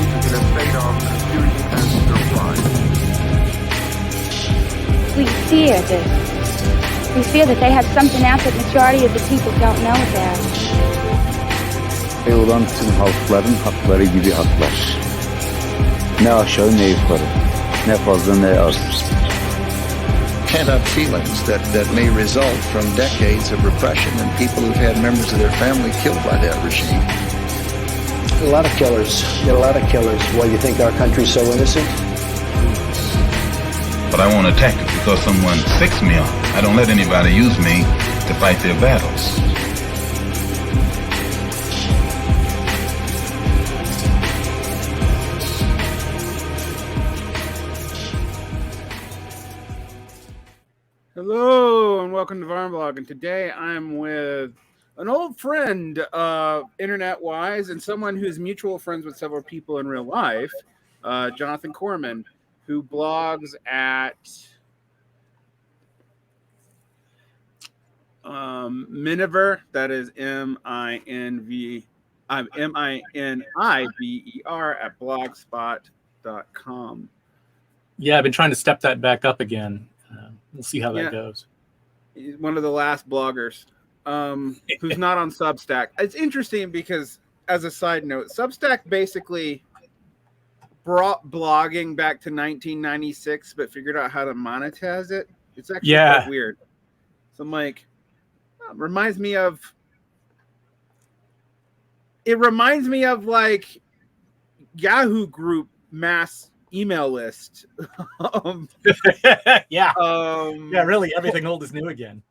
places that have stayed on the student and still flying. We fear this. We fear that they have something out that the majority of the people don't know about. Olan tüm halkların hakları gibi haklar. Ne aşağı ne yukarı, ne fazla ne az. Pent-up feelings that may result from decades of repression and people who've had members of their family killed by that regime. A lot of killers. Get a lot of killers. Why you think our country's so innocent? But I won't attack it because someone sicks me on. I don't let anybody use me to fight their battles. Hello and welcome to Varn Blog, and today I'm with an old friend, internet-wise, and someone who's mutual friends with several people in real life, Jonathan Korman, who blogs at Miniver, that is M-I-N-I-V-E-R at blogspot.com. Yeah, I've been trying to step that back up again. We'll see how that goes. He's one of the last bloggers who's not on Substack. It's interesting because, as a side note, Substack basically brought blogging back to 1996, but figured out how to monetize it. It's actually quite weird. So I'm like, reminds me of like Yahoo Group mass email list. Really, everything old is new again.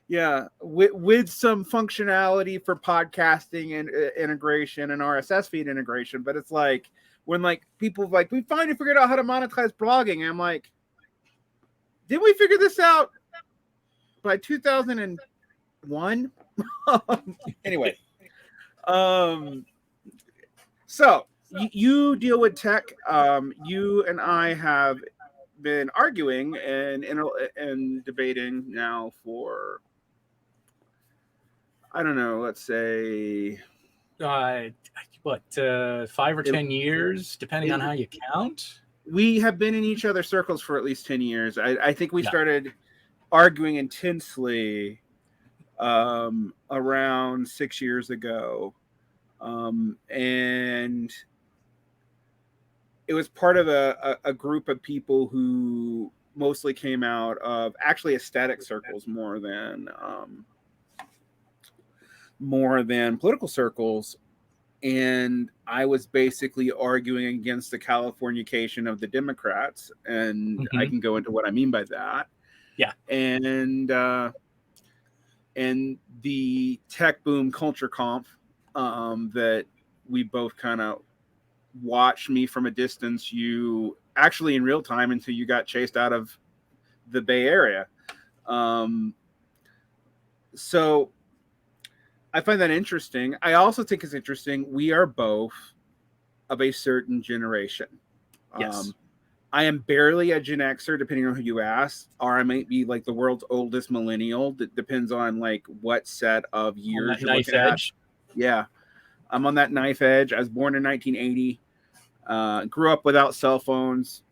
Yeah, with some functionality for podcasting and integration and RSS feed integration, but it's like when like people like we finally figured out how to monetize blogging. And I'm like, did we figure this out by 2001? Anyway, so you deal with tech. You and I have been arguing and debating now for, I don't know, let's say 5 or 10 years, depending on how you count. We have been in each other's circles for at least 10 years. I think we started arguing intensely around 6 years ago. And it was part of a group of people who mostly came out of actually aesthetic circles more than political circles. And I was basically arguing against the Californication of the Democrats. And I can go into what I mean by that. Yeah. And the tech boom culture comp that we both kind of watch me from a distance, you actually in real time until you got chased out of the Bay Area. So I find that interesting. I also think it's interesting. We are both of a certain generation. Yes. I am barely a Gen Xer, depending on who you ask, or I might be like the world's oldest millennial. That depends on like what set of years you're looking at. Yeah. I'm on that knife edge. I was born in 1980. Grew up without cell phones.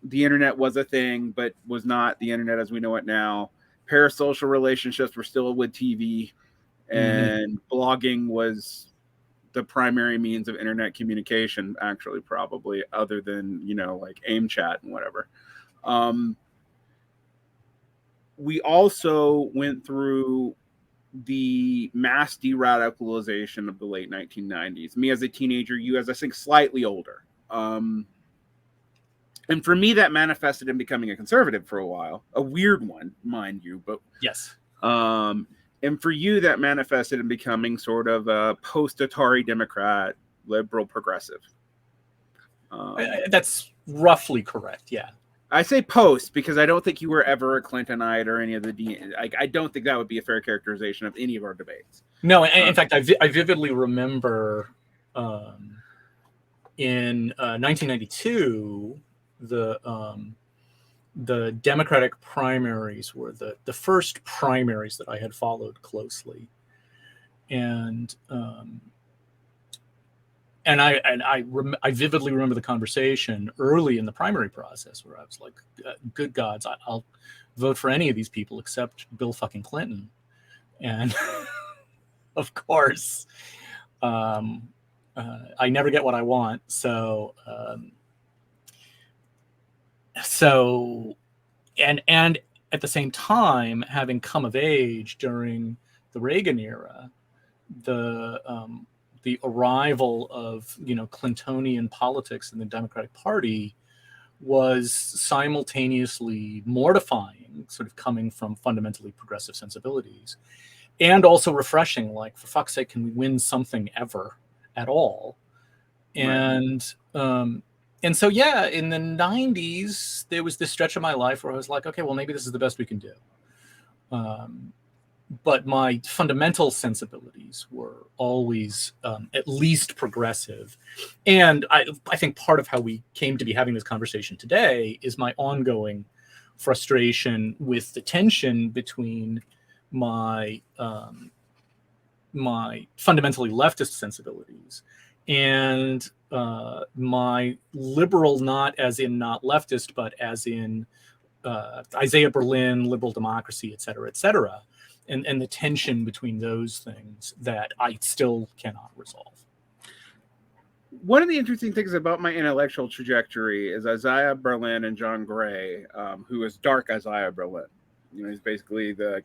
The internet was a thing, but was not the internet as we know it now. Parasocial relationships were still with TV, and blogging was the primary means of internet communication, actually, probably, other than, like AIM chat and whatever. We also went through the mass de-radicalization of the late 1990s. Me as a teenager, you as I think slightly older. And for me, that manifested in becoming a conservative for a while, a weird one, mind you, but yes. And for you, that manifested in becoming sort of a post-Atari Democrat, liberal, progressive. That's roughly correct. Yeah. I say post because I don't think you were ever a Clintonite or any of the. I don't think that would be a fair characterization of any of our debates. No, in fact, I vividly remember in 1992 the Democratic primaries were the first primaries that I had followed closely, and I vividly remember the conversation early in the primary process where I was like, good gods, I'll vote for any of these people except Bill fucking Clinton. And of course, I never get what I want. So and at the same time, having come of age during the Reagan era, the arrival of, you know, Clintonian politics in the Democratic Party was simultaneously mortifying, sort of coming from fundamentally progressive sensibilities, and also refreshing, like, for fuck's sake, can we win something ever at all? And and so, yeah, in the 90s, there was this stretch of my life where I was like, okay, well, maybe this is the best we can do. But my fundamental sensibilities were always at least progressive. And I think part of how we came to be having this conversation today is my ongoing frustration with the tension between my my fundamentally leftist sensibilities and my liberal, not as in not leftist, but as in Isaiah Berlin, liberal democracy, et cetera, and the tension between those things that I still cannot resolve. One of the interesting things about my intellectual trajectory is Isaiah Berlin and John Gray, who is dark Isaiah Berlin. You know, he's basically the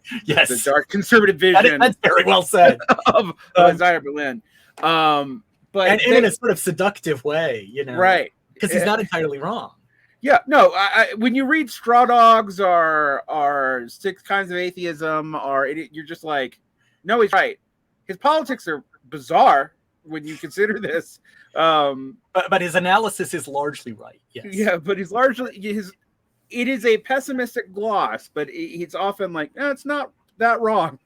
dark conservative vision. That's very well said of Isaiah Berlin. But in a sort of seductive way, you know, right? Because he's not entirely wrong. Yeah, no. When you read Straw Dogs or Six Kinds of Atheism, you're just like, no, he's right. His politics are bizarre when you consider this. But his analysis is largely right. Yes. Yeah, but he's largely it is a pessimistic gloss, but it's often like, it's not that wrong.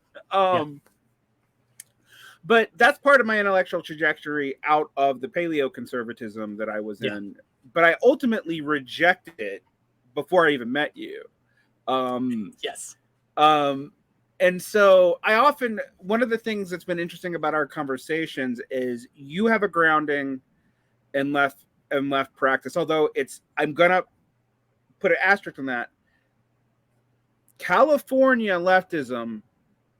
But that's part of my intellectual trajectory out of the paleoconservatism that I was in. But I ultimately rejected it before I even met you. Yes. And so one of the things that's been interesting about our conversations is you have a grounding in left practice, although I'm going to put an asterisk on that. California leftism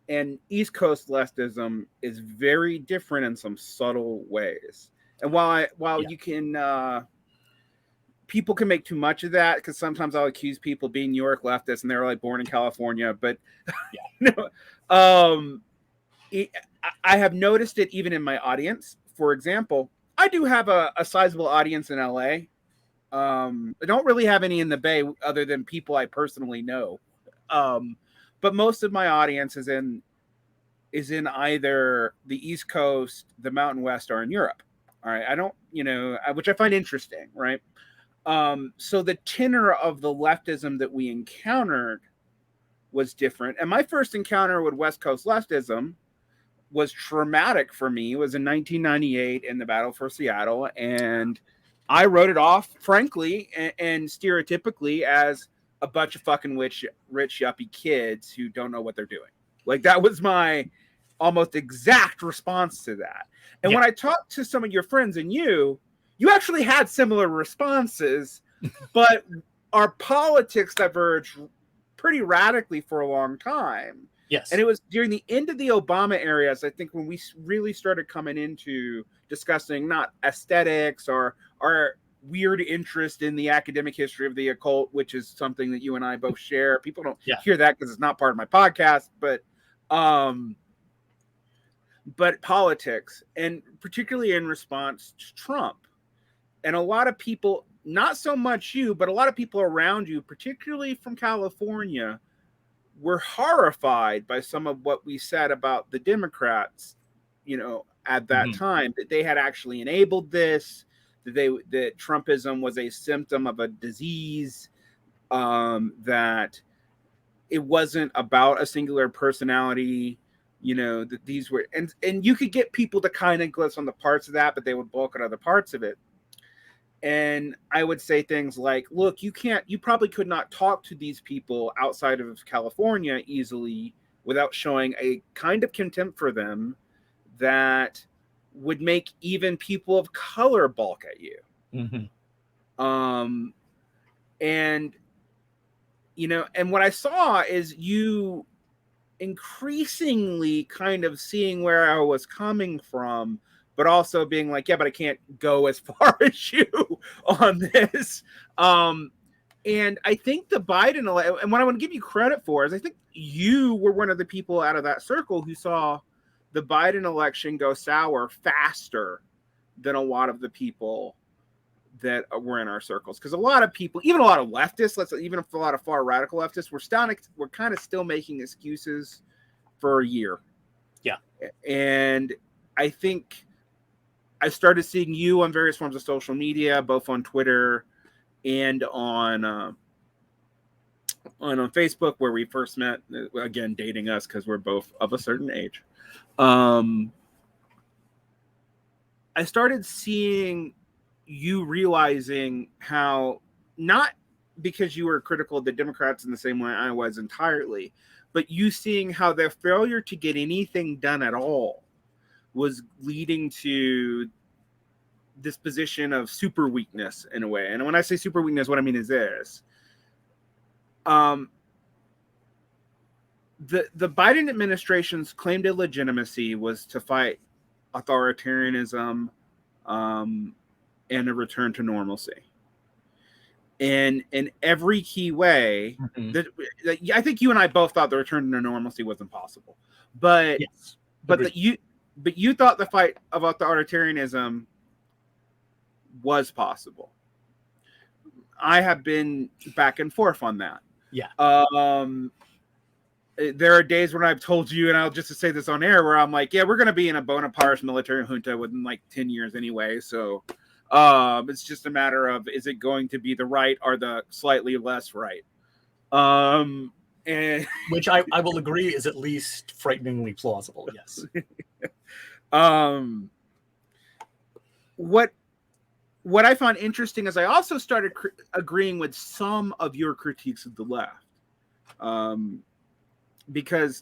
and East Coast leftism is very different in some subtle ways. And while you can, people can make too much of that, because sometimes I'll accuse people of being New York leftists and they're like born in California. But I have noticed it even in my audience. For example, I do have a sizable audience in LA. I don't really have any in the Bay other than people I personally know. But most of my audience is in either the East Coast, the Mountain West, or in Europe. All right. I don't, which I find interesting. Right. So the tenor of the leftism that we encountered was different. And my first encounter with West Coast leftism was traumatic for me. It was in 1998 in the Battle for Seattle. And I wrote it off, frankly, and stereotypically as a bunch of fucking rich yuppie kids who don't know what they're doing. Like, that was my almost exact response to that. And when I talked to some of your friends and you actually had similar responses, but our politics diverged pretty radically for a long time. Yes. And it was during the end of the Obama eras, I think, when we really started coming into discussing not aesthetics or our weird interest in the academic history of the occult, which is something that you and I both share. People don't hear that because it's not part of my podcast, but politics, and particularly in response to Trump. And a lot of people, not so much you, but a lot of people around you, particularly from California, were horrified by some of what we said about the Democrats, at that time, that they had actually enabled this, that Trumpism was a symptom of a disease, that it wasn't about a singular personality, that these were, and you could get people to kind of glitz on the parts of that, but they would balk at other parts of it. And I would say things like, look, you probably could not talk to these people outside of California easily without showing a kind of contempt for them that would make even people of color balk at you. And and what I saw is you increasingly kind of seeing where I was coming from, but also being like, yeah, but I can't go as far as you on this. And I think the Biden election, and what I want to give you credit for is I think you were one of the people out of that circle who saw the Biden election go sour faster than a lot of the people that were in our circles. Because a lot of people, even a lot of leftists, even a lot of far radical leftists, we're kind of still making excuses for a year. Yeah. And I think I started seeing you on various forms of social media, both on Twitter and on Facebook, where we first met, again, dating us because we're both of a certain age. I started seeing you realizing how, not because you were critical of the Democrats in the same way I was entirely, but you seeing how their failure to get anything done at all was leading to this position of super weakness in a way. And when I say super weakness, what I mean is this. The Biden administration's claim to legitimacy was to fight authoritarianism and a return to normalcy. And in every key way, that I think you and I both thought the return to normalcy was impossible. But yes, but you thought the fight of authoritarianism was possible. I have been back and forth on that. Yeah. There are days when I've told you, and I'll just say this on air, where I'm like, yeah, we're going to be in a Bonapartist military junta within like 10 years anyway. So it's just a matter of, is it going to be the right or the slightly less right? And which I will agree is at least frighteningly plausible. Yes. What I found interesting is I also started agreeing with some of your critiques of the left.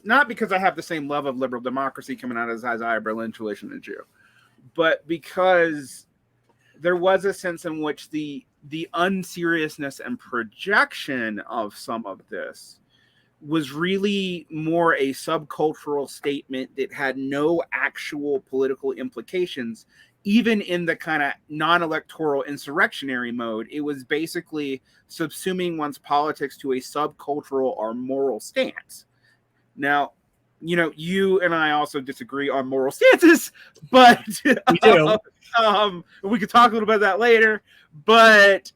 Not because I have the same love of liberal democracy coming out as Isaiah Berlin's relation to Jew, but because there was a sense in which the unseriousness and projection of some of this was really more a subcultural statement that had no actual political implications. Even in the kind of non-electoral insurrectionary mode, it was basically subsuming one's politics to a subcultural or moral stance. Now, you and I also disagree on moral stances, but we do. We could talk a little bit about that later. But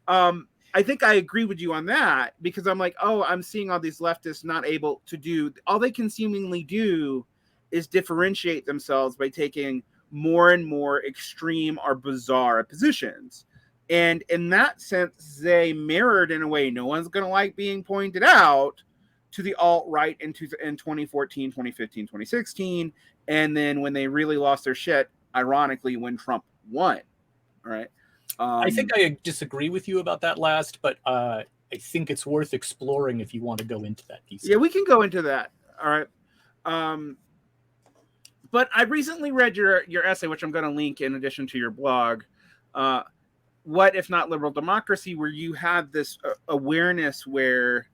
I think I agree with you on that, because I'm like, I'm seeing all these leftists not able to do, all they can seemingly do is differentiate themselves by taking more and more extreme or bizarre positions. And in that sense, they mirrored, in a way no one's going to like being pointed out, to the alt-right in 2014, 2015, 2016. And then when they really lost their shit, ironically, when Trump won. All right. I think I disagree with you about that last, but I think it's worth exploring if you want to go into that piece. Yeah, we can go into that. All right. But I recently read your essay, which I'm going to link in addition to your blog. What if not liberal democracy, where you had this awareness where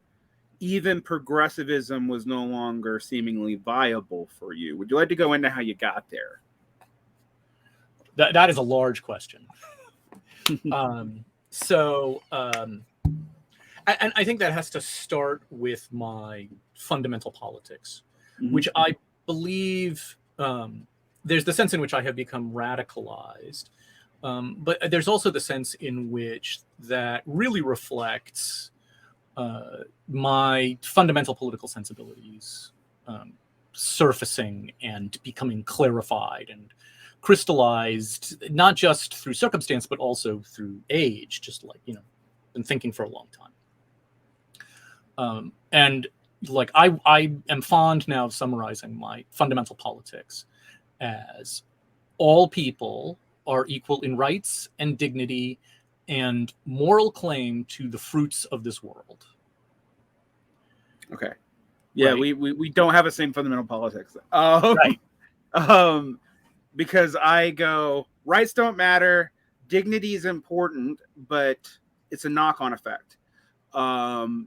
even progressivism was no longer seemingly viable for you. Would you like to go into how you got there? That is a large question. And I think that has to start with my fundamental politics, which I believe there's the sense in which I have become radicalized, but there's also the sense in which that really reflects my fundamental political sensibilities surfacing and becoming clarified and crystallized, not just through circumstance, but also through age, just like, been thinking for a long time. And like, I am fond now of summarizing my fundamental politics as all people are equal in rights and dignity and moral claim to the fruits of this world. Okay. Yeah, right. We don't have the same fundamental politics. Right. because I go, rights don't matter, dignity is important, but it's a knock-on effect. I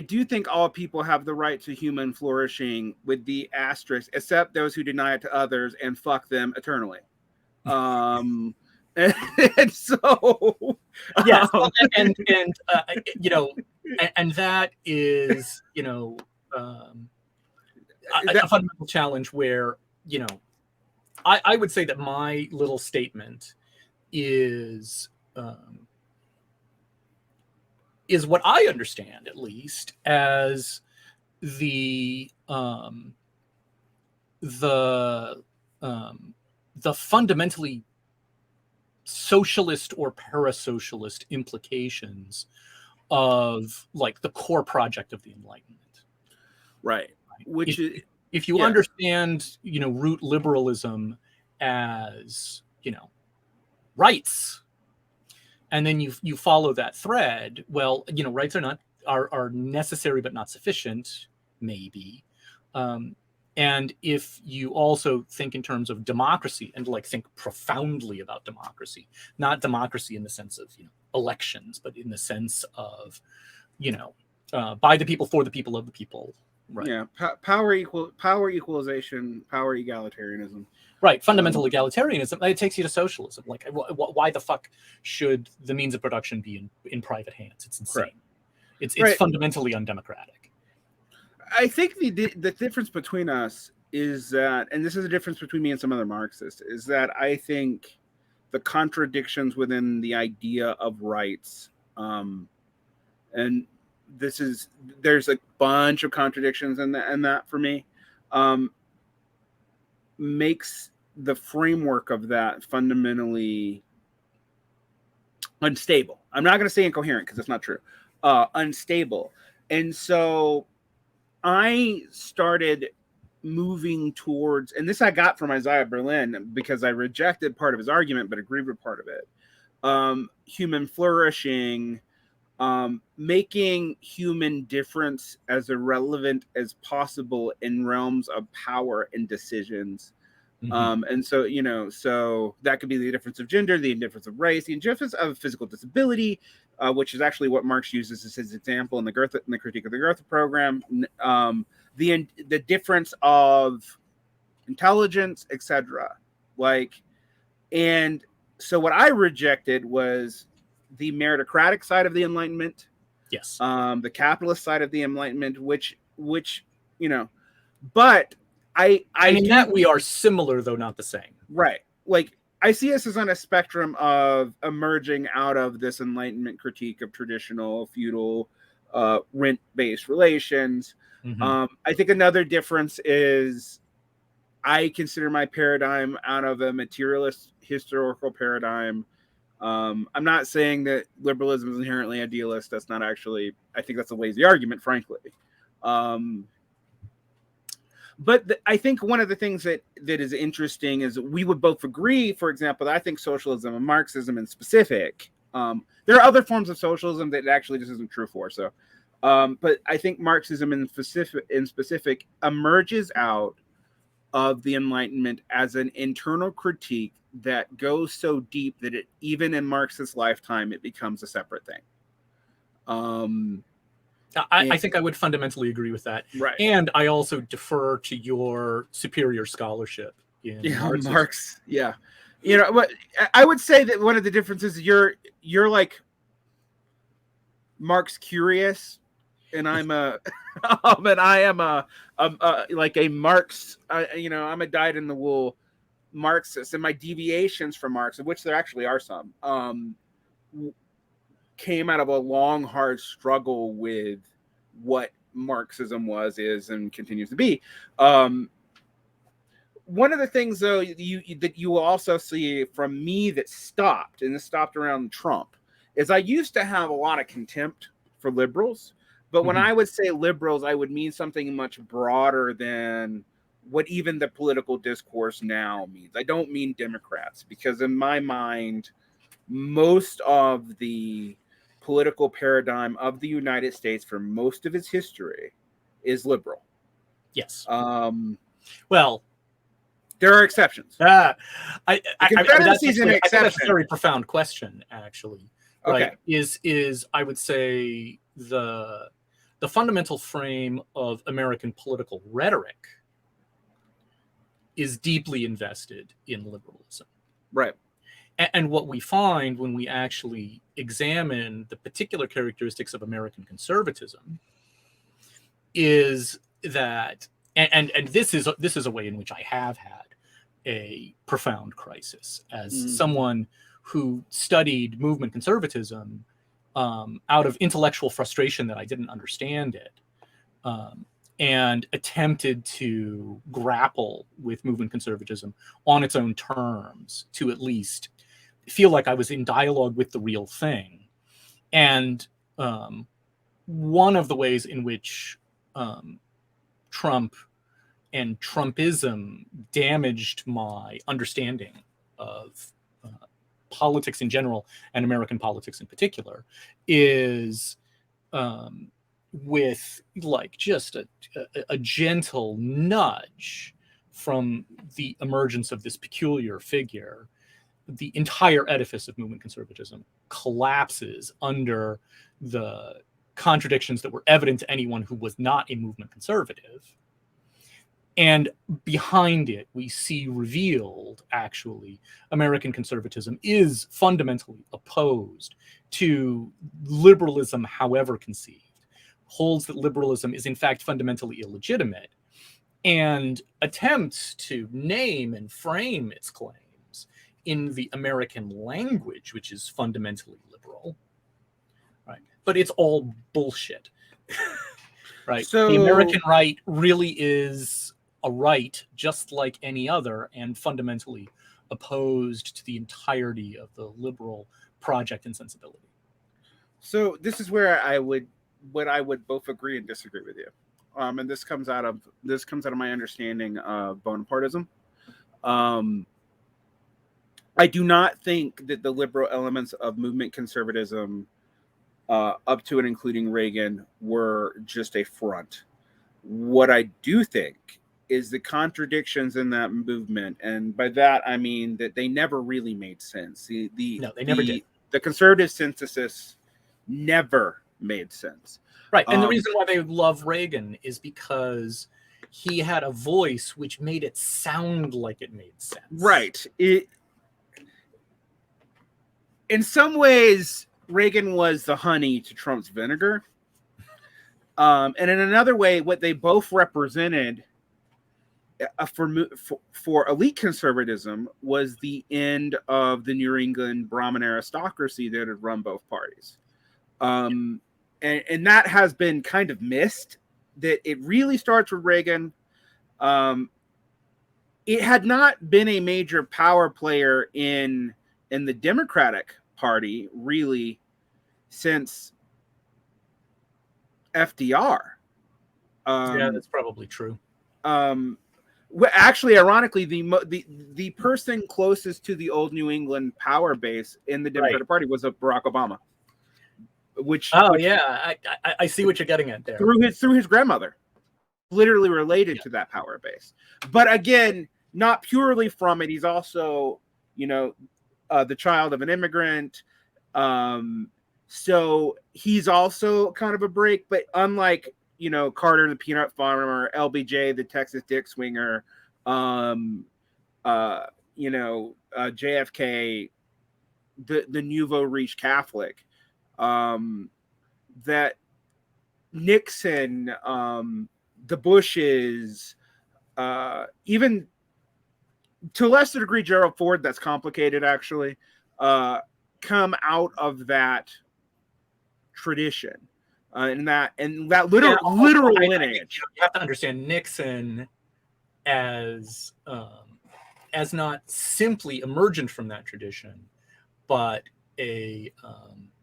do think all people have the right to human flourishing, with the asterisk, except those who deny it to others, and fuck them eternally. And so, yes, and you know, and that is, you know, a fundamental challenge where, you know, I would say that my little statement is what I understand, at least, as the fundamentally socialist or parasocialist implications of, like, the core project of the Enlightenment. Right. Which if you understand, you know, root liberalism as, you know, rights, and then you follow that thread, well, you know, rights are necessary but not sufficient, maybe. And if you also think in terms of democracy, and like think profoundly about democracy, not democracy in the sense of, you know, elections, but in the sense of, you know, by the people, for the people, of the people. Right. Yeah. Power equalization, power egalitarianism. Right. Fundamental egalitarianism. It takes you to socialism. Like, why the fuck should the means of production be in private hands? It's insane. Correct. It's right. Fundamentally undemocratic. I think the difference between us is that, and this is a difference between me and some other Marxists, is that I think the contradictions within the idea of rights, and there's a bunch of contradictions in that for me, makes the framework of that fundamentally unstable. I'm not going to say incoherent because that's not true. Unstable. And so I started moving towards, and this I got from Isaiah Berlin because I rejected part of his argument but agreed with part of it. Human flourishing, making human difference as irrelevant as possible in realms of power and decisions. Mm-hmm. And so, you know, so that could be the indifference of gender, the indifference of race, the indifference of physical disability, which is actually what Marx uses as his example in the critique of the Goethe program. The difference of intelligence, etc. Like, and so what I rejected was the meritocratic side of the Enlightenment. Yes. The capitalist side of the Enlightenment, which you know, but I mean that we are similar though not the same. Right. Like, I see us as on a spectrum of emerging out of this Enlightenment critique of traditional feudal rent-based relations. Mm-hmm. I think another difference is I consider my paradigm out of a materialist historical paradigm. I'm not saying that liberalism is inherently idealist. That's not actually, I think that's a lazy argument, frankly. But I think one of the things that is interesting is we would both agree, for example, that I think socialism and Marxism in specific, there are other forms of socialism that actually this isn't true for. So, but I think Marxism in specific emerges out of the Enlightenment as an internal critique that goes so deep that it, even in Marx's lifetime, it becomes a separate thing. I think I would fundamentally agree with that. Right. And I also defer to your superior scholarship in Marx. Yeah. You know, but I would say that one of the differences is you're like Marx curious, and I'm and I am like a Marx, you know, I'm a dyed-in-the-wool Marxist, and my deviations from Marx, of which there actually are some, came out of a long, hard struggle with what Marxism was, is, and continues to be. One of the things, though, that you will also see from me that stopped, and this stopped around Trump, is I used to have a lot of contempt for liberals. But when I would say liberals, I would mean something much broader than what even the political discourse now means. I don't mean Democrats, because in my mind, most of the political paradigm of the United States for most of its history is liberal. Yes. Well, there are exceptions. I Confederacy's an exception. That's a very profound question, actually. Right? Okay. Is I would say the fundamental frame of American political rhetoric is deeply invested in liberalism. Right. And what we find when we actually examine the particular characteristics of American conservatism is that, and this is a way in which I have had a profound crisis as someone who studied movement conservatism out of intellectual frustration that I didn't understand it, and attempted to grapple with movement conservatism on its own terms to at least feel like I was in dialogue with the real thing. And one of the ways in which Trump and Trumpism damaged my understanding of politics in general and American politics in particular is with like just a gentle nudge from the emergence of this peculiar figure. The entire edifice of movement conservatism collapses under the contradictions that were evident to anyone who was not a movement conservative. And behind it, we see revealed, actually, American conservatism is fundamentally opposed to liberalism, however conceived, holds that liberalism is in fact fundamentally illegitimate, and attempts to name and frame its claims in the American language, which is fundamentally liberal, right? But it's all bullshit, right? So the American right really is a right just like any other and fundamentally opposed to the entirety of the liberal project and sensibility. So this is where I would both agree and disagree with you. And this comes out of my understanding of Bonapartism. I do not think that the liberal elements of movement conservatism up to and including Reagan were just a front. What I do think is the contradictions in that movement, and by that I mean that they never really made sense. They never did. The conservative synthesis never made sense. Right, and the reason why they love Reagan is because he had a voice which made it sound like it made sense. Right. In some ways, Reagan was the honey to Trump's vinegar. And in another way, what they both represented for elite conservatism was the end of the New England Brahmin aristocracy that had run both parties. And that has been kind of missed, that it really starts with Reagan. It had not been a major power player in the Democratic Party really since FDR. Yeah, that's probably true. Actually, ironically, the person closest to the old New England power base in the Democratic Party was Barack Obama. I see what you're getting at there. Through his grandmother, literally related to that power base. But again, not purely from it. He's also, the child of an immigrant. So he's also kind of a break, but unlike, Carter the peanut farmer, LBJ the Texas dick swinger, JFK the nouveau riche Catholic, that Nixon, the Bushes, even to a lesser degree Gerald Ford, that's complicated actually, come out of that tradition. And that literal lineage. You have to understand Nixon as not simply emergent from that tradition, but a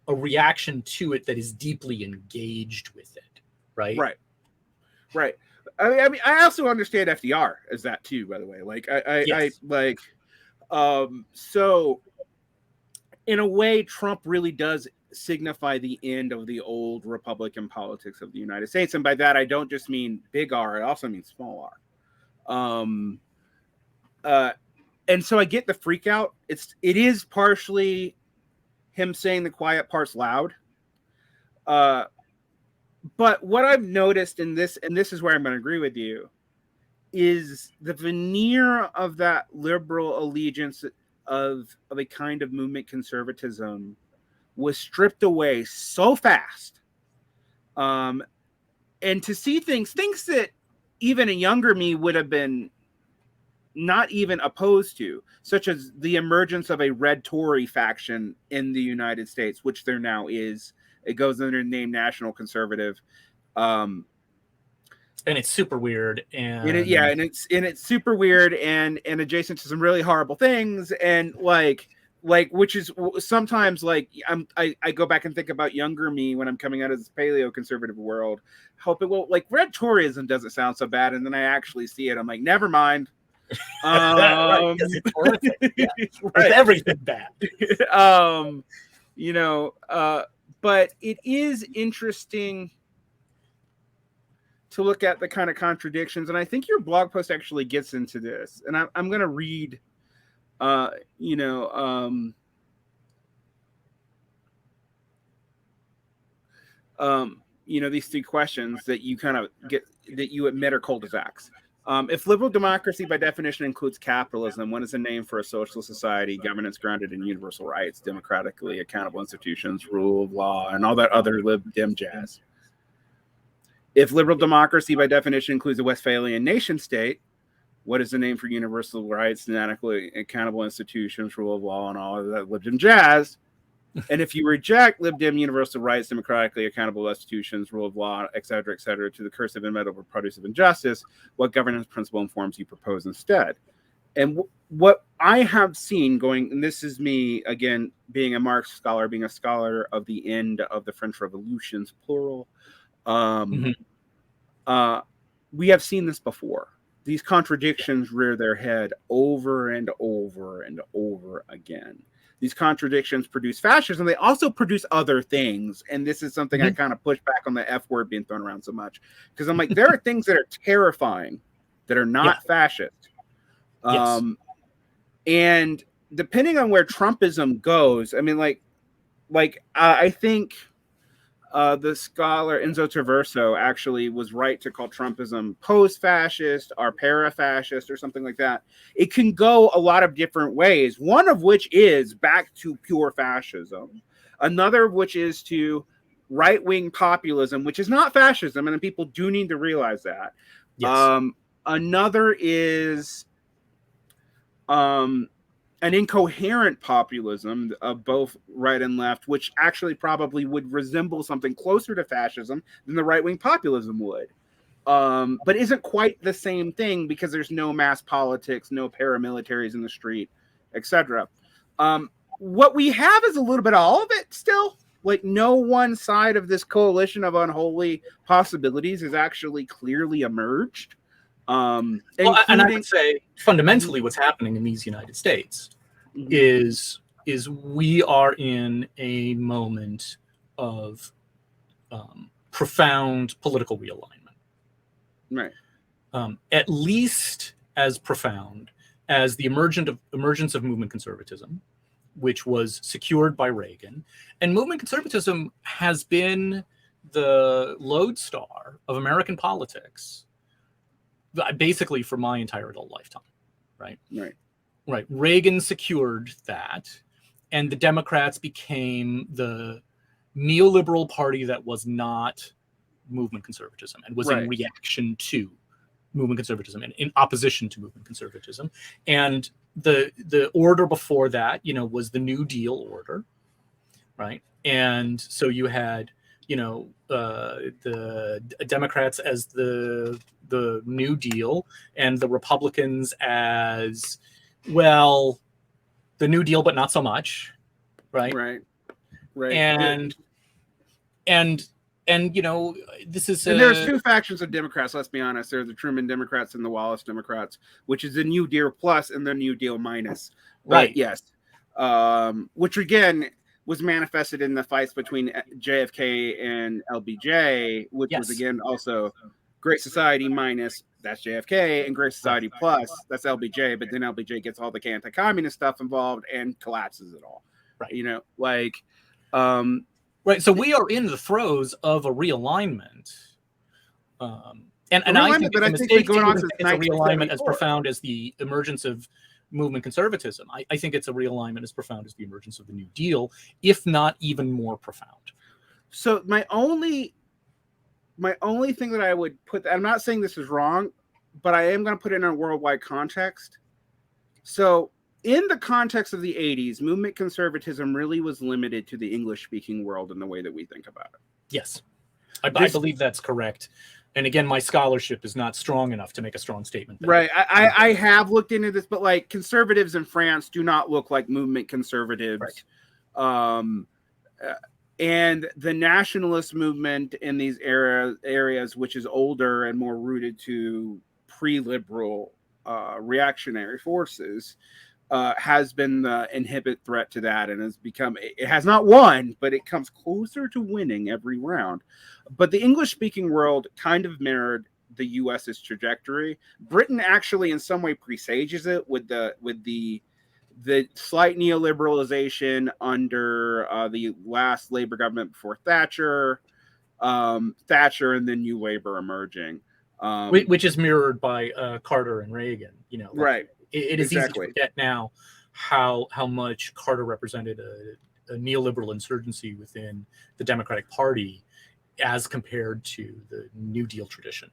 reaction to it that is deeply engaged with it. Right. I mean, I also understand FDR as that too. By the way, so in a way, Trump really does signify the end of the old Republican politics of the United States. And by that, I don't just mean big R, I also mean small And so I get the freak out. It is partially him saying the quiet parts loud. But what I've noticed in this, and this is where I'm going to agree with you, is the veneer of that liberal allegiance of a kind of movement conservatism was stripped away so fast. And to see things that even a younger me would have been not even opposed to, such as the emergence of a red Tory faction in the United States, which there now is. It goes under the name National Conservative. And it's super weird. And it's super weird and adjacent to some really horrible things. And like, which is sometimes like I go back and think about younger me when I'm coming out of this paleo conservative world, hoping, well, like red Toryism doesn't sound so bad. And then I actually see it. I'm like, never mind. Right, it's horrific. Yeah. Right. It's everything bad. But it is interesting to look at the kind of contradictions, and I think your blog post actually gets into this. And I'm going to read, these three questions that you kind of get that you admit are cul-de-sacs. If liberal democracy by definition includes capitalism, what is the name for a socialist society, governance grounded in universal rights, democratically accountable institutions, rule of law, and all that other lib dem jazz? If liberal democracy by definition includes a Westphalian nation state, what is the name for universal rights, democratically accountable institutions, rule of law, and all of that lib dem jazz? And if you reject lib dem universal rights, democratically accountable institutions, rule of law, et cetera, to the cursive and metal produce of injustice, what governance principle and forms you propose instead? And what I have seen going, and this is me, again, being a Marx scholar, being a scholar of the end of the French revolutions, plural, we have seen this before. These contradictions rear their head over and over and over again. These contradictions produce fascism. They also produce other things. And this is something I kind of push back on the F word being thrown around so much. Because I'm like, there are things that are terrifying that are not fascist. And depending on where Trumpism goes, I mean, I think the scholar Enzo Traverso actually was right to call Trumpism post-fascist or para-fascist or something like that. It can go a lot of different ways, one of which is back to pure fascism, another of which is to right-wing populism, which is not fascism, and people do need to realize that. Yes. Another is an incoherent populism of both right and left, which actually probably would resemble something closer to fascism than the right-wing populism would. But isn't quite the same thing because there's no mass politics, no paramilitaries in the street, etc. What we have is a little bit of all of it still. Like, no one side of this coalition of unholy possibilities has actually clearly emerged. And I would say fundamentally what's happening in these United States is we are in a moment of profound political realignment. Right. At least as profound as the emergence of movement conservatism, which was secured by Reagan. And movement conservatism has been the lodestar of American politics basically for my entire adult lifetime, right? Right. Reagan secured that, and the Democrats became the neoliberal party that was not movement conservatism and was in reaction to movement conservatism and in opposition to movement conservatism. And the order before that, was the New Deal order, right? And so you had, the Democrats as the New Deal and the Republicans as, well, the New Deal, but not so much, right? Right. And this is and there's two factions of Democrats. Let's be honest. There's the Truman Democrats and the Wallace Democrats, which is the New Deal plus and the New Deal minus. But yes, which again was manifested in the fights between JFK and LBJ, which was again also Great Society minus that's JFK, and Great Society Plus, that's LBJ, but then LBJ gets all the anti-communist stuff involved and collapses it all. Right. You know, like, right. So we are in the throes of a realignment. And I think it's a mistake to think it's a realignment as profound as the emergence of movement conservatism. I think it's a realignment as profound as the emergence of the New Deal, if not even more profound. So my only thing that I would put, I'm not saying this is wrong, but I am going to put it in a worldwide context. So in the context of the 80s, movement conservatism really was limited to the English-speaking world in the way that we think about it. Yes, I believe that's correct. And again, my scholarship is not strong enough to make a strong statement. Right. I have looked into this, but like conservatives in France do not look like movement conservatives. Right. And the nationalist movement in these areas, which is older and more rooted to pre-liberal reactionary forces, has been the inhibit threat to that, and has become, it has not won, but it comes closer to winning every round. But the English-speaking world kind of mirrored the U.S.'s trajectory. Britain actually in some way presages it with the slight neoliberalization under the last Labour government before Thatcher, and then New Labour emerging. Which is mirrored by Carter and Reagan. You know, right. It is easy to forget now how much Carter represented a neoliberal insurgency within the Democratic Party as compared to the New Deal tradition.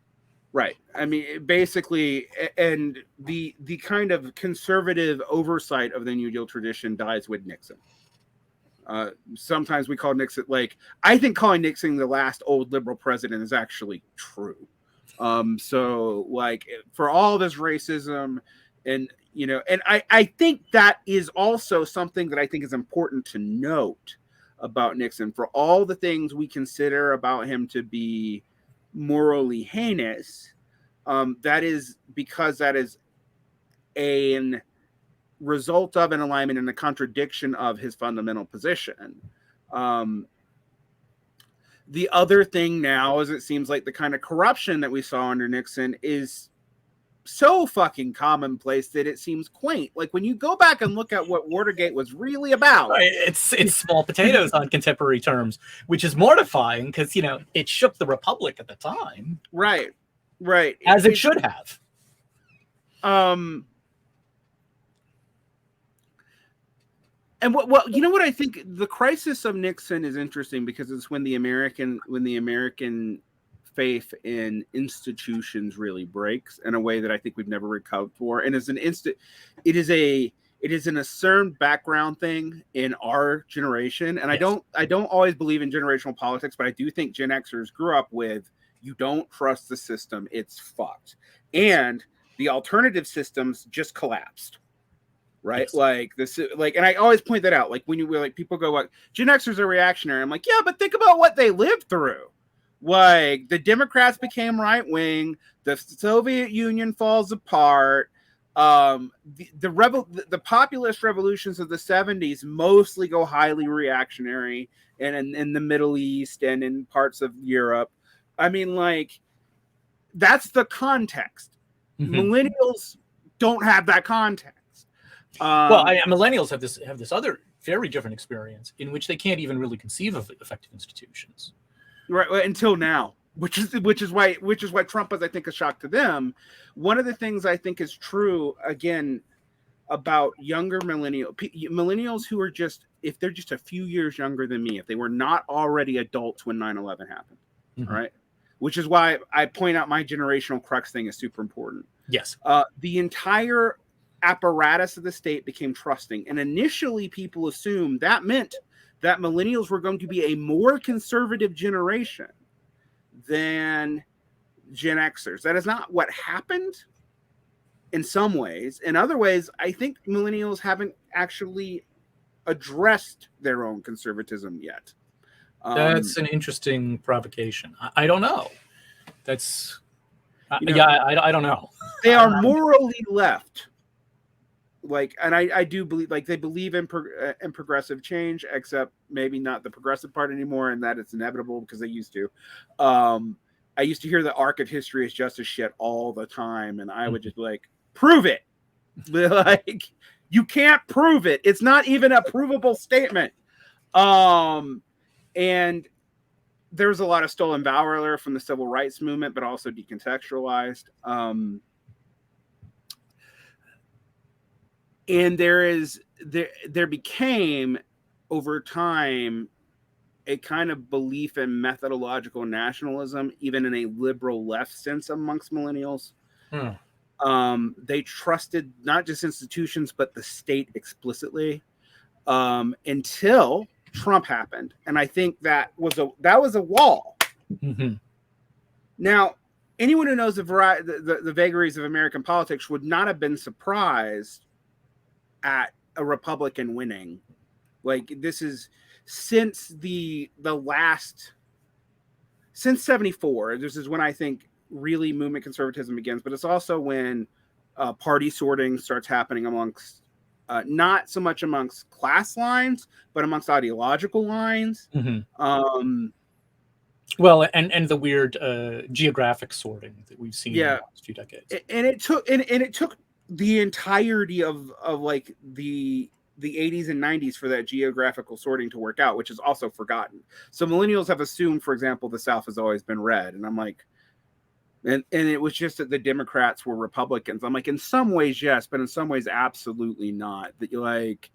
Right. I mean, basically, and the kind of conservative oversight of the New Deal tradition dies with Nixon. Sometimes we call Nixon, like, I think calling Nixon the last old liberal president is actually true. So, like, for all this racism, and, you know, and I think that is also something that I think is important to note about Nixon. For all the things we consider about him to be morally heinous, that is because that is a result of an alignment and a contradiction of his fundamental position. The other thing now is it seems like the kind of corruption that we saw under Nixon is so fucking commonplace that it seems quaint. Like when you go back and look at what Watergate was really about, it's small potatoes on contemporary terms, which is mortifying because, you know, it shook the Republic at the time. Right. As it should have. And well, you know what I think, the crisis of Nixon is interesting because it's when the American faith in institutions really breaks in a way that I think we've never recovered for. And as it is an assumed background thing in our generation. And yes. I don't always believe in generational politics, but I do think Gen Xers grew up with, you don't trust the system, it's fucked. And the alternative systems just collapsed. Right. Yes. Like this, like, and I always point that out. Like when you were like, people go like, Gen Xers are reactionary. I'm like, yeah, but think about what they lived through. Like the Democrats became right wing, the Soviet Union falls apart. The populist revolutions of the 70s mostly go highly reactionary, and in the Middle East and in parts of Europe. I mean, like, that's the context. Mm-hmm. Millennials don't have that context. Millennials have this other very different experience in which they can't even really conceive of effective institutions. Right, until now, which is why Trump was, I think, a shock to them. One of the things I think is true again about younger millennials who are just, if they're just a few years younger than me, if they were not already adults when 9/11 happened, mm-hmm. right? Which is why I point out my generational crux thing is super important. Yes, the entire apparatus of the state became trusting, and initially people assumed that meant that millennials were going to be a more conservative generation than Gen Xers. That is not what happened in some ways. In other ways, I think millennials haven't actually addressed their own conservatism yet. That's an interesting provocation. I don't know. That's, I don't know. They are morally left. Like, and I do believe, like, they believe in progressive change, except maybe not the progressive part anymore, and that it's inevitable because they used to. I used to hear the arc of history is justice shit all the time, and I would just be like, prove it. Like, you can't prove it. It's not even a provable statement. And there's a lot of stolen valor from the civil rights movement, but also decontextualized. And there became, over time, a kind of belief in methodological nationalism, even in a liberal left sense amongst millennials. They trusted not just institutions, but the state explicitly, until Trump happened. And I think that was a wall. Mm-hmm. Now, anyone who knows the vagaries of American politics would not have been surprised at a Republican winning. Like, this is since since 74, this is when I think really movement conservatism begins, but it's also when party sorting starts happening amongst not so much amongst class lines, but amongst ideological lines. Mm-hmm. Well, and the weird geographic sorting that we've seen in the last few decades. And it took the entirety of like the 80s and 90s for that geographical sorting to work out, which is also forgotten. So millennials have assumed, for example, the South has always been red, and I'm like, and it was just that the Democrats were Republicans. I'm like, in some ways, yes, but in some ways, absolutely not. That you like,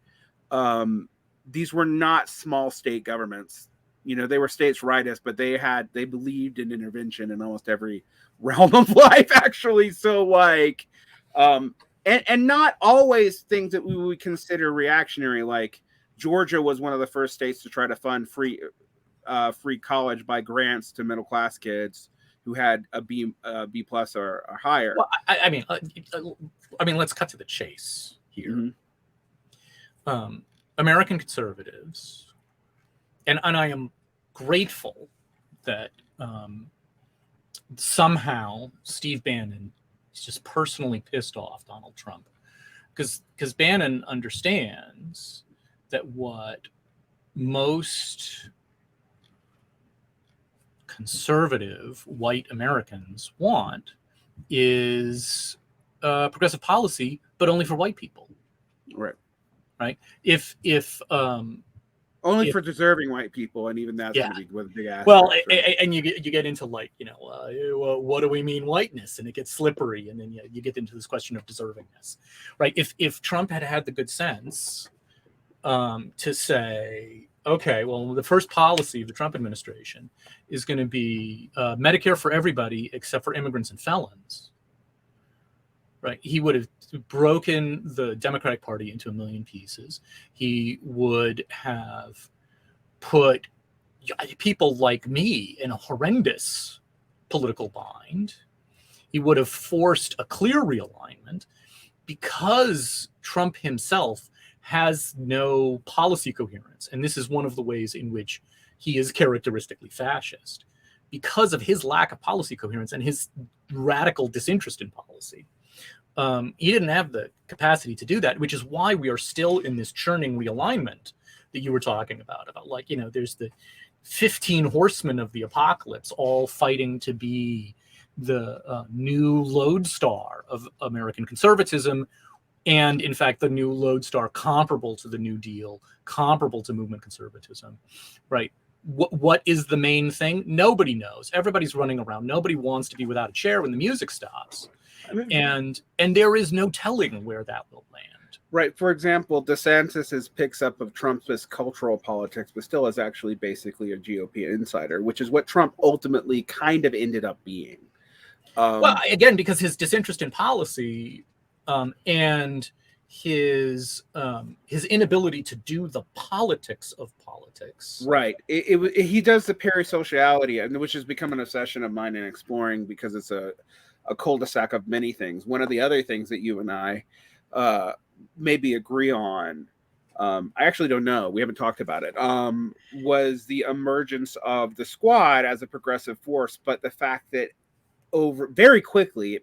these were not small state governments. You know, they were states' rightists, but they believed in intervention in almost every realm of life, actually. So like, and not always things that we would consider reactionary. Like Georgia was one of the first states to try to fund free college by grants to middle class kids who had a B plus or higher. Well, I mean, let's cut to the chase here. Mm-hmm. American conservatives, and I am grateful that somehow Steve Bannon is just personally pissed off Donald Trump, because Bannon understands that what most conservative white Americans want is progressive policy, but only for white people. Right. If only for deserving white people, and even that's going to be with a big ass. Well, and you get into like, what do we mean whiteness, and it gets slippery, and then you get into this question of deservingness, right? If Trump had the good sense to say, okay, well, the first policy of the Trump administration is going to be Medicare for everybody except for immigrants and felons, right? He would have broken the Democratic Party into a million pieces. He would have put people like me in a horrendous political bind. He would have forced a clear realignment, because Trump himself has no policy coherence. And this is one of the ways in which he is characteristically fascist, because of his lack of policy coherence and his radical disinterest in policy. He didn't have the capacity to do that, which is why we are still in this churning realignment that you were talking about like, there's the 15 horsemen of the apocalypse all fighting to be the new lodestar of American conservatism. And in fact, the new lodestar comparable to the New Deal, comparable to movement conservatism, right? What is the main thing? Nobody knows. Everybody's running around. Nobody wants to be without a chair when the music stops. And there is no telling where that will land. Right. For example, DeSantis picks up of Trump's cultural politics, but still is actually basically a GOP insider, which is what Trump ultimately kind of ended up being. Well, again, because his disinterest in policy and his inability to do the politics of politics. Right. He does the parasociality, which has become an obsession of mine in exploring, because it's a cul-de-sac of many things. One of the other things that you and I maybe agree on, I actually don't know, we haven't talked about it, was the emergence of the squad as a progressive force, but the fact that very quickly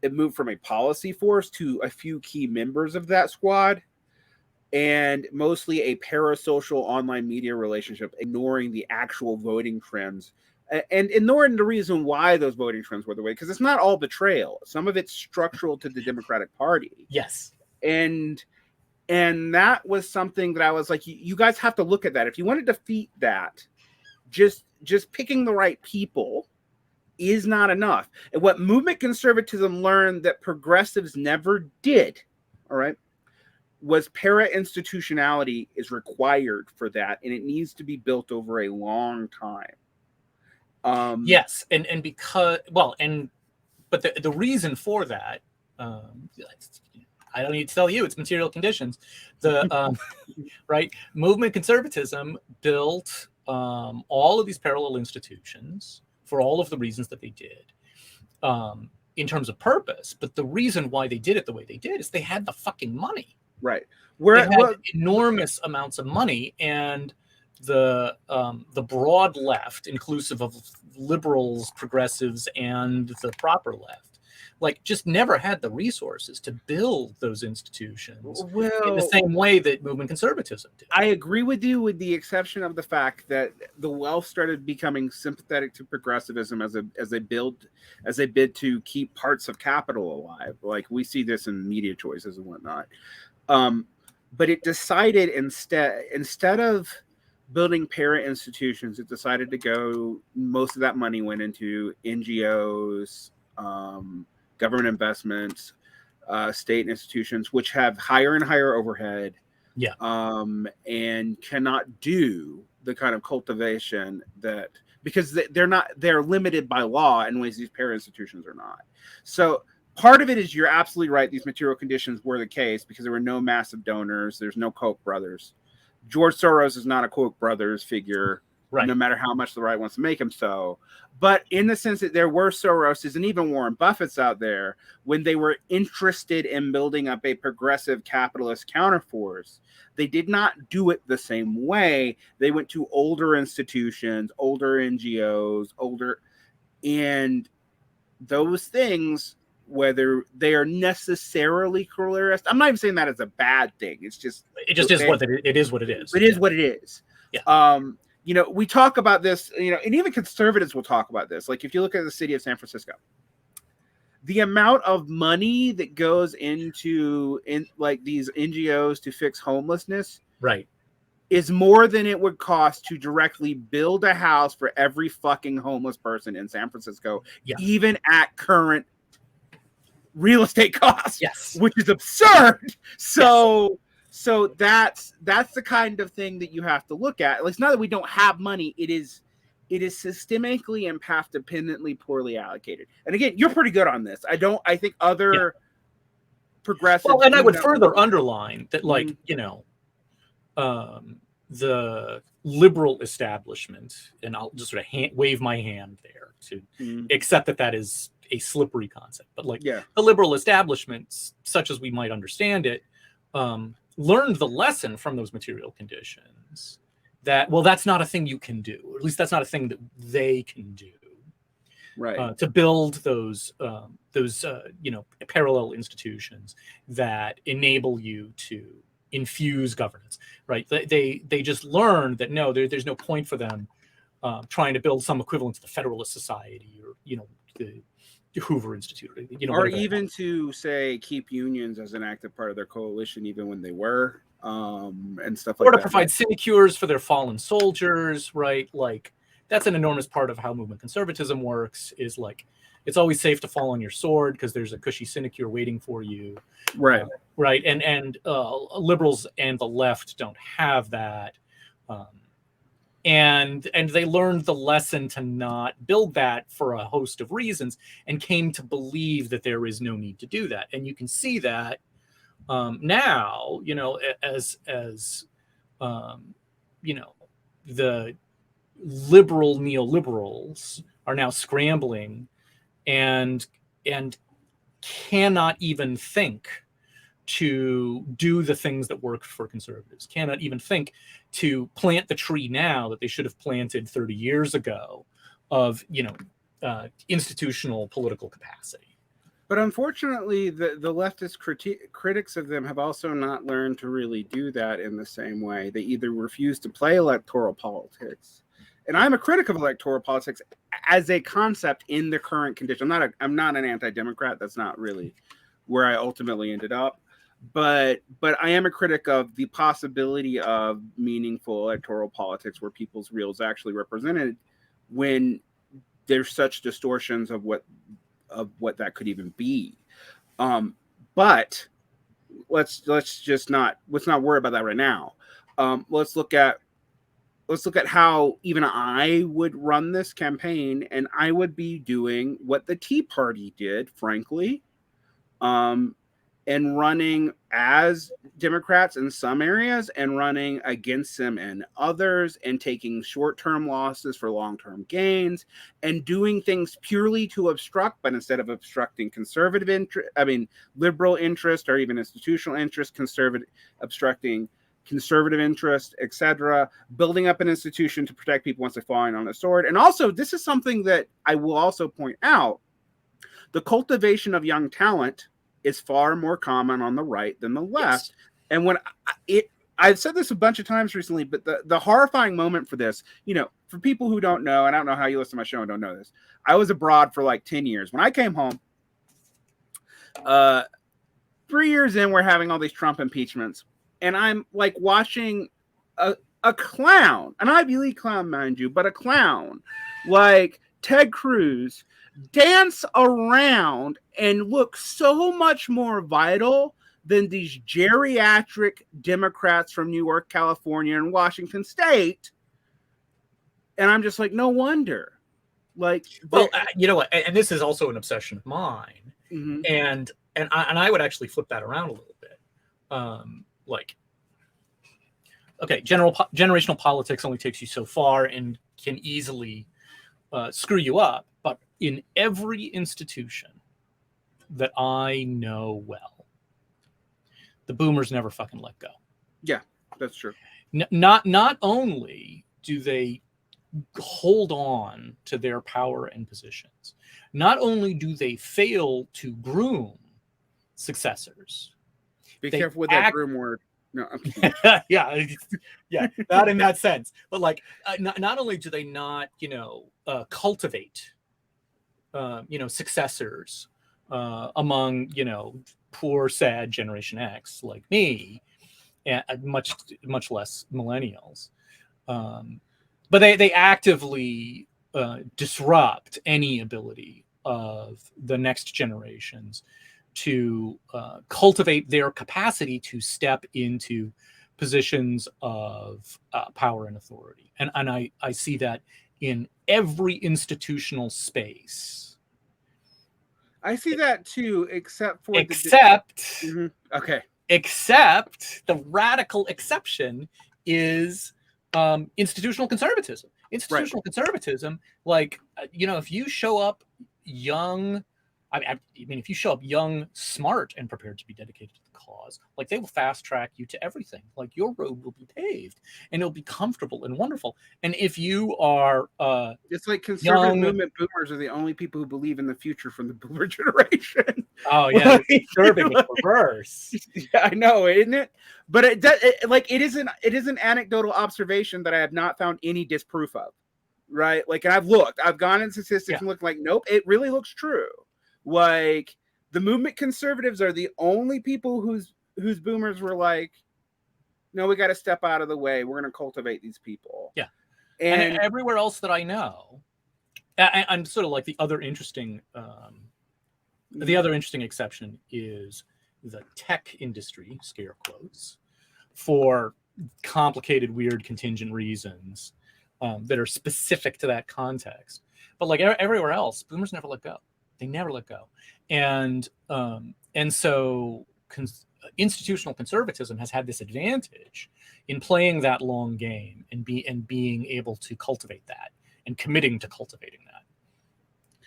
it moved from a policy force to a few key members of that squad, and mostly a parasocial online media relationship, ignoring the actual voting trends And nor the reason why those voting trends were the way, because it's not all betrayal. Some of it's structural to the Democratic Party. Yes. And that was something that I was like, you guys have to look at that. If you want to defeat that, just picking the right people is not enough. And what movement conservatism learned that progressives never did, all right, was para-institutionality is required for that, and it needs to be built over a long time. Yes, and because, well, and but the reason for that, I don't need to tell you, it's material conditions. The right, movement conservatism built all of these parallel institutions for all of the reasons that they did, in terms of purpose. But the reason why they did it the way they did is they had the fucking money. Right. They had enormous amounts of money, and the broad left, inclusive of liberals, progressives, and the proper left, like, just never had the resources to build those institutions in the same way that movement conservatism did. I agree with you, with the exception of the fact that the left started becoming sympathetic to progressivism as they bid to keep parts of capital alive. Like, we see this in media choices and whatnot. But it decided instead of building para institutions, it decided to go, most of that money went into NGOs, government investments, state institutions, which have higher and higher overhead, and cannot do the kind of cultivation that, because they're limited by law in ways these para institutions are not. So part of it is, you're absolutely right, these material conditions were the case because there were no massive donors, there's no Koch brothers. George Soros is not a Koch brothers figure, right, no matter how much the right wants to make him so. But in the sense that there were Soroses and even Warren Buffett's out there, when they were interested in building up a progressive capitalist counterforce, they did not do it the same way. They went to older institutions, older NGOs, and those things, whether they are necessarily careerist, I'm not even saying that as a bad thing. It just is what it is. What it is. It is what it is. Yeah. We talk about this, and even conservatives will talk about this. Like, if you look at the city of San Francisco, the amount of money that goes into these NGOs to fix homelessness, right, is more than it would cost to directly build a house for every fucking homeless person in San Francisco, even at current real estate costs, which is absurd. So that's the kind of thing that you have to look at. It's not that we don't have money. It is systemically and path dependently poorly allocated. And again, you're pretty good on this. I think other progressives. Well, and I would further underline that, like, the liberal establishment, and I'll just sort of wave my hand there to accept that is a slippery concept, but the liberal establishment, such as we might understand it, learned the lesson from those material conditions that, well, that's not a thing you can do, or at least that's not a thing that they can do, right? To build those parallel institutions that enable you to infuse governance, right? They just learned that no, there's no point for them trying to build some equivalent to the Federalist Society or the Hoover Institute, or even to say keep unions as an active part of their coalition, even when they were, and stuff like that. Or to provide sinecures for their fallen soldiers, right? Like, that's an enormous part of how movement conservatism works. Is like, it's always safe to fall on your sword because there's a cushy sinecure waiting for you, right? Right, and liberals and the left don't have that. And they learned the lesson to not build that for a host of reasons, and came to believe that there is no need to do that. And you can see that now, as the liberal neoliberals are now scrambling and cannot even think to do the things that work for conservatives, cannot even think to plant the tree now that they should have planted 30 years ago of, institutional political capacity. But unfortunately, the leftist critics of them have also not learned to really do that in the same way. They either refuse to play electoral politics And I'm a critic of electoral politics as a concept in the current condition. I'm not an anti-democrat. That's not really where I ultimately ended up. But I am a critic of the possibility of meaningful electoral politics where people's will is actually represented when there's such distortions of what that could even be. But let's not worry about that right now. Let's look at how even I would run this campaign, and I would be doing what the Tea Party did, frankly, and running as Democrats in some areas and running against them in others, and taking short-term losses for long-term gains, and doing things purely to obstruct, but instead of obstructing liberal interest or even institutional interest, obstructing conservative interest, etc., building up an institution to protect people once they're falling on the sword. And also, this is something that I will also point out, the cultivation of young talent is far more common on the right than the left. Yes. And when I've said this a bunch of times recently, but the horrifying moment for this, for people who don't know, and I don't know how you listen to my show and don't know this, I was abroad for like 10 years. When I came home, 3 years in, we're having all these Trump impeachments, and I'm like watching a clown, an Ivy League clown, mind you, but a clown like Ted Cruz dance around and look so much more vital than these geriatric Democrats from New York, California, and Washington State. And I'm just like, no wonder. Like, well, you know what? And this is also an obsession of mine. Mm-hmm. And I would actually flip that around a little bit. Okay, generational politics only takes you so far and can easily screw you up. But in every institution that I know well, the boomers never fucking let go. Yeah, that's true. Not only do they hold on to their power and positions, not only do they fail to groom successors. Be careful with that groom word. No, I'm kidding. yeah, not in that sense. But like, not only do they not, cultivate, successors among, poor, sad Generation X like me, and much less millennials. But they actively disrupt any ability of the next generations to cultivate their capacity to step into positions of power and authority. And I see that in every institutional space. I see that too, except the radical exception is institutional conservatism. Institutional conservatism, like, if you show up young, if you show up young, smart, and prepared to be dedicated to the cause, like, they will fast track you to everything. Like, your road will be paved, and it'll be comfortable and wonderful. And if you are, it's like conservative movement boomers are the only people who believe in the future from the boomer generation. Oh yeah, disturbing reverse. Yeah, I know, isn't it? But it is an anecdotal observation that I have not found any disproof of. Right? Like, and I've gone in statistics and looked like, nope, it really looks true. Like, the movement conservatives are the only people whose boomers were like, no, we got to step out of the way. We're going to cultivate these people. Yeah. And everywhere else that I know, I'm sort of like the other interesting exception is the tech industry, scare quotes, for complicated, weird, contingent reasons that are specific to that context. But like everywhere else, boomers never let go. They never let go. And so institutional conservatism has had this advantage in playing that long game and being able to cultivate that and committing to cultivating that.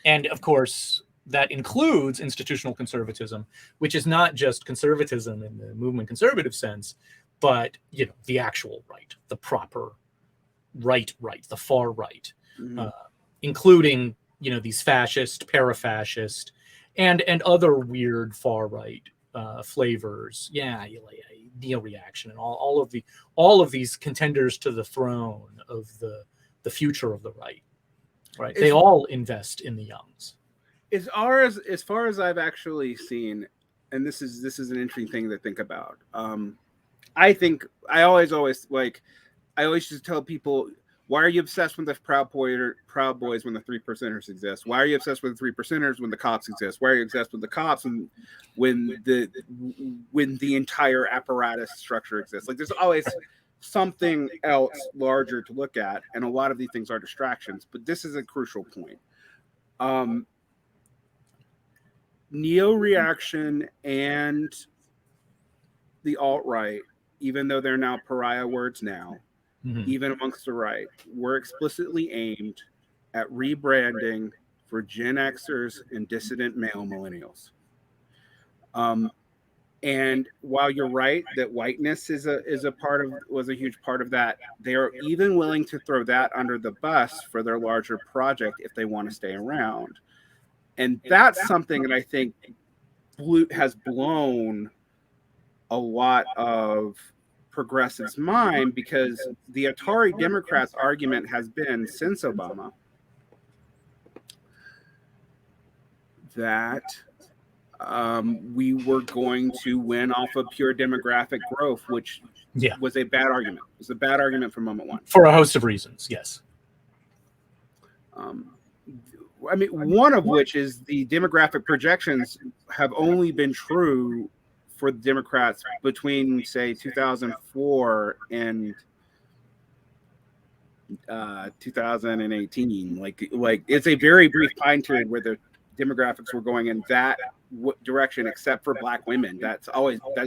And of course, that includes institutional conservatism, which is not just conservatism in the movement conservative sense, but the actual right, the proper right, the far right, including these fascist, para-fascist, and other weird far right flavors. Neo-reaction and all of these contenders to the throne of the the future of the right. Right? They all invest in the youngs. As far as I've actually seen, and this is an interesting thing to think about. I think I always just tell people, why are you obsessed with the Proud Boys when the 3%ers exist? Why are you obsessed with the 3%ers when the cops exist? Why are you obsessed with the cops when the entire apparatus structure exists? Like, there's always something else larger to look at, and a lot of these things are distractions. But this is a crucial point. Neo-reaction and the alt-right, even though they're now pariah words now, even amongst the right, were explicitly aimed at rebranding for Gen Xers and dissident male millennials. And while you're right that whiteness was a huge part of that, they are even willing to throw that under the bus for their larger project if they want to stay around. And that's something that I think has blown a lot of progressives' mind, because the Atari Democrats argument has been, since Obama, that we were going to win off of pure demographic growth, which was a bad argument. It was a bad argument from moment one. For a host of reasons, yes. I mean, one of which is the demographic projections have only been true for the Democrats between, say, 2004 and 2018. Like it's a very brief time period where the demographics were going in that direction, except for Black women. That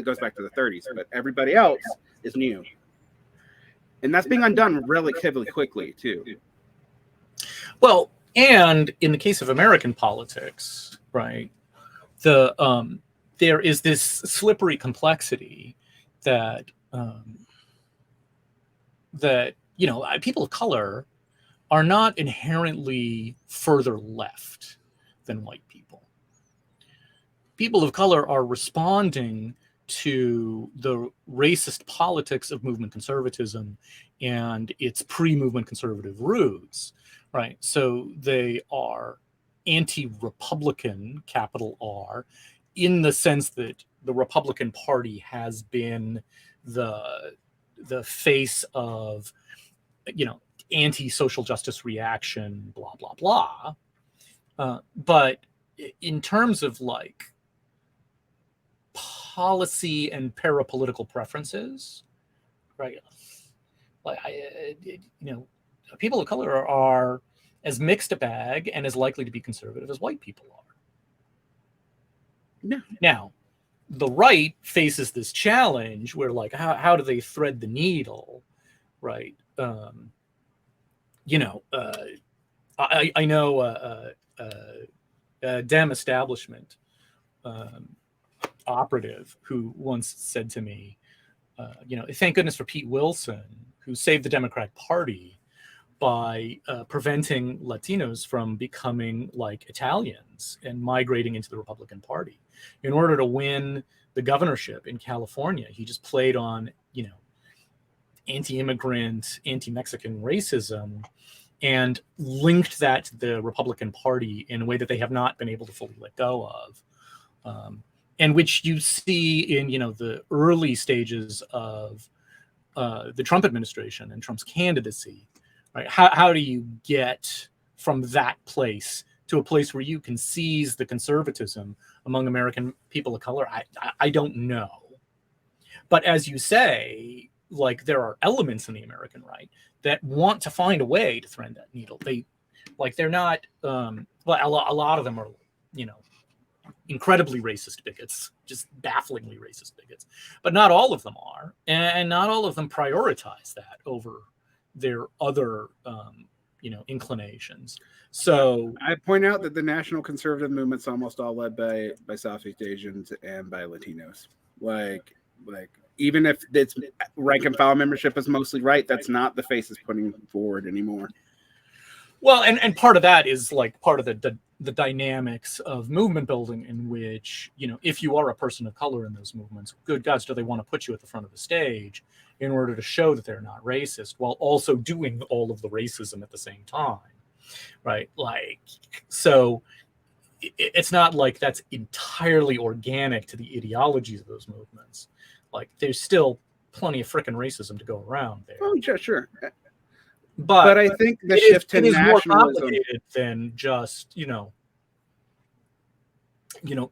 goes back to the 30s, but everybody else is new, and that's being undone relatively quickly too. Well, and in the case of American politics, right, there is this slippery complexity that people of color are not inherently further left than white people. People of color are responding to the racist politics of movement conservatism and its pre-movement conservative roots, right? So they are anti-Republican, capital R, in the sense that the Republican Party has been the face of, anti-social justice reaction, blah, blah, blah. But in terms of policy and parapolitical preferences, right? People of color are as mixed a bag and as likely to be conservative as white people are. No. Now, the right faces this challenge where, how do they thread the needle, right? I know a Dem establishment operative who once said to me, thank goodness for Pete Wilson, who saved the Democratic Party by preventing Latinos from becoming like Italians and migrating into the Republican Party. In order to win the governorship in California, he just played on, anti-immigrant, anti-Mexican racism and linked that to the Republican Party in a way that they have not been able to fully let go of. And which you see in, the early stages of the Trump administration and Trump's candidacy. Right? How do you get from that place to a place where you can seize the conservatism among American people of color? I don't know. But as you say, there are elements in the American right that want to find a way to thread that needle. They're not, a lot of them are, incredibly racist bigots, just bafflingly racist bigots. But not all of them are, and not all of them prioritize that over their other, inclinations. So I point out that the national conservative movement's almost all led by Southeast Asians and by Latinos. Even if it's rank and file membership is mostly right, that's not the face it's putting forward anymore. Well, and part of that is like part of the dynamics of movement building, in which, you know, if you are a person of color in those movements, good gods, do they want to put you at the front of the stage in order to show that they're not racist, while also doing all of the racism at the same time, right? Like, so it's not like that's entirely organic to the ideologies of those movements. Like, there's still plenty of frickin' racism to go around there. Oh, sure. But I think the shift to nationalism, more complicated than just, you know,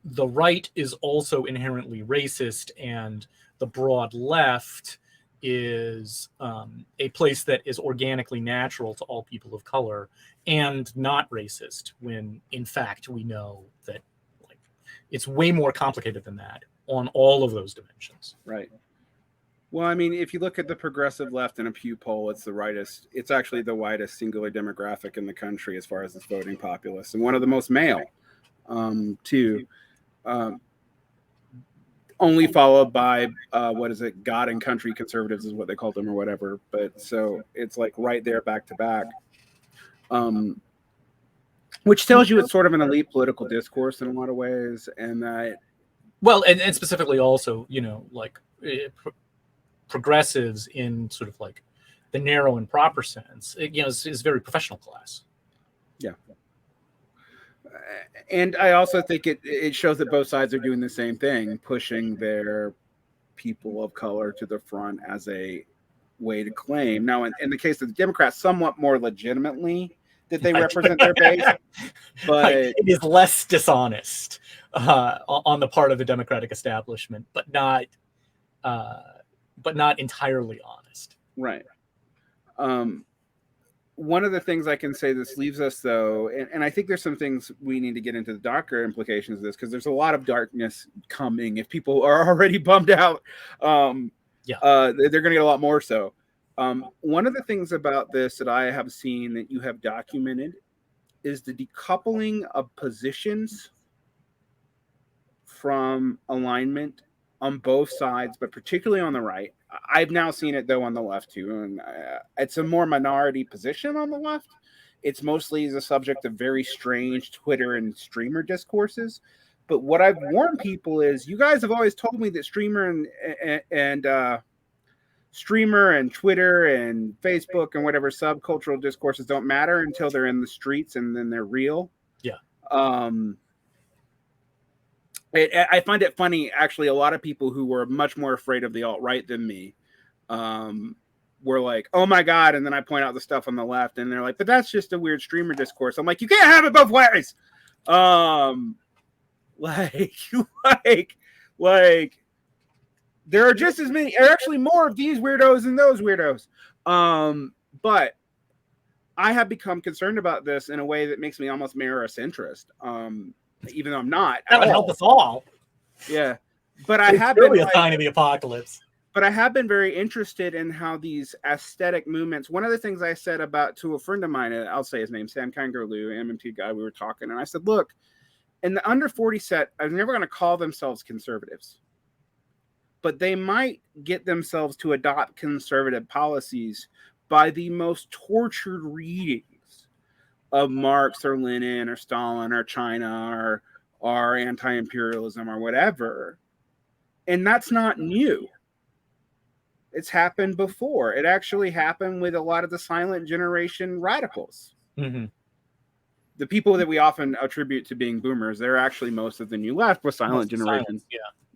the right is also inherently racist, and the broad left is a place that is organically natural to all people of color and not racist, when in fact we know that, like, it's way more complicated than that on all of those dimensions. Right. Well, I mean, if you look at the progressive left in a Pew poll, it's the rightest. It's actually the widest singular demographic in the country as far as its voting populace, and one of the most male, too. Only followed by what is it? God and country conservatives is what they called them, or whatever. But so it's like right there, back to back, which tells you it's sort of an elite political discourse in a lot of ways, and that. Well, and specifically also, you know, like. Progressives in sort of like the narrow and proper sense, is very professional class. Yeah. And I also think it shows that both sides are doing the same thing, pushing their people of color to the front as a way to claim. Now, in the case of the Democrats, somewhat more legitimately that they represent their base, but it is less dishonest on the part of the Democratic establishment, but not entirely honest. Right. One of the things I can say this leaves us, though, and I think there's some things we need to get into the darker implications of this, because there's a lot of darkness coming. If people are already bummed out, they're going to get a lot more so. One of the things about this that I have seen that you have documented is the decoupling of positions from alignment on both sides, but particularly on the right. I've now seen it, though, on the left, too. And it's a more minority position on the left. It's mostly the subject of very strange Twitter and streamer discourses. But what I've warned people is, you guys have always told me that streamer and Twitter and Facebook and whatever subcultural discourses don't matter until they're in the streets and then they're real. Yeah. I find it funny, actually. A lot of people who were much more afraid of the alt-right than me were like, oh my God. And then I point out the stuff on the left and they're like, but that's just a weird streamer discourse. I'm like, you can't have it both ways. Like there are just as many, or actually more of these weirdos than those weirdos. But I have become concerned about this in a way that makes me almost mirror a centrist. Even though I'm not. That would help us all. Yeah. But I have been a sign of the apocalypse. But I have been very interested in how these aesthetic movements. One of the things I said to a friend of mine, I'll say his name, Sam Kangaroo, MMT guy, we were talking, and I said, look, in the under 40 set, I'm never going to call themselves conservatives. But they might get themselves to adopt conservative policies by the most tortured readings of Marx or Lenin or Stalin or China or anti-imperialism or whatever. And that's not new. It's happened before. It actually happened with a lot of the silent generation radicals. Mm-hmm. The people that we often attribute to being boomers, they're actually most of the new left with silent generation.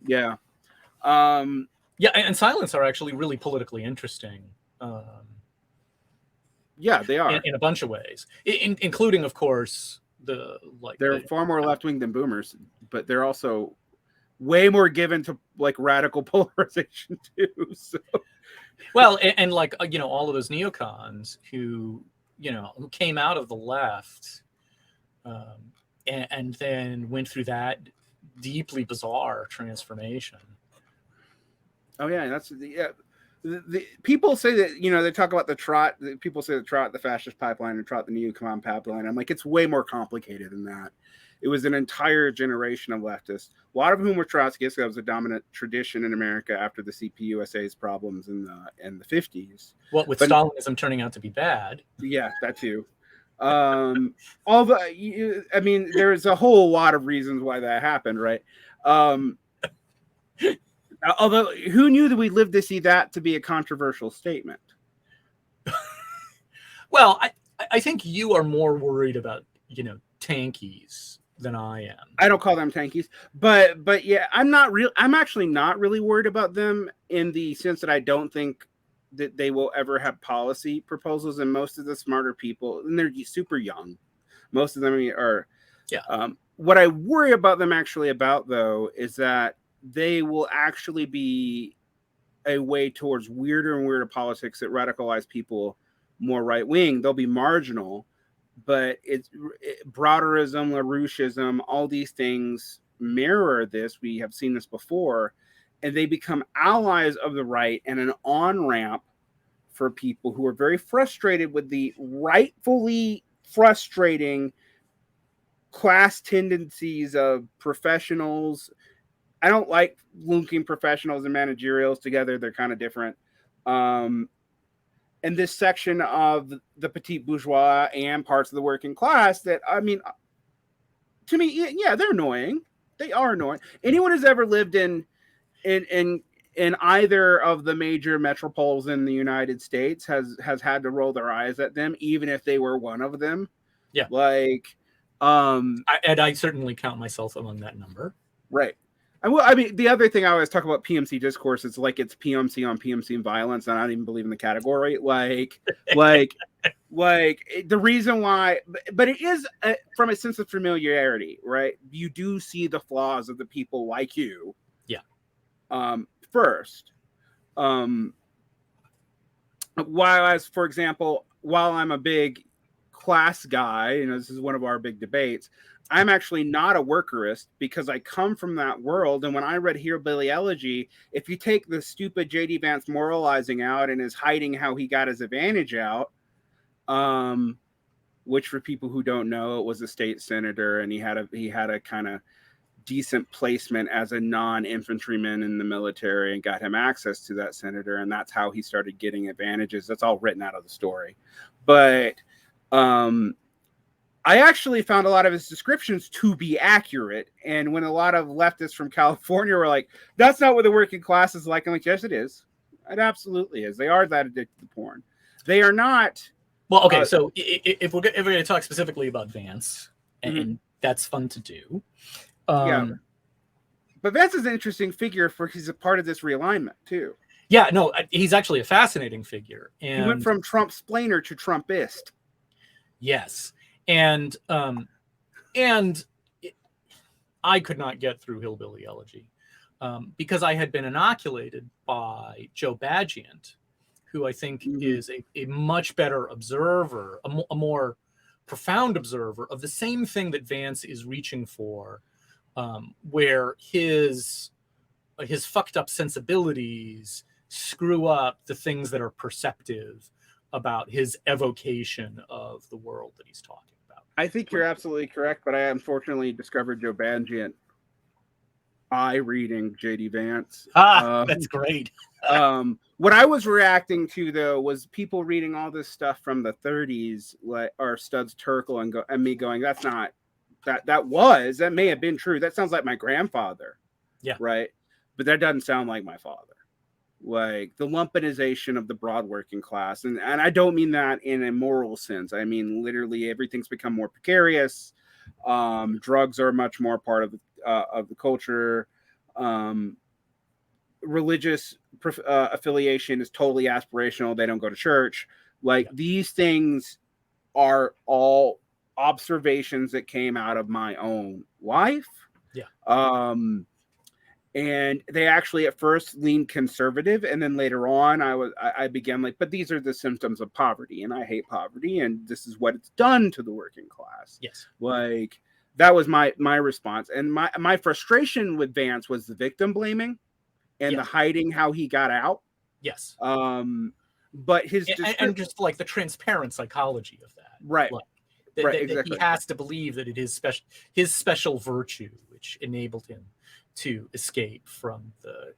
Yeah. And silents are actually really politically interesting. Yeah, they are in a bunch of ways, including, of course, they're far more left wing than boomers, but they're also way more given to like radical polarization too. So. Well, and like all of those neocons who came out of the left, and then went through that deeply bizarre transformation. Oh yeah, that's the people say that, they talk about the trot. People say the trot, the fascist pipeline, and trot the neocon pipeline. I'm like, it's way more complicated than that. It was an entire generation of leftists, a lot of whom were Trotskyists. That was a dominant tradition in America after the CPUSA's problems in the 50s. What with Stalinism turning out to be bad. Yeah, that too. Although, I mean, there's a whole lot of reasons why that happened, right? Although, who knew that we lived to see that to be a controversial statement? Well, I think you are more worried about, tankies than I am. I don't call them tankies, but yeah, I'm actually not really worried about them in the sense that I don't think that they will ever have policy proposals, and most of the smarter people, and they're super young, most of them are. Yeah. What I worry about them though is that they will actually be a way towards weirder and weirder politics that radicalize people more right wing. They'll be marginal, but Broderism, LaRoucheism, all these things mirror this. We have seen this before, and they become allies of the right and an on-ramp for people who are very frustrated with the rightfully frustrating class tendencies of professionals. I don't like linking professionals and managerials together. They're kind of different. And this section of the petite bourgeois and parts of the working class that, I mean, to me, yeah, they're annoying. They are annoying. Anyone who's ever lived in either of the major metropoles in the United States has had to roll their eyes at them, even if they were one of them. Yeah. Like, and I certainly count myself among that number. Right. I mean, the other thing I always talk about PMC discourse is like it's PMC on PMC violence, and I don't even believe in the category. Like the reason why, but it is from a sense of familiarity, right? You do see the flaws of the people like you. Yeah. First, while for example, while I'm a big class guy, this is one of our big debates, I'm actually not a workerist because I come from that world. And when I read Hillbilly Elegy, if you take the stupid J.D. Vance moralizing out and is hiding how he got his advantage out, which for people who don't know, it was a state senator, and he had a kind of decent placement as a non-infantryman in the military and got him access to that senator, and that's how he started getting advantages. That's all written out of the story. But I actually found a lot of his descriptions to be accurate. And when a lot of leftists from California were like, that's not what the working class is like, I'm like, yes, it is. It absolutely is. They are that addicted to porn. They are not. Well, okay, so if we're going to talk specifically about Vance, and that's fun to do. Yeah. But Vance is an interesting figure he's a part of this realignment, too. Yeah, no, he's actually a fascinating figure. And he went from Trump-splainer to Trumpist. Yes. And I could not get through Hillbilly Elegy because I had been inoculated by Joe Badgant, who I think is a much better observer, a more profound observer of the same thing that Vance is reaching for, where his fucked up sensibilities screw up the things that are perceptive about his evocation of the world that he's talking about. I think you're absolutely correct, but I unfortunately discovered Joe Badgant reading J.D. Vance. That's great. What I was reacting to, though, was people reading all this stuff from the 30s, or Studs Terkel, and me going, that's not, that may have been true. That sounds like my grandfather. Yeah. Right? But that doesn't sound like my father. Like the lumpenization of the broad working class. And I don't mean that in a moral sense. I mean, literally everything's become more precarious. Drugs are much more part of the culture. Religious affiliation is totally aspirational. They don't go to church. Like these things are all observations that came out of my own life. Yeah. And they actually at first leaned conservative, and then later on I began like, but these are the symptoms of poverty, and I hate poverty, and this is what it's done to the working class. Yes. Like that was my response. And my frustration with Vance was the victim blaming and the hiding how he got out. Yes. But his and just like the transparent psychology of that. Right. Like, exactly. That he has to believe that it is his special virtue which enabled him to escape from the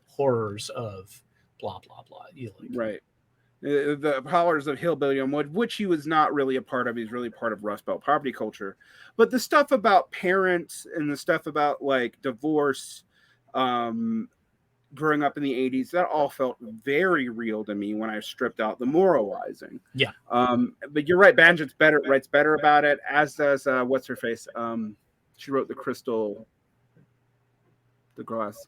horrors of blah blah blah. Right. the Hollers of Hillbilly on Wood, which he was not really a part of. He's really part of Rust Belt poverty culture. But the stuff about parents and the stuff about like divorce, growing up in the 80s, that all felt very real to me when I stripped out the moralizing. Yeah. But you're right, Banjit's writes better about it, as does what's her face. She wrote the Glass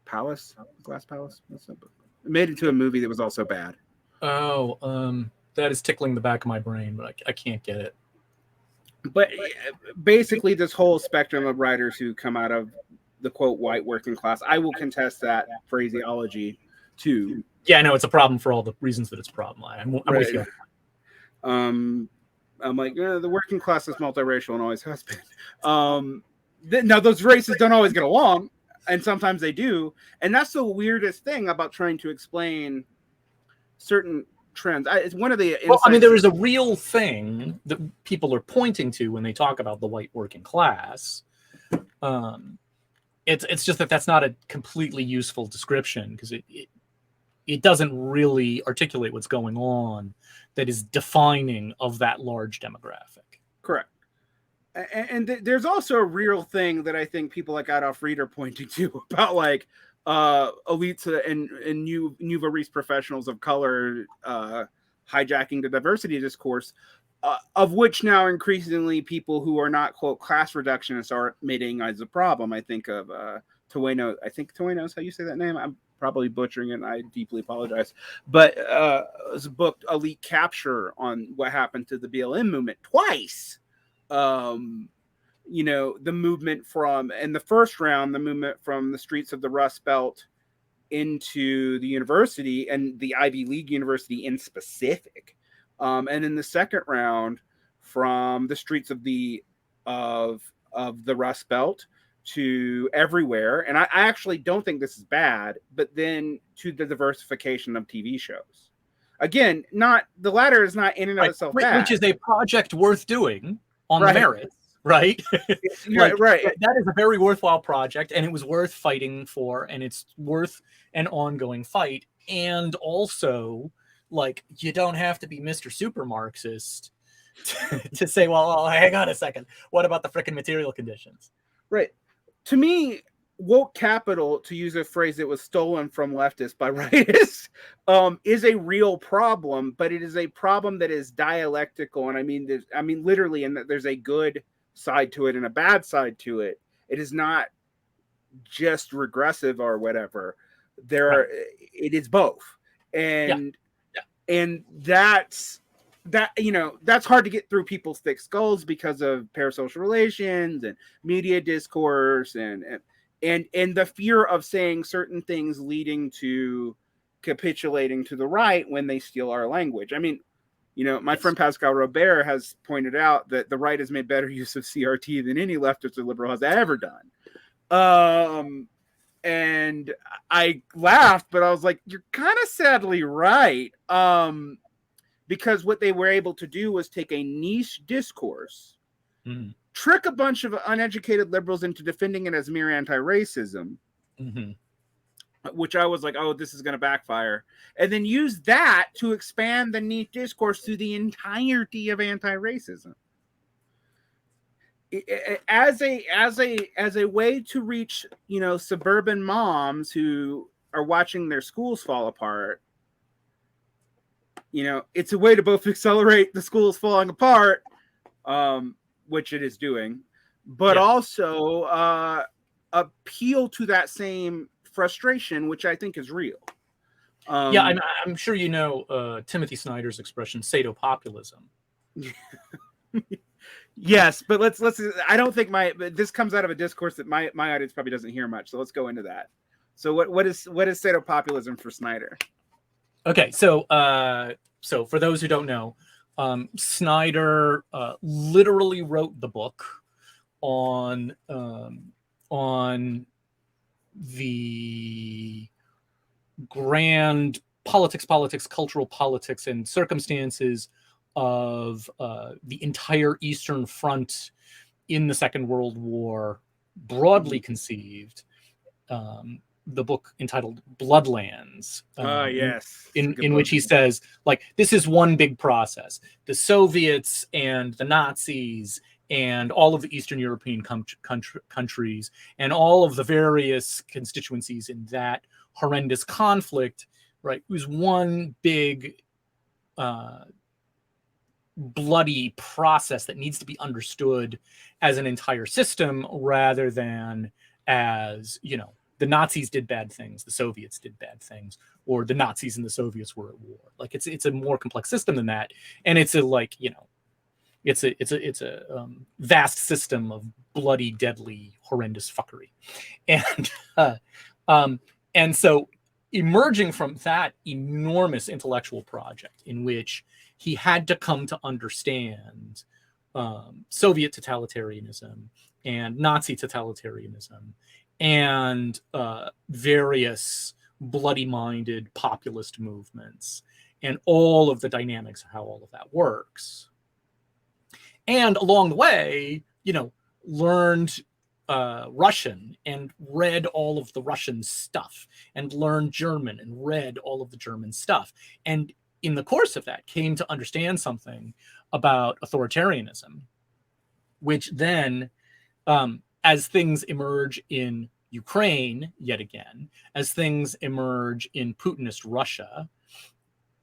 Palace. What's that book? It made it into a movie that was also bad. Oh, that is tickling the back of my brain, but I can't get it. But basically, this whole spectrum of writers who come out of the quote white working class, I will contest that phraseology too. Yeah, no, it's a problem for all the reasons that it's a problem. I'm with you. I'm like, the working class is multiracial and always has been. Now those races don't always get along, and sometimes they do, and that's the weirdest thing about trying to explain certain trends. It's one of the there is a real thing that people are pointing to when they talk about the white working class. It's just that that's not a completely useful description, because it doesn't really articulate what's going on that is defining of that large demographic. Correct. And there's also a real thing that I think people like Adolf Reed are pointing to about like elites and nouveau riche professionals of color hijacking the diversity discourse, of which now increasingly people who are not quote class reductionists are admitting as a problem. I think of Tueno. I think Tueno is how you say that name. I'm probably butchering it, and I deeply apologize. But it was a book, Elite Capture, on what happened to the BLM movement twice. The movement from, in the first round, the movement from the streets of the Rust Belt into the university, and the Ivy League university in specific. And in the second round, from the streets of the Rust Belt to everywhere. And I actually don't think this is bad, but then to the diversification of TV shows. Again, not the latter is not in and of itself bad. Which is a project worth doing on the merits, right? Right. That is a very worthwhile project, and it was worth fighting for, and it's worth an ongoing fight. And also, like, you don't have to be Mr. Super Marxist to say, well, hang on a second, what about the frickin' material conditions? Right. To me, woke capital, to use a phrase that was stolen from leftists by rightists, is a real problem, but it is a problem that is dialectical. And I mean literally, and that there's a good side to it and a bad side to it. It is not just regressive or whatever. It is both. And that's hard to get through people's thick skulls because of parasocial relations and media discourse and the fear of saying certain things leading to capitulating to the right when they steal our language. I mean, my friend Pascal Robert has pointed out that the right has made better use of CRT than any leftist or liberal has ever done. And I laughed, but I was like, you're kind of sadly right. Because what they were able to do was take a niche discourse, trick a bunch of uneducated liberals into defending it as mere anti-racism, which I was like, oh, this is going to backfire, and then use that to expand the niche discourse through the entirety of anti-racism as a way to reach, suburban moms who are watching their schools fall apart. It's a way to both accelerate the schools falling apart, which it is doing, but also appeal to that same frustration, which I think is real. I'm sure Timothy Snyder's expression, Sado Populism. Yes, but let's. I don't think this comes out of a discourse that my audience probably doesn't hear much. So let's go into that. So what is Sado Populism for Snyder? Okay, so for those who don't know, Snyder literally wrote the book on the grand politics, cultural politics, and circumstances of the entire Eastern Front in the Second World War, broadly conceived, the book entitled Bloodlands. Yes. In which he says, like, this is one big process. The Soviets and the Nazis and all of the Eastern European countries and all of the various constituencies in that horrendous conflict, right, was one big bloody process that needs to be understood as an entire system rather than as, you know, the Nazis did bad things, the Soviets did bad things, or the Nazis and the Soviets were at war. Like, it's a more complex system than that, and it's a, like, you know, it's a vast system of bloody, deadly, horrendous fuckery, and so emerging from that enormous intellectual project in which he had to come to understand Soviet totalitarianism and Nazi totalitarianism and various bloody-minded populist movements and all of the dynamics of how all of that works. And along the way, you know, learned Russian and read all of the Russian stuff and learned German and read all of the German stuff. And in the course of that came to understand something about authoritarianism, which then, as things emerge in Ukraine, yet again, as things emerge in Putinist Russia,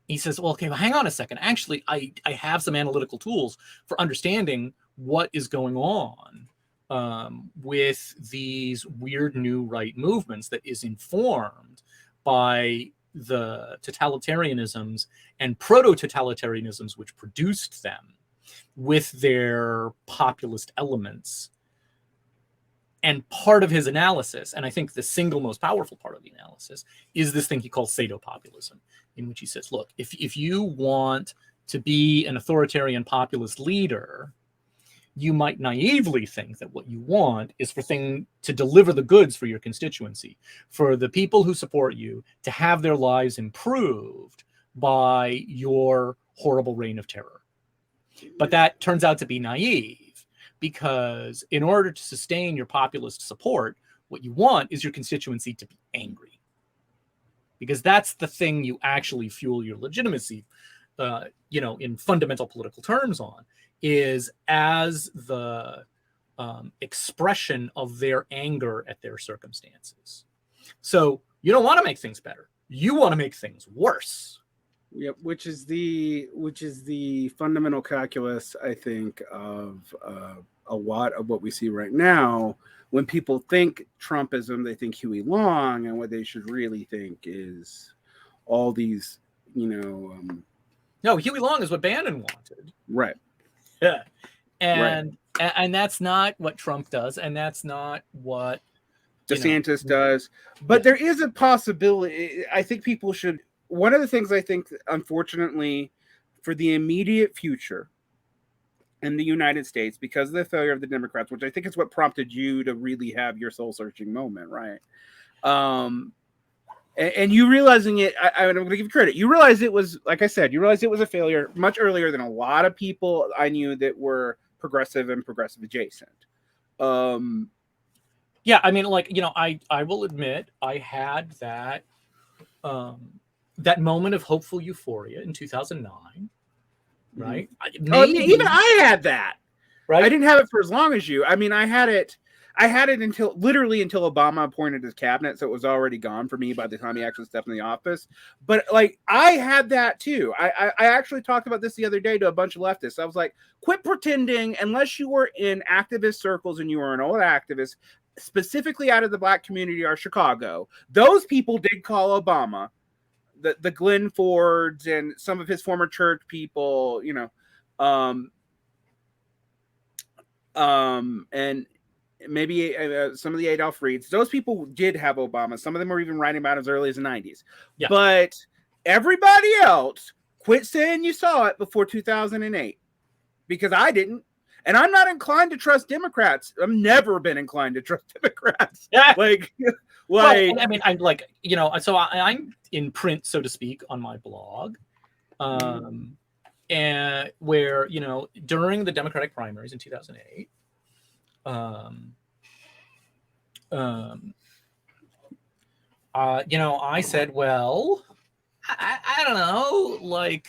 he says, well, okay, well, hang on a second. Actually, I have some analytical tools for understanding what is going on with these weird new right movements that is informed by the totalitarianisms and proto-totalitarianisms which produced them with their populist elements. And part of his analysis, and I think the single most powerful part of the analysis, is this thing he calls Sado Populism, in which he says, look, if you want to be an authoritarian populist leader, you might naively think that what you want is for to deliver the goods for your constituency, for the people who support you to have their lives improved by your horrible reign of terror. But that turns out to be naive, because in order to sustain your populist support, what you want is your constituency to be angry, because that's the thing you actually fuel your legitimacy, you know, in fundamental political terms on, is as the expression of their anger at their circumstances. So you don't want to make things better. You want to make things worse. Yep, which is the fundamental calculus, I think, of a lot of what we see right now. When people think Trumpism, they think Huey Long, and what they should really think is all these, you know. No, Huey Long is what Bannon wanted. Right. Yeah, and that's not what Trump does, and that's not what DeSantis does. But there is a possibility. I think people should. One of the things I think, unfortunately, for the immediate future in the United States, because of the failure of the Democrats, which I think is what prompted you to really have your soul-searching moment, right? And you realizing it, I'm going to give you credit. You realize it was, like I said, you realize it was a failure much earlier than a lot of people I knew that were progressive and progressive adjacent. Yeah, I mean, like, you know, I will admit I had that that moment of hopeful euphoria in 2009, right? Even I had that. Right? I didn't have it for as long as you. I mean, I had it until Obama appointed his cabinet, so it was already gone for me by the time he actually stepped in the office. But like, I had that too. I actually talked about this the other day to a bunch of leftists. I was like, quit pretending, unless you were in activist circles and you were an old activist, specifically out of the black community or Chicago. Those people did call Obama. The Glenn Fords and some of his former church people, you know, and maybe some of the Adolph Reeds, those people did have Obama. Some of them were even writing about it as early as the 90s. Yeah. But everybody else quit saying you saw it before 2008, because I didn't. And I'm not inclined to trust Democrats. I've never been inclined to trust Democrats. Yeah. Like, well, I mean, I'm like, you know, so I'm in print, so to speak, on my blog, and where, you know, during the Democratic primaries in 2008, I said, well, I don't know, like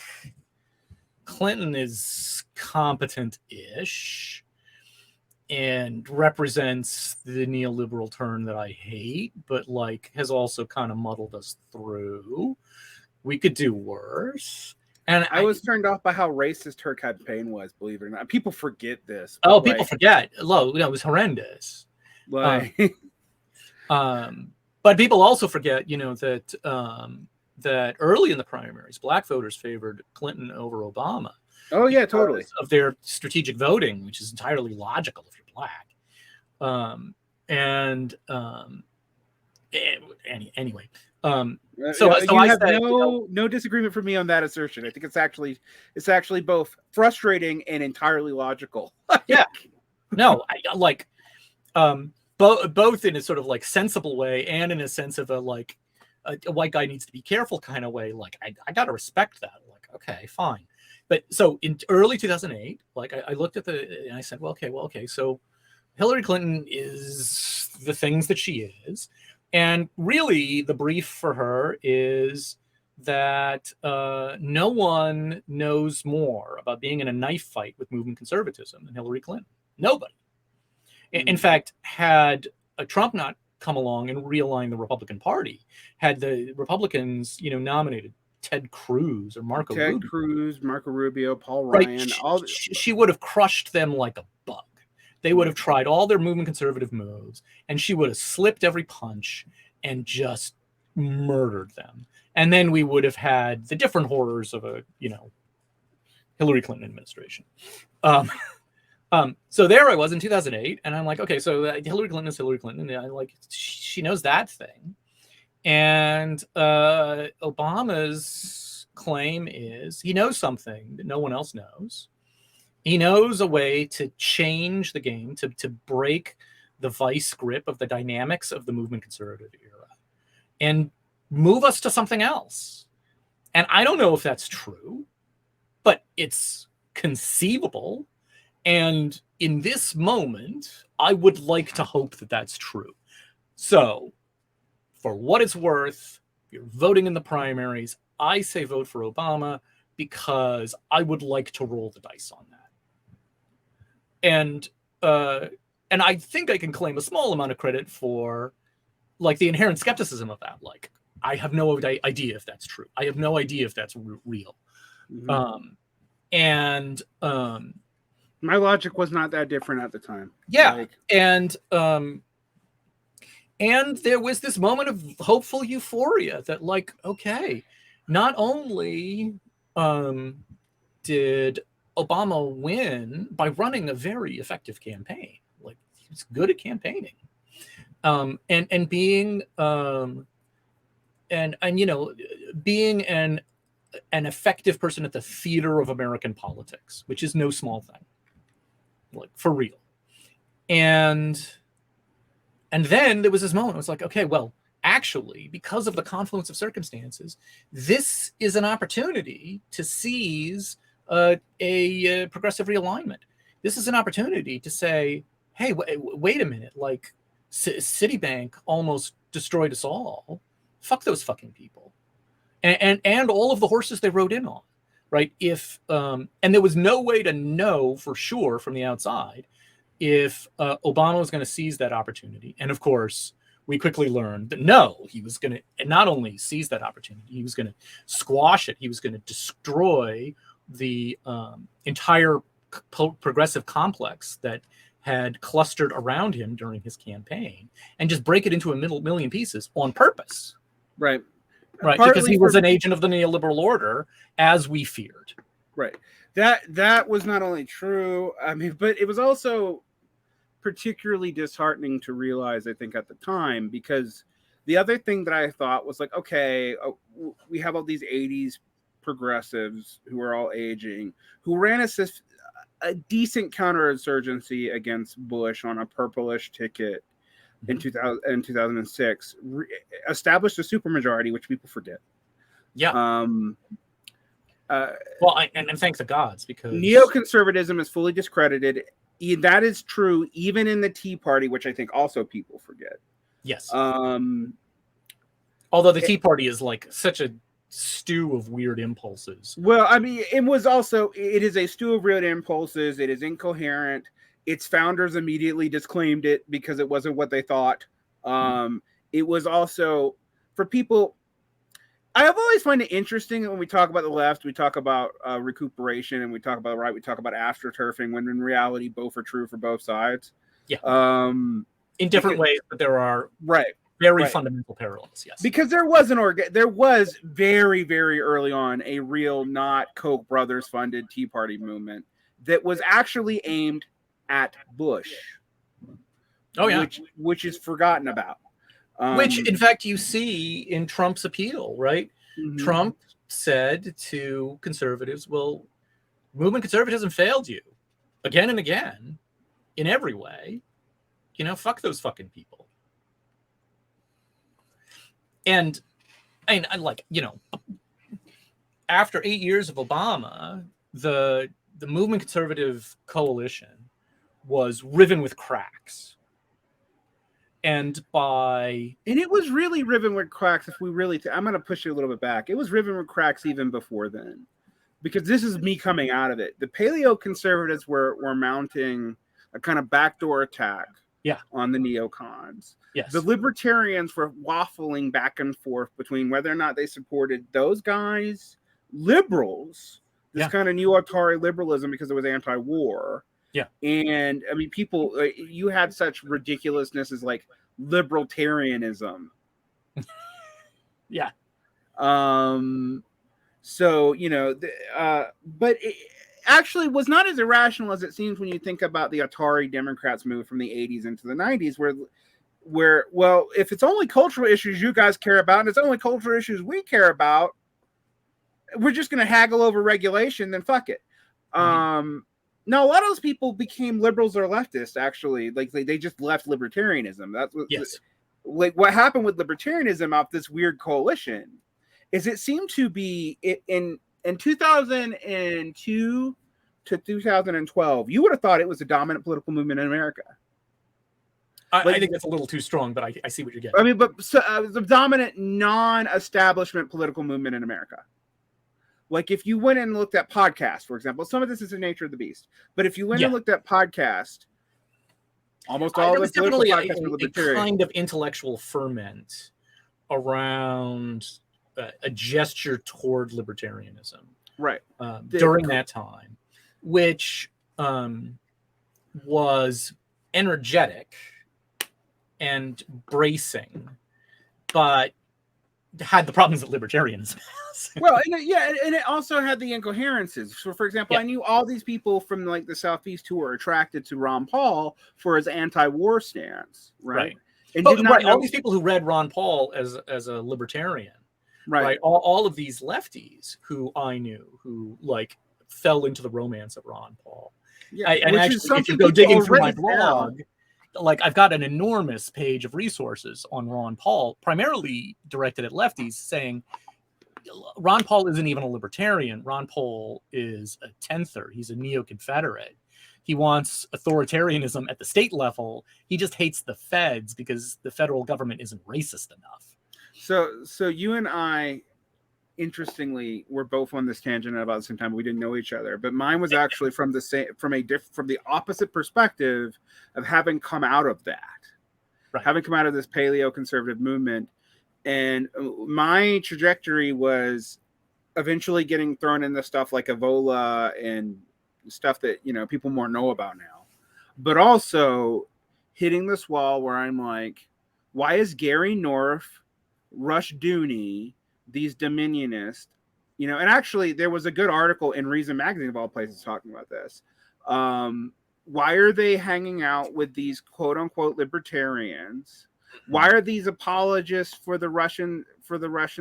Clinton is competent-ish and represents the neoliberal turn that I hate, but like has also kind of muddled us through. We could do worse. And I was turned off by how racist her campaign was, believe it or not. People forget this. Oh, people forget. It was horrendous. Like, but people also forget, that early in the primaries, black voters favored Clinton over Obama. Oh yeah, totally. Of their strategic voting, which is entirely logical if you're black. Anyway. So you I have said, no disagreement from me on that assertion. I think it's actually both frustrating and entirely logical. Yeah. No, both in a sort of like sensible way and in a sense of a white guy needs to be careful kind of way. Like I gotta respect that. Like, okay, fine. But so in early 2008, like I looked at and I said, well, okay. So Hillary Clinton is the things that she is. And really the brief for her is that no one knows more about being in a knife fight with movement conservatism than Hillary Clinton. Nobody. In fact, had Trump not come along and realigned the Republican Party, had the Republicans, nominated Ted Cruz or Marco Rubio, Paul Ryan, she would have crushed them like a bug. They would have tried all their movement conservative moves, and she would have slipped every punch and just murdered them. And then we would have had the different horrors of a, Hillary Clinton administration. So there I was in 2008, and I'm like, okay, so Hillary Clinton is Hillary Clinton, and I'm like, she knows that thing. And Obama's claim is he knows something that no one else knows. He knows a way to change the game, to break the vice grip of the dynamics of the movement conservative era and move us to something else. And I don't know if that's true, but it's conceivable. And in this moment, I would like to hope that that's true. So for what it's worth, if you're voting in the primaries, I say vote for Obama because I would like to roll the dice on that. And I think I can claim a small amount of credit for like the inherent skepticism of that. Like, I have no idea if that's true. I have no idea if that's real. Mm-hmm. My logic was not that different at the time. Yeah. And there was this moment of hopeful euphoria that like, okay, not only did Obama win by running a very effective campaign, like he was good at campaigning, and being being an effective person at the theater of American politics, which is no small thing. Like for real. And then there was this moment, I was like, okay, well, actually, because of the confluence of circumstances, this is an opportunity to seize a progressive realignment. This is an opportunity to say, hey, wait a minute, like Citibank almost destroyed us all. Fuck those fucking people. And all of the horses they rode in on. Right. And there was no way to know for sure from the outside if Obama was going to seize that opportunity. And of course, we quickly learned that no, he was going to not only seize that opportunity, he was going to squash it. He was going to destroy the entire progressive complex that had clustered around him during his campaign and just break it into a million pieces on purpose. Right. Right, because he was an agent of the neoliberal order, as we feared. Right. That was not only true, I mean, but it was also particularly disheartening to realize, I think, at the time, because the other thing that I thought was like, okay, we have all these 80s progressives who are all aging, who ran a decent counterinsurgency against Bush on a purplish ticket in 2006, established a supermajority, which people forget. Yeah. Well, and thank the gods, because neoconservatism is fully discredited. That is true even in the Tea Party, which I think also people forget. Yes. Although the Tea Party is like such a stew of weird impulses. Well, I mean, it is a stew of weird impulses. It is incoherent. Its founders immediately disclaimed it because it wasn't what they thought. It was also, for people, I have always find it interesting that when we talk about the left, we talk about recuperation, and we talk about the right, we talk about astroturfing, when in reality both are true for both sides. Yeah. In different ways, but there are very fundamental parallels. Yes. Because there was very, very early on a real, not Koch brothers funded Tea Party movement that was actually aimed at Bush. Oh yeah. Which is forgotten about. Which, in fact, you see in Trump's appeal, right? Mm-hmm. Trump said to conservatives, well, movement conservatism failed you again and again in every way. You know, fuck those fucking people. And like, you know, after 8 years of Obama, the movement conservative coalition was riven with cracks. And it was really riven with cracks. If we really, I'm going to push you a little bit back. It was riven with cracks even before then, because this is me coming out of it. The paleo conservatives were mounting a kind of backdoor attack on the neocons. Yes. The libertarians were waffling back and forth between whether or not they supported those guys, liberals, this kind of neo-Atari liberalism because it was anti-war. Yeah. And I mean, people, you had such ridiculousness as like libertarianism. Yeah. So, you know, but it actually was not as irrational as it seems when you think about the Atari Democrats move from the 80s into the 90s, where, well, if it's only cultural issues you guys care about and it's only cultural issues we care about, we're just going to haggle over regulation, then fuck it. Mm-hmm. No, a lot of those people became liberals or leftists, actually. Like, they just left libertarianism. That's what, like, what happened with libertarianism off this weird coalition is it seemed to be in 2002 to 2012, you would have thought it was a dominant political movement in America. I think that's a little too strong, but I see what you're getting. I mean, but the dominant non-establishment political movement in America. Like, if you went and looked at podcasts, for example, some of this is the nature of the beast. But if you went and looked at podcast, almost all of the political podcasts were libertarian. A kind of intellectual ferment around a gesture toward libertarianism, right? During that time, which was energetic and bracing, but had the problems that libertarianism has. Well, and it also had the incoherences. So, for example, I knew all these people from like the Southeast who were attracted to Ron Paul for his anti-war stance, right? And all these people who read Ron Paul as a libertarian, right? All of these lefties who I knew who like fell into the romance of Ron Paul. Yeah, and actually, if you go digging through my blog, like I've got an enormous page of resources on Ron Paul, primarily directed at lefties, saying Ron Paul isn't even a libertarian. Ron Paul is a tenther. He's a neo-Confederate. He wants authoritarianism at the state level. He just hates the feds because the federal government isn't racist enough. So you and I, interestingly, were both on this tangent at about the same time. We didn't know each other, but mine was actually from the opposite perspective of having come out of that, having come out of this paleo conservative movement. And my trajectory was eventually getting thrown into stuff like Evola and stuff that, you know, people more know about now, but also hitting this wall where I'm like, why is Gary North, Rush Dooney, these dominionists, you know, and actually there was a good article in Reason Magazine of all places talking about this. Why are they hanging out with these quote unquote libertarians? Why are these apologists for the Russian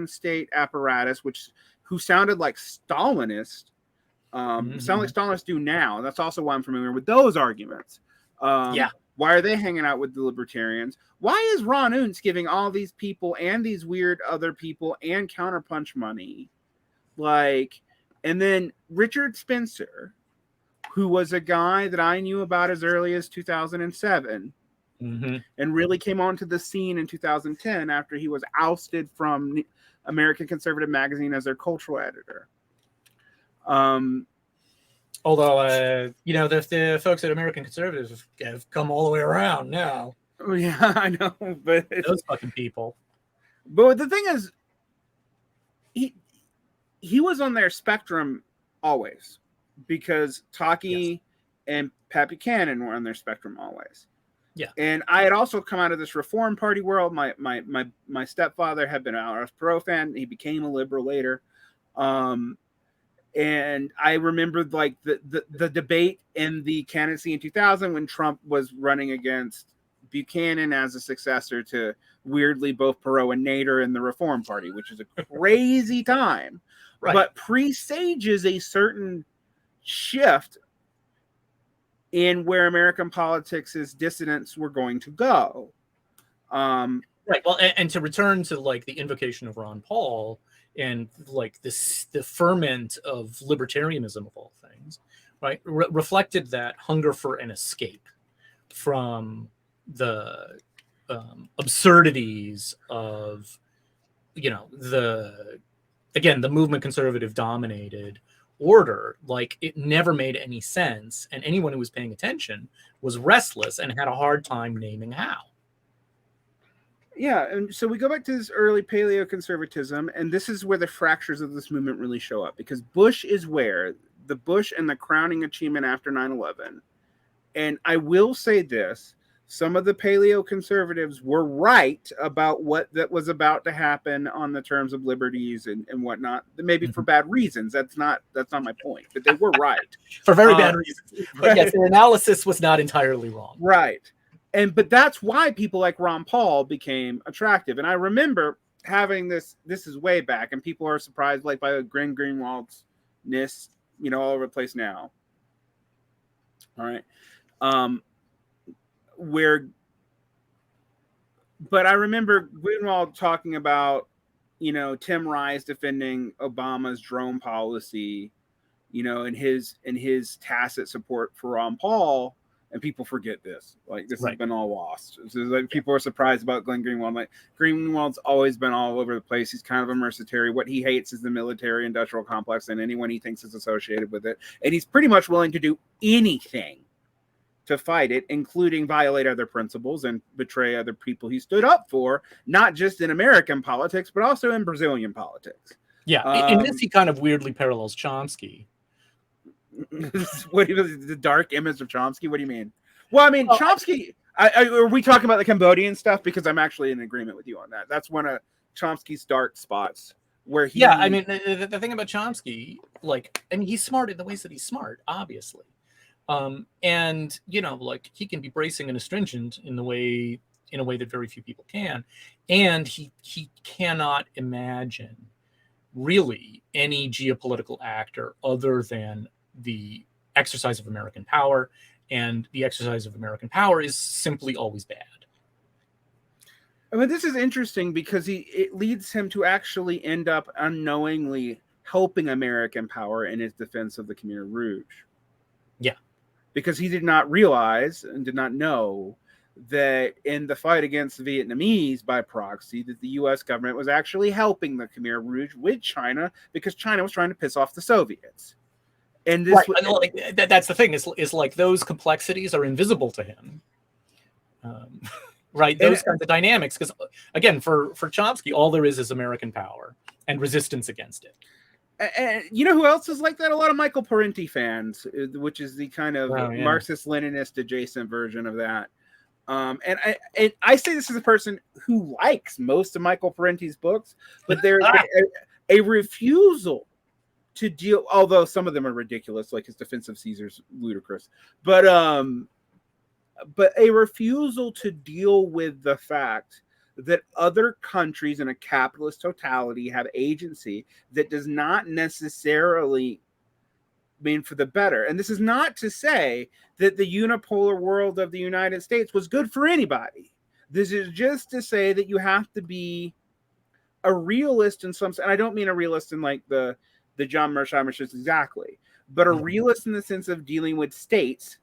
state apparatus, who sounded like Stalinists, sound like Stalinists do now? That's also why I'm familiar with those arguments. Why are they hanging out with the libertarians? Why is Ron Unz giving all these people and these weird other people and Counterpunch money? Like, and then Richard Spencer, who was a guy that I knew about as early as 2007, and really came onto the scene in 2010 after he was ousted from American Conservative Magazine as their cultural editor. Although, the folks at American Conservative have come all the way around now. Oh, yeah, I know, but those fucking people. But the thing is, he was on their spectrum always, because Taki and Pat Buchanan were on their spectrum always. Yeah. And I had also come out of this Reform Party world. My stepfather had been a Pro fan. He became a liberal later. And I remembered like the debate in the candidacy in 2000 when Trump was running against Buchanan as a successor to, weirdly, both Perot and Nader in the Reform Party, which is a crazy time, but presages a certain shift in where American politics' dissidents were going to go. Right. Well, and to return to like the invocation of Ron Paul and like the ferment of libertarianism of all things, right, reflected that hunger for an escape from the absurdities of, the movement conservative dominated order. Like, it never made any sense, and anyone who was paying attention was restless and had a hard time naming how. Yeah, and so we go back to this early paleoconservatism, and this is where the fractures of this movement really show up, because Bush is where the Bush and the crowning achievement after 9/11. And I will say this, some of the paleoconservatives were right about what that was about to happen on the terms of liberties and whatnot, maybe for bad reasons. That's not my point, but they were right. For very bad reasons. But yes, their analysis was not entirely wrong. Right. But that's why people like Ron Paul became attractive. And I remember having this is way back, and people are surprised like by Glenn Greenwald's-ness, all over the place now. All right. But I remember Greenwald talking about, Tim Rice defending Obama's drone policy, and his tacit support for Ron Paul. And people forget this. Like, this has been all lost. So, like, people are surprised about Glenn Greenwald. Like, Greenwald's always been all over the place. He's kind of a mercenary. What he hates is the military-industrial complex and anyone he thinks is associated with it. And he's pretty much willing to do anything to fight it, including violate other principles and betray other people he stood up for, not just in American politics, but also in Brazilian politics. Yeah, in this he kind of weirdly parallels Chomsky. What the dark image of Chomsky? What do you mean? Well, I mean, Chomsky. Are we talking about the Cambodian stuff? Because I'm actually in agreement with you on that. That's one of Chomsky's dark spots where he. Yeah, I mean, the thing about Chomsky, he's smart in the ways that he's smart, obviously, and he can be bracing and astringent in a way that very few people can, and he cannot imagine really any geopolitical actor other than the exercise of American power, and the exercise of American power is simply always bad. I mean, this is interesting because it leads him to actually end up unknowingly helping American power in his defense of the Khmer Rouge. Yeah. Because he did not realize and did not know that in the fight against the Vietnamese by proxy, that the U.S. government was actually helping the Khmer Rouge with China because China was trying to piss off the Soviets. And this that's the thing, is like those complexities are invisible to him. Right? Those kinds of dynamics. Because, again, for Chomsky, all there is American power and resistance against it. And you know who else is like that? A lot of Michael Parenti fans, which is the kind of Marxist-Leninist adjacent version of that. And I say this as a person who likes most of Michael Parenti's books, but there's a refusal to deal, although some of them are ridiculous, like his defense of Caesar's ludicrous, but a refusal to deal with the fact that other countries in a capitalist totality have agency that does not necessarily mean for the better. And this is not to say that the unipolar world of the United States was good for anybody. This is just to say that you have to be a realist in some sense. And I don't mean a realist in like the John Mersheimer shit exactly, but a realist in the sense of dealing with states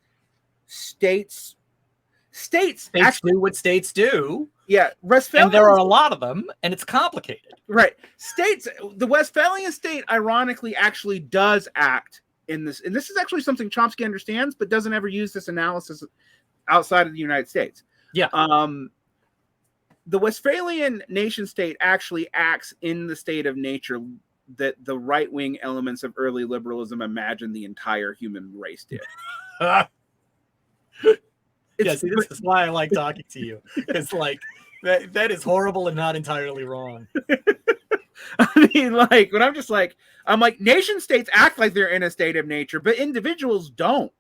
States do what states do. Yeah, Westphalian, and there are a lot of them, and it's complicated. Right. The Westphalian state, ironically, actually does act in this. And this is actually something Chomsky understands, but doesn't ever use this analysis outside of the United States. Yeah. The Westphalian nation state actually acts in the state of nature that the right-wing elements of early liberalism imagined the entire human race did. This is why I like talking to you. It's like, that is horrible and not entirely wrong. I mean, like, when I'm like, nation states act like they're in a state of nature, but individuals don't.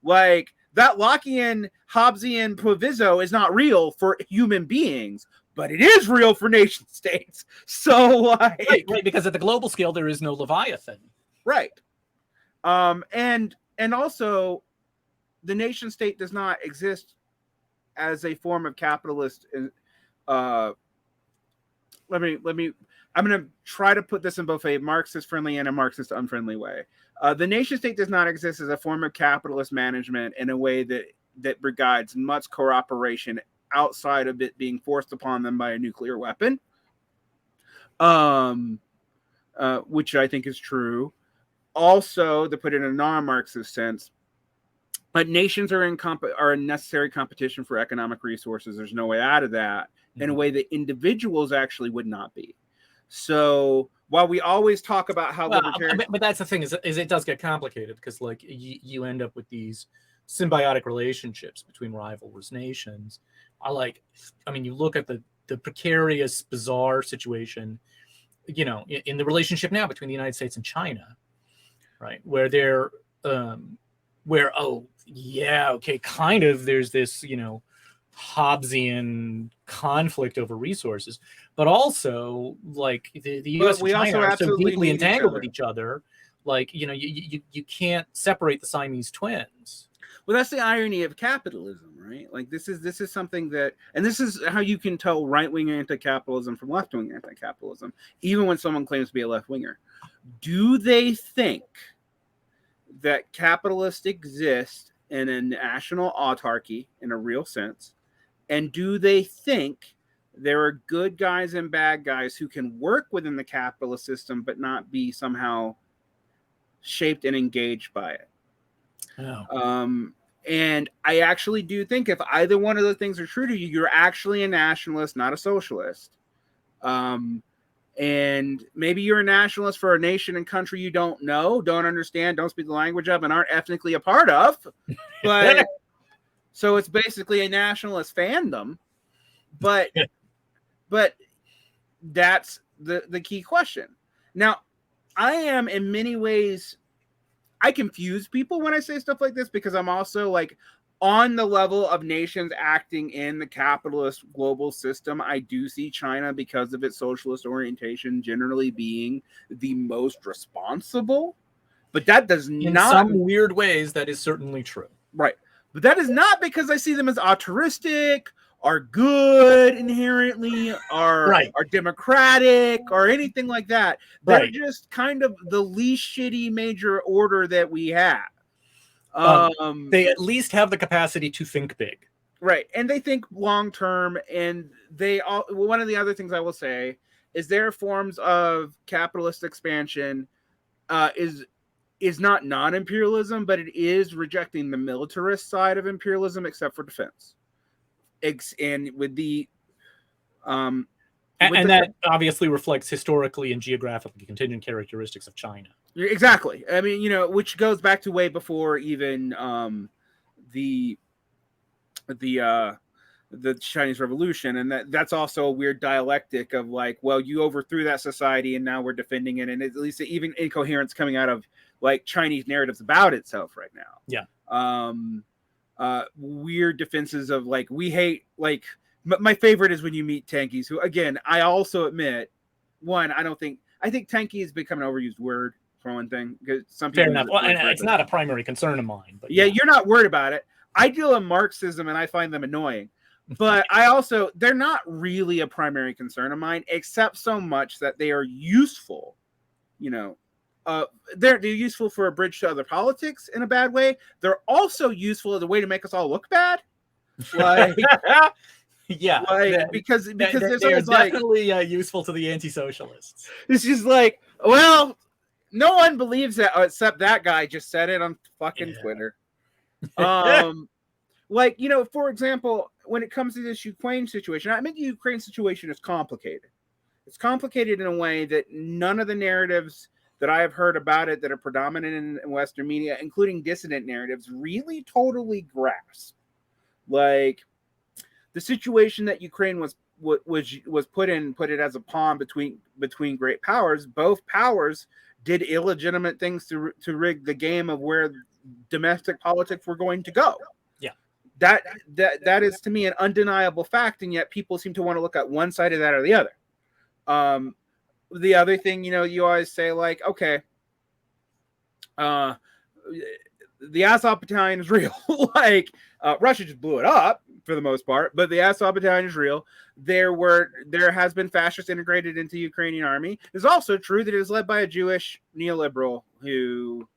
Like, that Lockean, Hobbesian proviso is not real for human beings, but it is real for nation states. So, like... Right, because at the global scale, there is no Leviathan. Right. And also, the nation state does not exist as a form of capitalist... I'm going to try to put this in both a Marxist-friendly and a Marxist-unfriendly way. The nation state does not exist as a form of capitalist management in a way that beguiles much cooperation outside of it being forced upon them by a nuclear weapon, which I think is true. Also, to put it in a non-Marxist sense, but nations are in necessary competition for economic resources. There's no way out of that, in a way that individuals actually would not be. So while we always talk about how libertarian... But that's the thing, is it does get complicated, because like you end up with these symbiotic relationships between rivalrous nations. You look at the precarious, bizarre situation, in the relationship now between the United States and China, right? Where they're, kind of there's this, Hobbesian conflict over resources, but also like the U.S. and China are so deeply entangled with each other, like you can't separate the Siamese twins. Well, that's the irony of capitalism, right? Like this is something that, and this is how you can tell right-wing anti-capitalism from left-wing anti-capitalism, even when someone claims to be a left-winger. Do they think that capitalists exist in a national autarky in a real sense? And do they think there are good guys and bad guys who can work within the capitalist system but not be somehow shaped and engaged by it? Oh. And I actually do think if either one of those things are true to you, you're actually a nationalist, not a socialist. And maybe you're a nationalist for a nation and country you don't know, don't understand, don't speak the language of, and aren't ethnically a part of. But so it's basically a nationalist fandom. But that's the key question. Now, I am in many ways, I confuse people when I say stuff like this, because I'm also like on the level of nations acting in the capitalist global system. I do see China, because of its socialist orientation, generally being the most responsible, but that does not, in some weird ways, that is certainly true. Right. But that is not because I see them as altruistic, are good inherently, are democratic, or anything like that. They're just kind of the least shitty major order that we have. They at least have the capacity to think big. Right. And they think long term. And one of the other things I will say is their forms of capitalist expansion is not non-imperialism, but it is rejecting the militarist side of imperialism, except for defense. And with the that obviously reflects historically and geographically contingent characteristics of China. Exactly. I mean, which goes back to way before even the Chinese Revolution, and that's also a weird dialectic of like, well, you overthrew that society and now we're defending it, and at least even incoherence coming out of like Chinese narratives about itself right now. Yeah. Weird defenses of like, we hate, like, my favorite is when you meet tankies, who, again, I also admit, I think tanky has become an overused word for one thing, because some people. Fair enough. Well, and it's not a primary concern of mine, but yeah, you're not worried about it. I deal in Marxism and I find them annoying, but they're not really a primary concern of mine, except so much that they are useful, they're useful for a bridge to other politics in a bad way. They're also useful as a way to make us all look bad. Like, yeah, because there's they are always like, definitely useful to the anti-socialists. it's just like, well, no one believes that except that guy just said it on fucking Twitter. Like, you know, for example, when it comes to this Ukraine situation, I think the Ukraine situation is complicated. It's complicated in a way that none of the narratives that I have heard about it that are predominant in Western media, including dissident narratives, really totally grasp. Like, the situation that Ukraine was put it as a pawn between great powers. Both powers did illegitimate things to rig the game of where domestic politics were going to go. Yeah, that is to me an undeniable fact, and yet people seem to want to look at one side of that or the other. The other thing, you know, you always say like, okay, the Azov battalion is real. Like, Russia just blew it up for the most part, but the Azov battalion is real. There has been fascists integrated into the Ukrainian army. It's also true that it is led by a Jewish neoliberal who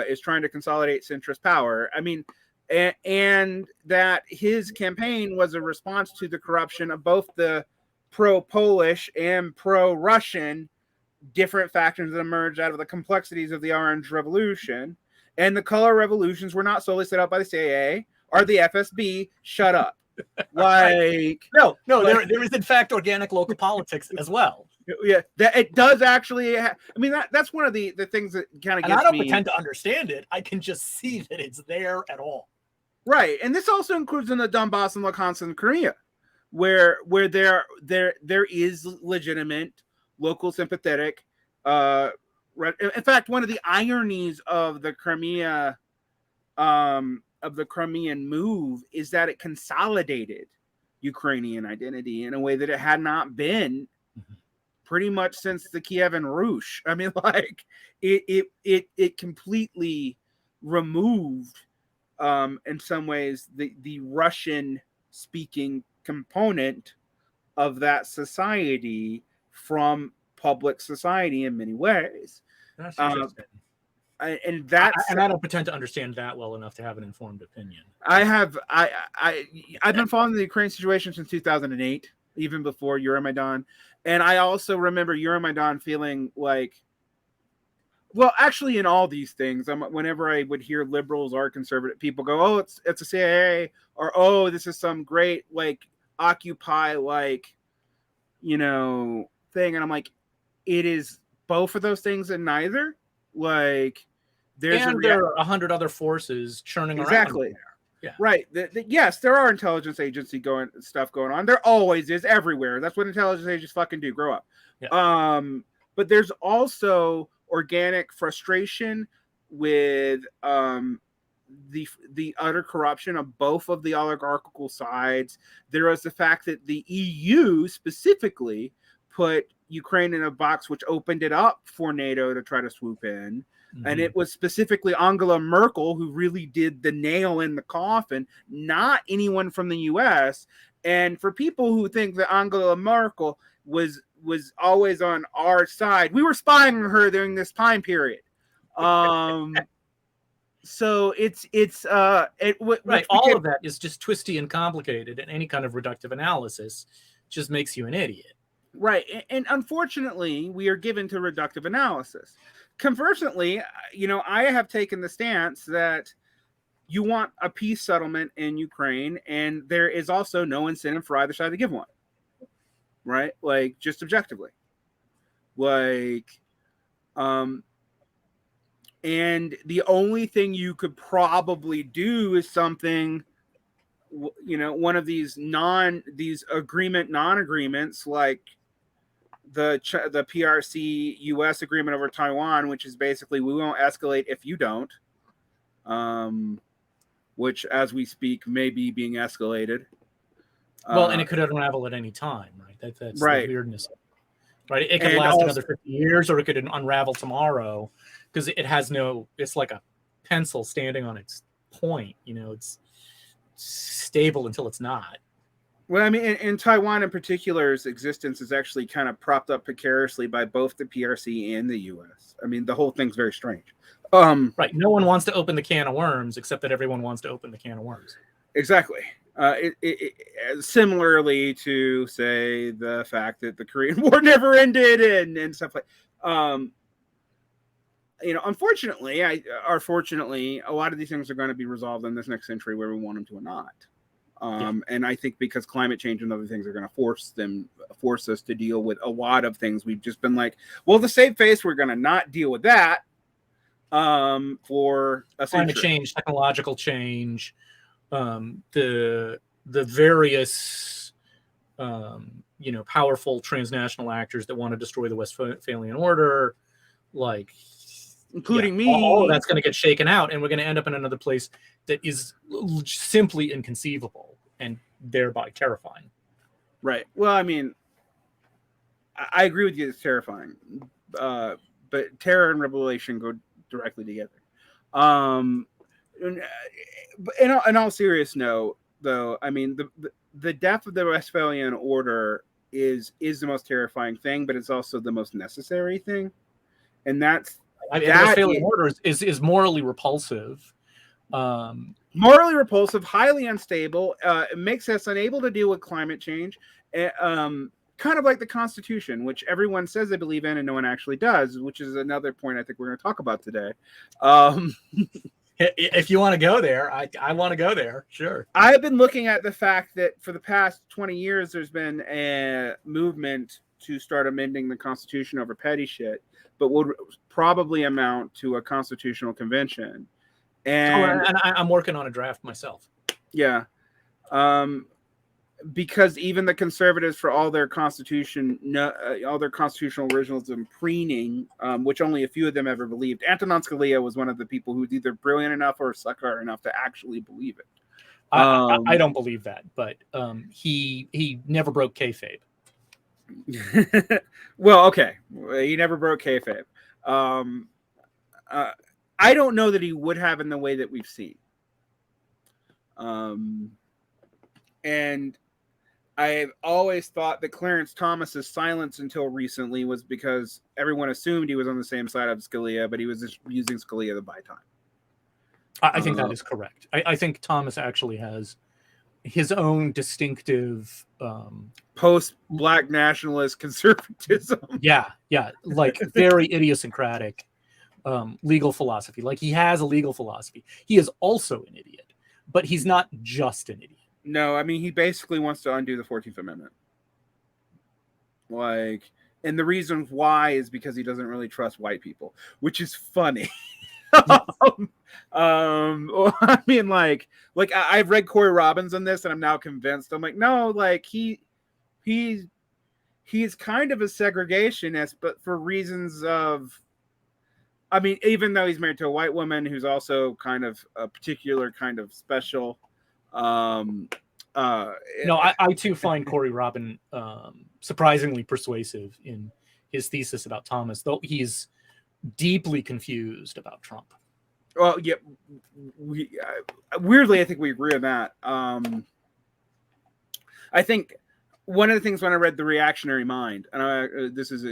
is trying to consolidate centrist power. I mean, and that his campaign was a response to the corruption of both the pro-Polish and pro-Russian different factions that emerged out of the complexities of the Orange Revolution. And the color revolutions were not solely set up by the CIA or the FSB. Shut up. Like, no, there is in fact organic local politics as well. Yeah, that it does actually. I mean, that's one of the things that kind of gets me. I don't pretend to understand it. I can just see that it's there at all. Right, and this also includes in the Donbass and Luhansk and Crimea, where there is legitimate local sympathetic. In fact, one of the ironies of the Crimea, of the Crimean move, is that it consolidated Ukrainian identity in a way that it had not been pretty much since the Kievan Rush. I mean, like it completely removed, in some ways, the Russian speaking component of that society from public society in many ways. That's interesting. And I don't pretend to understand that well enough to have an informed opinion. I've been following the Ukraine situation since 2008, even before Euromaidan. And I also remember Euromaidan feeling like, well, actually, in all these things, whenever I would hear liberals or conservative people go, "Oh, it's a CIA," or "Oh, this is some great like Occupy like, you know, thing," and I'm like, it is both of those things and neither. Like, there are 100 other forces churning around. Exactly. Yeah. Right. Yes, there are intelligence agency stuff going on. There always is everywhere. That's what intelligence agents fucking do. Grow up. Yeah. But there's also organic frustration with the utter corruption of both of the oligarchical sides. There is the fact that the EU specifically put Ukraine in a box which opened it up for NATO to try to swoop in. Mm-hmm. And it was specifically Angela Merkel who really did the nail in the coffin, not anyone from the US. And for people who think that Angela Merkel was always on our side, we were spying on her during this time period. So right. All of that is just twisty and complicated, and any kind of reductive analysis just makes you an idiot. Right. And unfortunately, we are given to reductive analysis. Conversely, you know, I have taken the stance that you want a peace settlement in Ukraine, and there is also no incentive for either side to give one. Right? Like, just objectively. Like, and the only thing you could probably do is something, you know, one of these non-agreements, like the PRC US agreement over Taiwan, which is basically we won't escalate if you don't, which as we speak may be being escalated. Well, and it could unravel at any time, right? That's right. The weirdness. Right? It could last another 50 years, or it could unravel tomorrow, because it's like a pencil standing on its point. You know, it's stable until it's not. Well, I mean, in Taiwan in particular's existence is actually kind of propped up precariously by both the PRC and the U.S. I mean, the whole thing's very strange. Right. No one wants to open the can of worms, except that everyone wants to open the can of worms. Exactly. Similarly to, say, the fact that the Korean War never ended and stuff like, unfortunately, or fortunately, a lot of these things are going to be resolved in this next century, whether we want them to or not. And I think because climate change and other things are going to force us to deal with a lot of things. We've just been like, well, the save face, we're going to not deal with that for a century. Climate change, technological change, the various powerful transnational actors that want to destroy the Westphalian order, like including me. All of that's going to get shaken out, and we're going to end up in another place that is simply inconceivable and thereby terrifying. Right. Well, I mean, I agree with you. It's terrifying, but terror and revelation go directly together. In all serious note, though, I mean, the death of the Westphalian order is the most terrifying thing, but it's also the most necessary thing, and that's. The Westphalian order is morally repulsive. Morally repulsive, highly unstable. It makes us unable to deal with climate change. Kind of like the Constitution, which everyone says they believe in and no one actually does, which is another point I think we're going to talk about today. If you want to go there, I want to go there. Sure. I've been looking at the fact that for the past 20 years, there's been a movement to start amending the Constitution over petty shit, but would probably amount to a constitutional convention. And I'm working on a draft myself. Yeah. Because even the conservatives, for all their constitutional originalism preening, which only a few of them ever believed. Antonin Scalia was one of the people who was either brilliant enough or sucker enough to actually believe it. I don't believe that, but he never broke kayfabe. Well, okay, he never broke kayfabe. I don't know that he would have in the way that we've seen. And I've always thought that Clarence Thomas's silence until recently was because everyone assumed he was on the same side of Scalia, but he was just using Scalia to buy time. I think that is correct. I think Thomas actually has his own distinctive post-black nationalist conservatism. Yeah, like very idiosyncratic legal philosophy. Like he has a legal philosophy. He is also an idiot, but he's not just an idiot. No, I mean, he basically wants to undo the 14th Amendment. Like, and the reason why is because he doesn't really trust white people, which is funny. I mean, like I've read Corey Robbins on this, and I'm now convinced. I'm like, no, like he's kind of a segregationist, but for reasons of, I mean, even though he's married to a white woman who's also kind of a particular kind of special. No, I too find Corey Robin surprisingly persuasive in his thesis about Thomas, though he's deeply confused about Trump. Well, yeah, weirdly, I think we agree on that. I think one of the things when I read The Reactionary Mind, and this is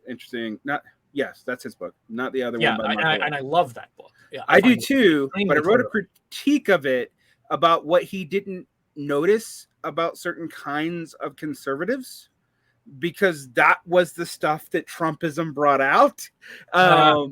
interesting. Yes, that's his book, not the other one. And I love that book. Yeah, I do too. But I wrote a critique of it about what he didn't notice about certain kinds of conservatives, because that was the stuff that Trumpism brought out. I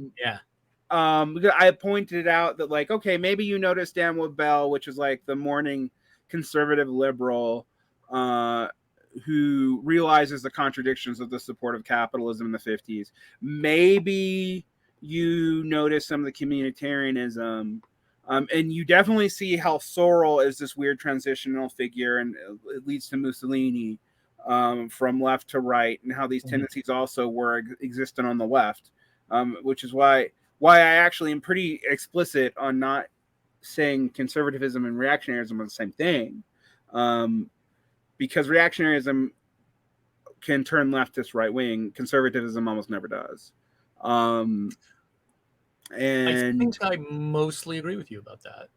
pointed out that, like, okay, maybe you noticed Dan Wood-Bell, which is like the morning conservative liberal who realizes the contradictions of the support of capitalism in the 50s. Maybe you notice some of the communitarianism. And you definitely see how Sorel is this weird transitional figure, and it leads to Mussolini from left to right, and how these tendencies also were existent on the left, which is why I actually am pretty explicit on not saying conservatism and reactionaryism are the same thing, because reactionaryism can turn leftist right wing. Conservatism almost never does. And I think I mostly agree with you about that.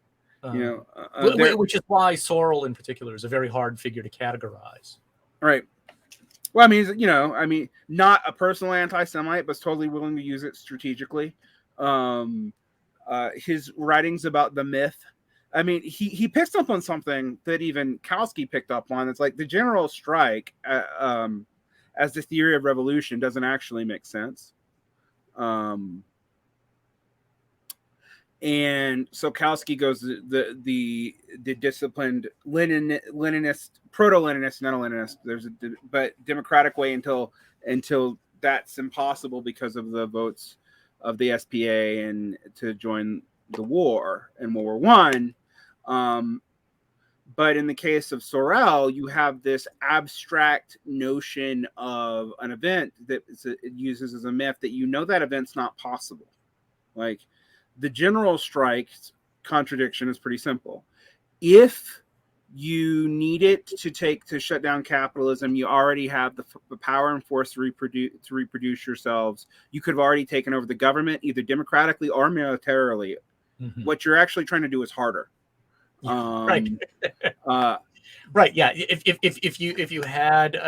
Which is why Sorel in particular is a very hard figure to categorize. Right. Well, I mean, not a personal anti-Semite, but totally willing to use it strategically. His writings about the myth I mean, he picks up on something that even Kautsky picked up on. It's like the general strike as the theory of revolution doesn't actually make sense. And so Kautsky goes the disciplined Leninist, proto-Leninist, not a Leninist. But democratic way until that's impossible because of the votes of the SPA and to join the war in World War I. But in the case of Sorel, you have this abstract notion of an event that it uses as a myth that that event's not possible. Like the general strike contradiction is pretty simple. If you need it to shut down capitalism, you already have the power and force to reproduce yourselves. You could have already taken over the government, either democratically or militarily. Mm-hmm. What you're actually trying to do is harder. Right. Right. Yeah. If you had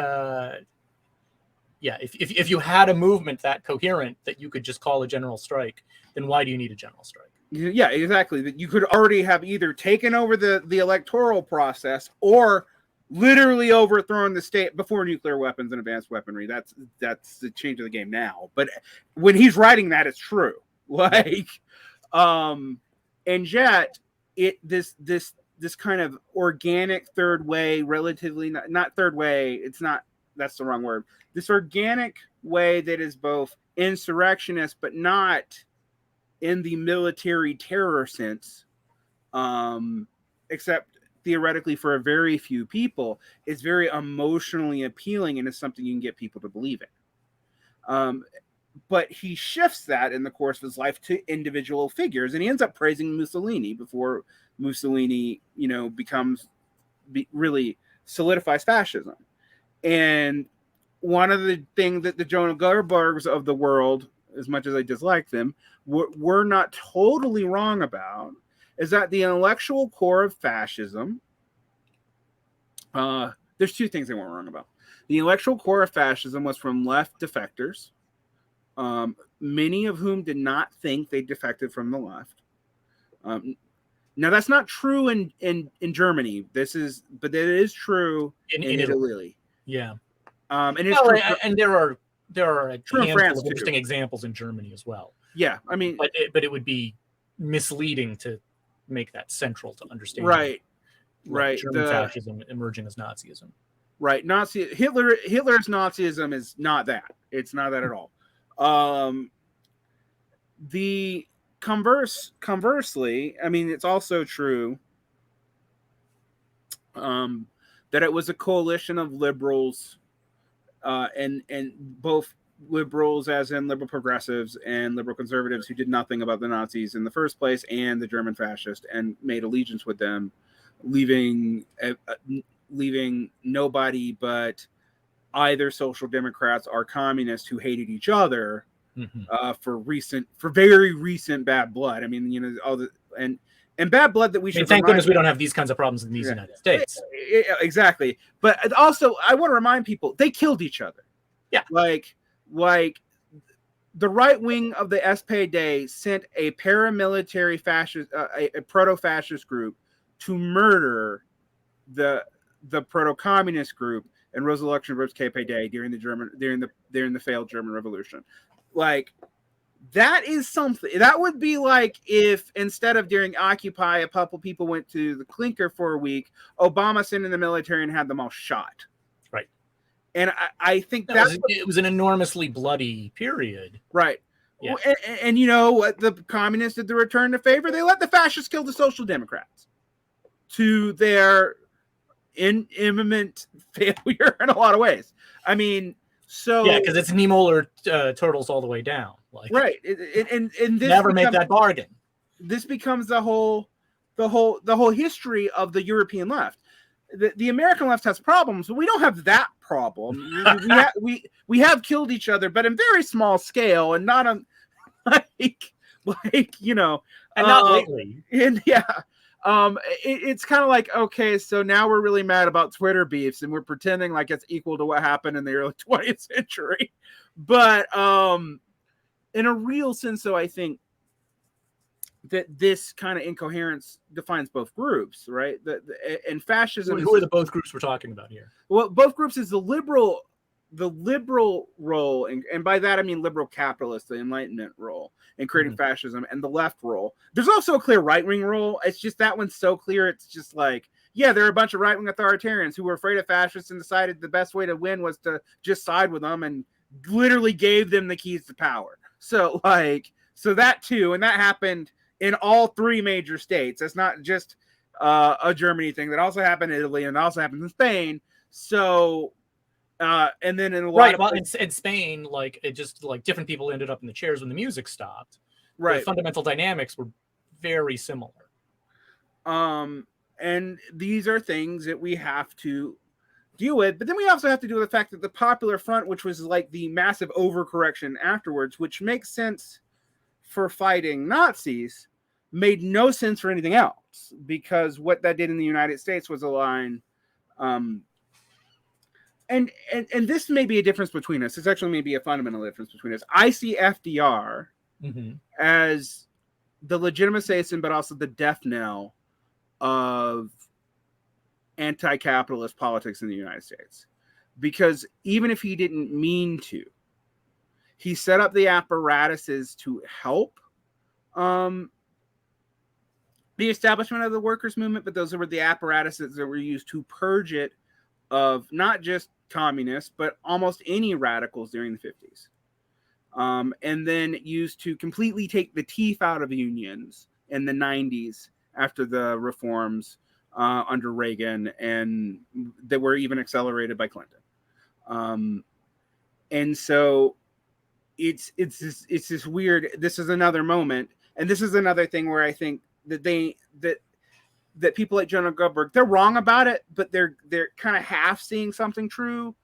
if you had a movement that coherent that you could just call a general strike, then why do you need a general strike? Yeah, exactly. That you could already have either taken over the electoral process or literally overthrown the state before nuclear weapons and advanced weaponry. That's the change of the game now. But when he's writing that, it's true. Like, and yet this kind of organic third way, relatively not third way. It's not. That's the wrong word. This organic way that is both insurrectionist but not in the military terror sense, except theoretically for a very few people, is very emotionally appealing and is something you can get people to believe in. But he shifts that in the course of his life to individual figures, and he ends up praising Mussolini before Mussolini, really solidifies fascism. And one of the things that the Jonah Goldbergs of the world, as much as I dislike them, we're not totally wrong about is that the intellectual core of fascism, there's two things they weren't wrong about. The intellectual core of fascism was from left defectors, many of whom did not think they defected from the left. Now that's not true in Germany. But it is true in Italy. Yeah. And it's true and there are a handful of interesting examples in Germany as well. Yeah, I mean, but it would be misleading to make that central to understanding. Right. German fascism emerging as Nazism. Right. Hitler's Nazism is not that. It's not that at all. The conversely, I mean, it's also true that it was a coalition of liberals, and both liberals, as in liberal progressives, and liberal conservatives who did nothing about the Nazis in the first place, and the German fascists, and made allegiance with them, leaving nobody but either social democrats or communists who hated each other for very recent bad blood. I mean, all the and bad blood that we should. Thank goodness we don't have these kinds of problems in these United States. Exactly, but also I want to remind people they killed each other. Yeah, like the right wing of the SPD sent a paramilitary fascist, a proto-fascist group to murder the proto-communist group and Rosa Luxemburg's KPD during the failed German Revolution. Like, that is something. That would be like if instead of during Occupy, a couple people went to the clinker for a week, Obama sent in the military and had them all shot. Right. And I think it was an enormously bloody period. Right. Yeah. And you know what the communists did to return the favor? They let the fascists kill the social democrats to their imminent failure in a lot of ways. I mean, so yeah, because it's Niemöller turtles all the way down. Like, right, and this never make that bargain. This becomes the whole history of the European left. The American left has problems, but we don't have that problem. we have killed each other, but in very small scale, and not on like and not lately. And yeah. It's kind of like, okay, so now we're really mad about Twitter beefs and we're pretending like it's equal to what happened in the early 20th century. But in a real sense, though, I think that this kind of incoherence defines both groups, right? And fascism. Who are the both groups we're talking about here? Well, both groups is the liberal role, and by that I mean liberal capitalist, the Enlightenment role in creating fascism, and the left role. There's also a clear right-wing role. It's just that one's so clear. It's just like, yeah, there are a bunch of right-wing authoritarians who were afraid of fascists and decided the best way to win was to just side with them, and literally gave them the keys to power. So that too, and that happened in all three major states. That's not just a Germany thing. That also happened in Italy, and it also happened in Spain. So, and then in a lot in Spain, like it just like different people ended up in the chairs when the music stopped. Right. The fundamental dynamics were very similar. And these are things that we have to deal with. But then we also have to deal with the fact that the Popular Front, which was like the massive overcorrection afterwards, which makes sense for fighting Nazis, made no sense for anything else, because what that did in the United States was align. And this may be a difference between us. It's actually maybe a fundamental difference between us. I see FDR as the legitimization, but also the death knell of anti-capitalist politics in the United States. Because even if he didn't mean to, he set up the apparatuses to help the establishment of the workers' movement, but those were the apparatuses that were used to purge it of not just communists, but almost any radicals during the 50s. And then used to completely take the teeth out of unions in the 90s after the reforms under Reagan, and that were even accelerated by Clinton. And so it's this weird, this is another moment, and this is another thing where I think that that people like Jonah Goldberg, they're wrong about it, but they're kind of half seeing something true,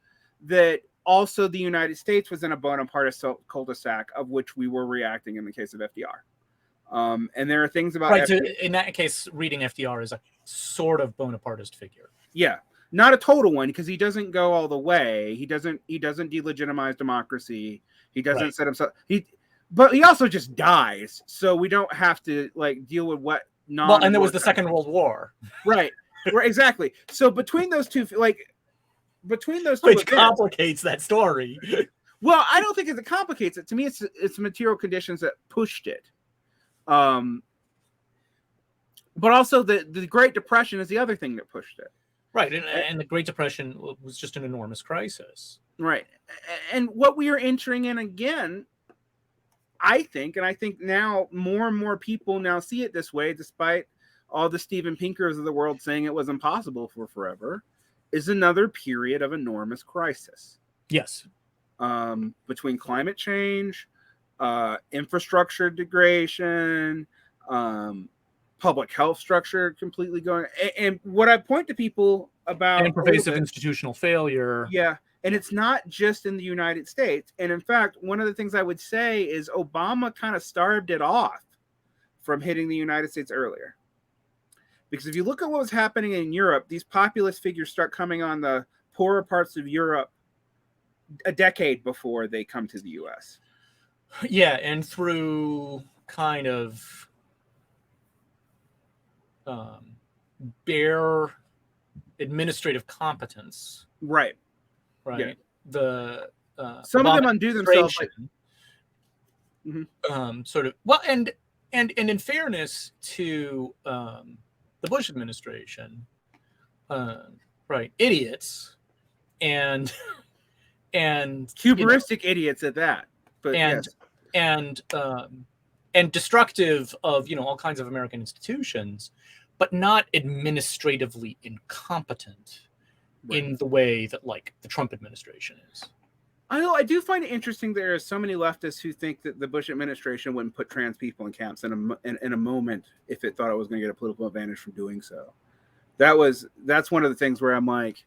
that also the United States was in a Bonapartist cul-de-sac of which we were reacting in the case of FDR. And there are things about right. So in that case, reading FDR is a sort of Bonapartist figure. Yeah, not a total one, because he doesn't go all the way. He doesn't delegitimize democracy. He doesn't set himself. But he also just dies, so we don't have to like deal with what. Well, and there was the Second World War. Right, exactly. So between those two, which events, complicates that story. Well, I don't think it complicates it. To me, it's material conditions that pushed it. But also the Great Depression is the other thing that pushed it. Right, and the Great Depression was just an enormous crisis. Right, and what we are entering in again, I think now more and more people now see it this way, despite all the Steven Pinkers of the world saying it was impossible for forever, is another period of enormous crisis. Yes. Between climate change, infrastructure degradation, public health structure completely going. And what I point to people about... And pervasive institutional failure. Yeah. And it's not just in the United States. And in fact, one of the things I would say is Obama kind of starved it off from hitting the United States earlier. Because if you look at what was happening in Europe, these populist figures start coming on the poorer parts of Europe a decade before they come to the U.S. Yeah, and through kind of bare administrative competence. Right. Right. Yeah. The some of them undo themselves. Sort of well, and in fairness to the Bush administration, right, idiots and hubristic idiots at that, but and destructive of all kinds of American institutions, but not administratively incompetent. Right. In the way that like the Trump administration is. I do find it interesting there are so many leftists who think that the Bush administration wouldn't put trans people in camps in a moment if it thought it was going to get a political advantage from doing so. That's one of the things where I'm like,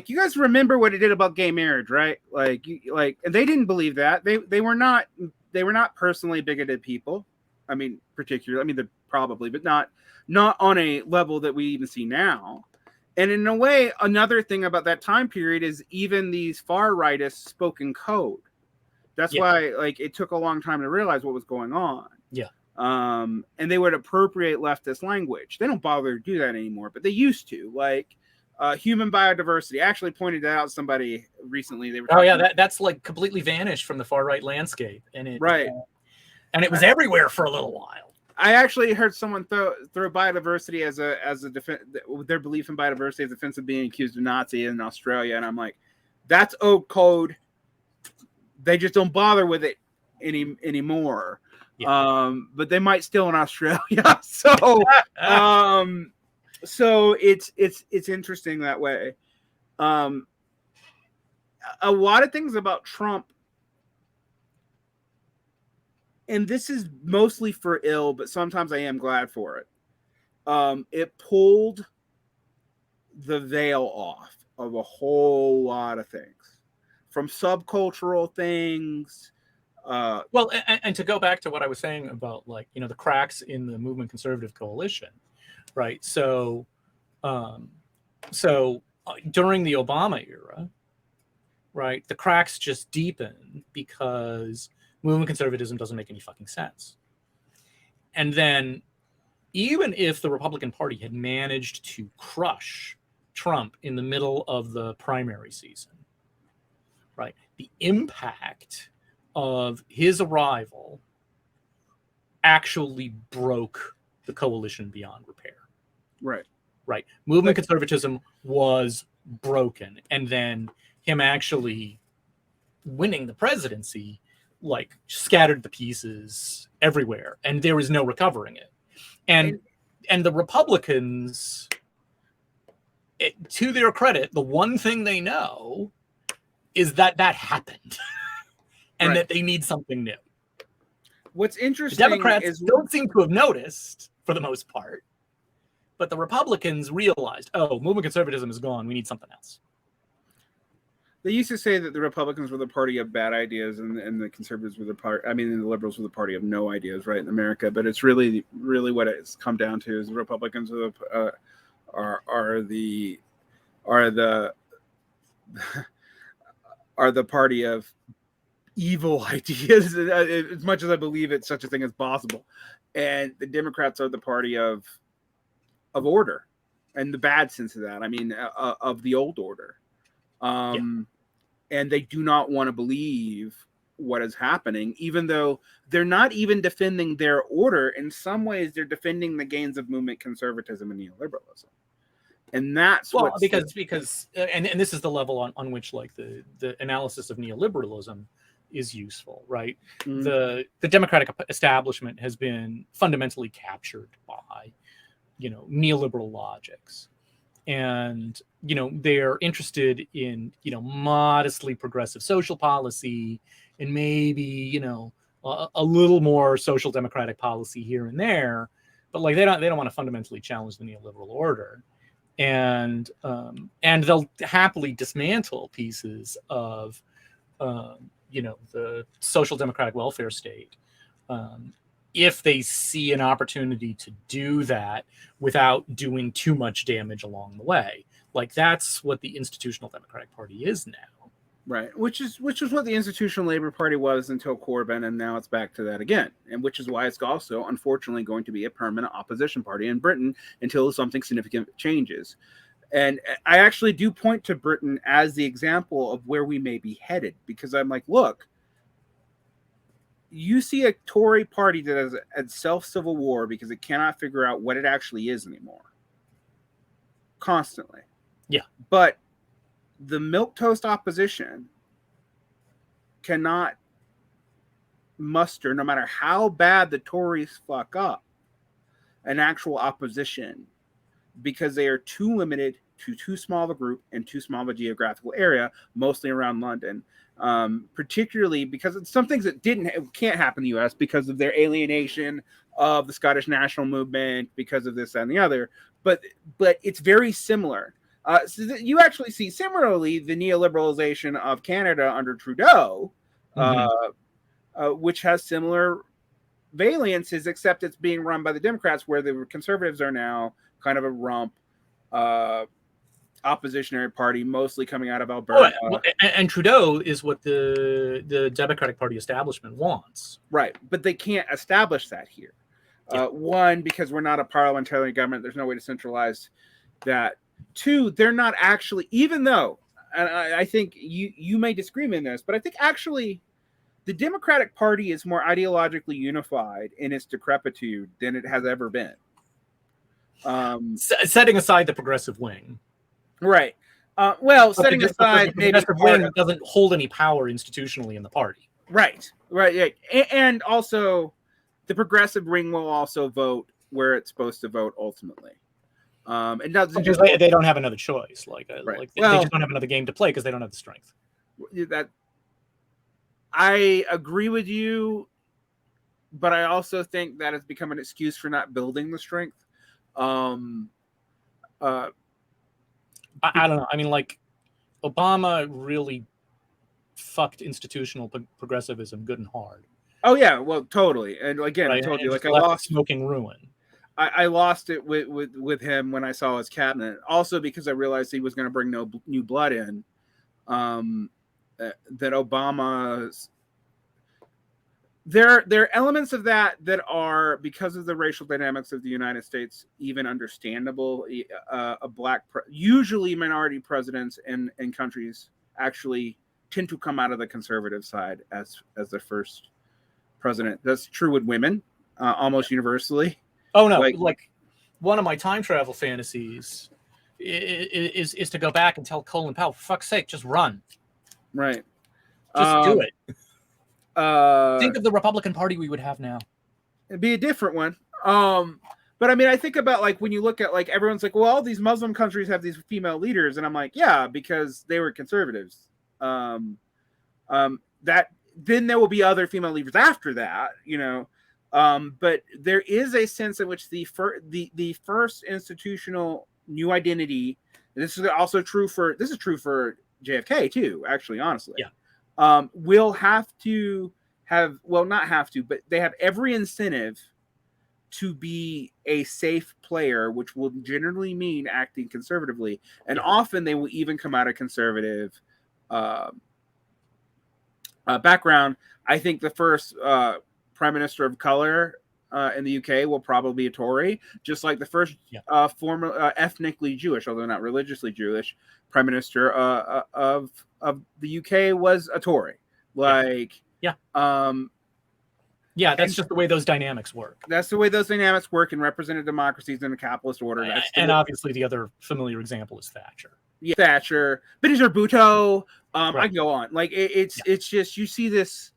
you guys remember what it did about gay marriage, right? And they didn't believe that. They were not personally bigoted people. I mean, particularly, they're probably, but not on a level that we even see now. And in a way, another thing about that time period is even these far rightists spoke in code. That's why it took a long time to realize what was going on. Yeah. and they would appropriate leftist language. They don't bother to do that anymore, but they used to. Like human biodiversity. I actually pointed that out to somebody recently. They were that's like completely vanished from the far right landscape, and it and it was everywhere for a little while. I actually heard someone throw biodiversity as a their belief in biodiversity as a defense of being accused of Nazi in Australia, and I'm like, that's old code. They just don't bother with it anymore. Yeah. But they might still in Australia. So so it's interesting that way. A lot of things about Trump, and this is mostly for ill, but sometimes I am glad for it. It pulled the veil off of a whole lot of things, from subcultural things. Well, and to go back to what I was saying about, like, you know, the cracks in the movement conservative coalition, right? So during the Obama era, right, the cracks just deepen because movement conservatism doesn't make any fucking sense. And then even if the Republican Party had managed to crush Trump in the middle of the primary season, right, the impact of his arrival actually broke the coalition beyond repair. Right. Movement conservatism was broken, and then him actually winning the presidency, like, scattered the pieces everywhere, and there was no recovering it. And the Republicans, to their credit, the one thing they know is that happened. And that they need something new. What's interesting, the Democrats don't seem to have noticed for the most part, but the Republicans realized, oh, movement conservatism is gone. We need something else. They used to say that the Republicans were the party of bad ideas, and the conservatives were the liberals were the party of no ideas, right, in America. But it's really what it's come down to is the Republicans are the party of evil ideas, as much as I believe it's such a thing as possible, and the Democrats are the party of order, and the bad sense of that. I mean, of the old order, and they do not want to believe what is happening, even though they're not even defending their order. In some ways, they're defending the gains of movement conservatism and neoliberalism. And that's because this is the level on which, like, the analysis of neoliberalism is useful, right? Mm-hmm. The Democratic establishment has been fundamentally captured by, you know, neoliberal logics, and, you know, they're interested in, you know, modestly progressive social policy, and maybe, you know, a little more social democratic policy here and there, but, like, they don't want to fundamentally challenge the neoliberal order. And they'll happily dismantle pieces of, you know, the social democratic welfare state if they see an opportunity to do that without doing too much damage along the way. Like, that's what the institutional Democratic Party is now. Right, which is what the Institutional Labor Party was until Korman, and now it's back to that again. And which is why it's also, unfortunately, going to be a permanent opposition party in Britain until something significant changes. And I actually do point to Britain as the example of where we may be headed, because I'm like, look, you see a Tory party that has a self-civil war because it cannot figure out what it actually is anymore. Constantly. Yeah. But the milquetoast opposition cannot muster, no matter how bad the Tories fuck up, an actual opposition, because they are too limited to too small of a group and too small of a geographical area, mostly around London. Particularly because it's some things that can't happen in the US because of their alienation of the Scottish national movement, because of this and the other. But it's very similar. So that you actually see similarly the neoliberalization of Canada under Trudeau, which has similar valiances, except it's being run by the Democrats, where the Conservatives are now kind of a rump oppositionary party, mostly coming out of Alberta. And Trudeau is what the Democratic Party establishment wants. Right, but they can't establish that here. One, because we're not a parliamentary government, there's no way to centralize that. Two, they're not actually, even though, and I think you may disagree with me in this, but I think actually the Democratic Party is more ideologically unified in its decrepitude than it has ever been. Setting aside the progressive wing. Right. Well, setting aside the progressive wing doesn't hold any power institutionally in the party. Right. And also the progressive wing will also vote where it's supposed to vote ultimately. It doesn't because they don't have another choice. They just don't have another game to play because they don't have the strength. That I agree with you, but I also think that has become an excuse for not building the strength. I don't know. I mean, Obama really fucked institutional progressivism good and hard. Oh yeah, well, totally. And again, right? I told you, I lost smoking ruin. I lost it with him when I saw his cabinet. Also because I realized he was going to bring no new blood in. That Obama's there are elements of that are, because of the racial dynamics of the United States, even understandable. Usually minority presidents in countries actually tend to come out of the conservative side as the first president. That's true with women, almost universally. Oh no! Like one of my time travel fantasies is to go back and tell Colin Powell, for fuck's sake, just run. Right. Just do it. Think of the Republican Party we would have now. It'd be a different one. But I mean, I think about when you look at everyone's like, well, all these Muslim countries have these female leaders, and I'm like, yeah, because they were conservatives. That then there will be other female leaders after that, but there is a sense in which the first institutional new identity. This is also true for JFK too. Actually, honestly, yeah. Will have to have, well, not have to, but they have every incentive to be a safe player, which will generally mean acting conservatively, and often they will even come out of conservative background. I think the first prime minister of color in the UK will probably be a Tory, just like the first former ethnically Jewish, although not religiously Jewish, prime minister of the UK was a Tory. That's just the way those dynamics work. That's the way those dynamics work in representative democracies in a capitalist order. And obviously the other familiar example is Thatcher. Yeah, Thatcher, Benazir Bhutto. I can go on. It's just, you see this.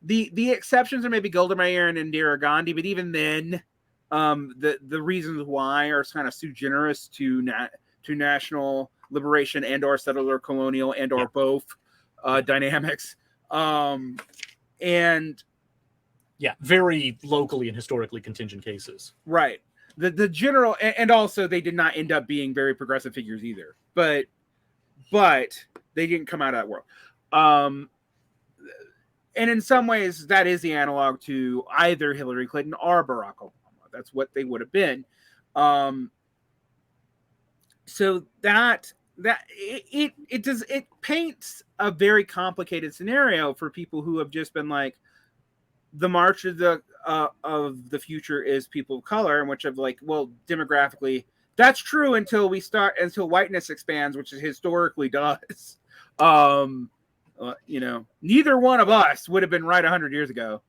The exceptions are maybe Golda Meir and Indira Gandhi, but even then, the reasons why are kind of sui generis to national liberation and or settler colonial and or both dynamics. And very locally and historically contingent cases. Right. The general, and also they did not end up being very progressive figures either, but they didn't come out of that world. And in some ways that is the analog to either Hillary Clinton or Barack Obama. That's what they would have been. So that it paints a very complicated scenario for people who have just been like, the march of the future is people of color, and which of well, demographically that's true until whiteness expands, which it historically does. Neither one of us would have been right 100 years ago,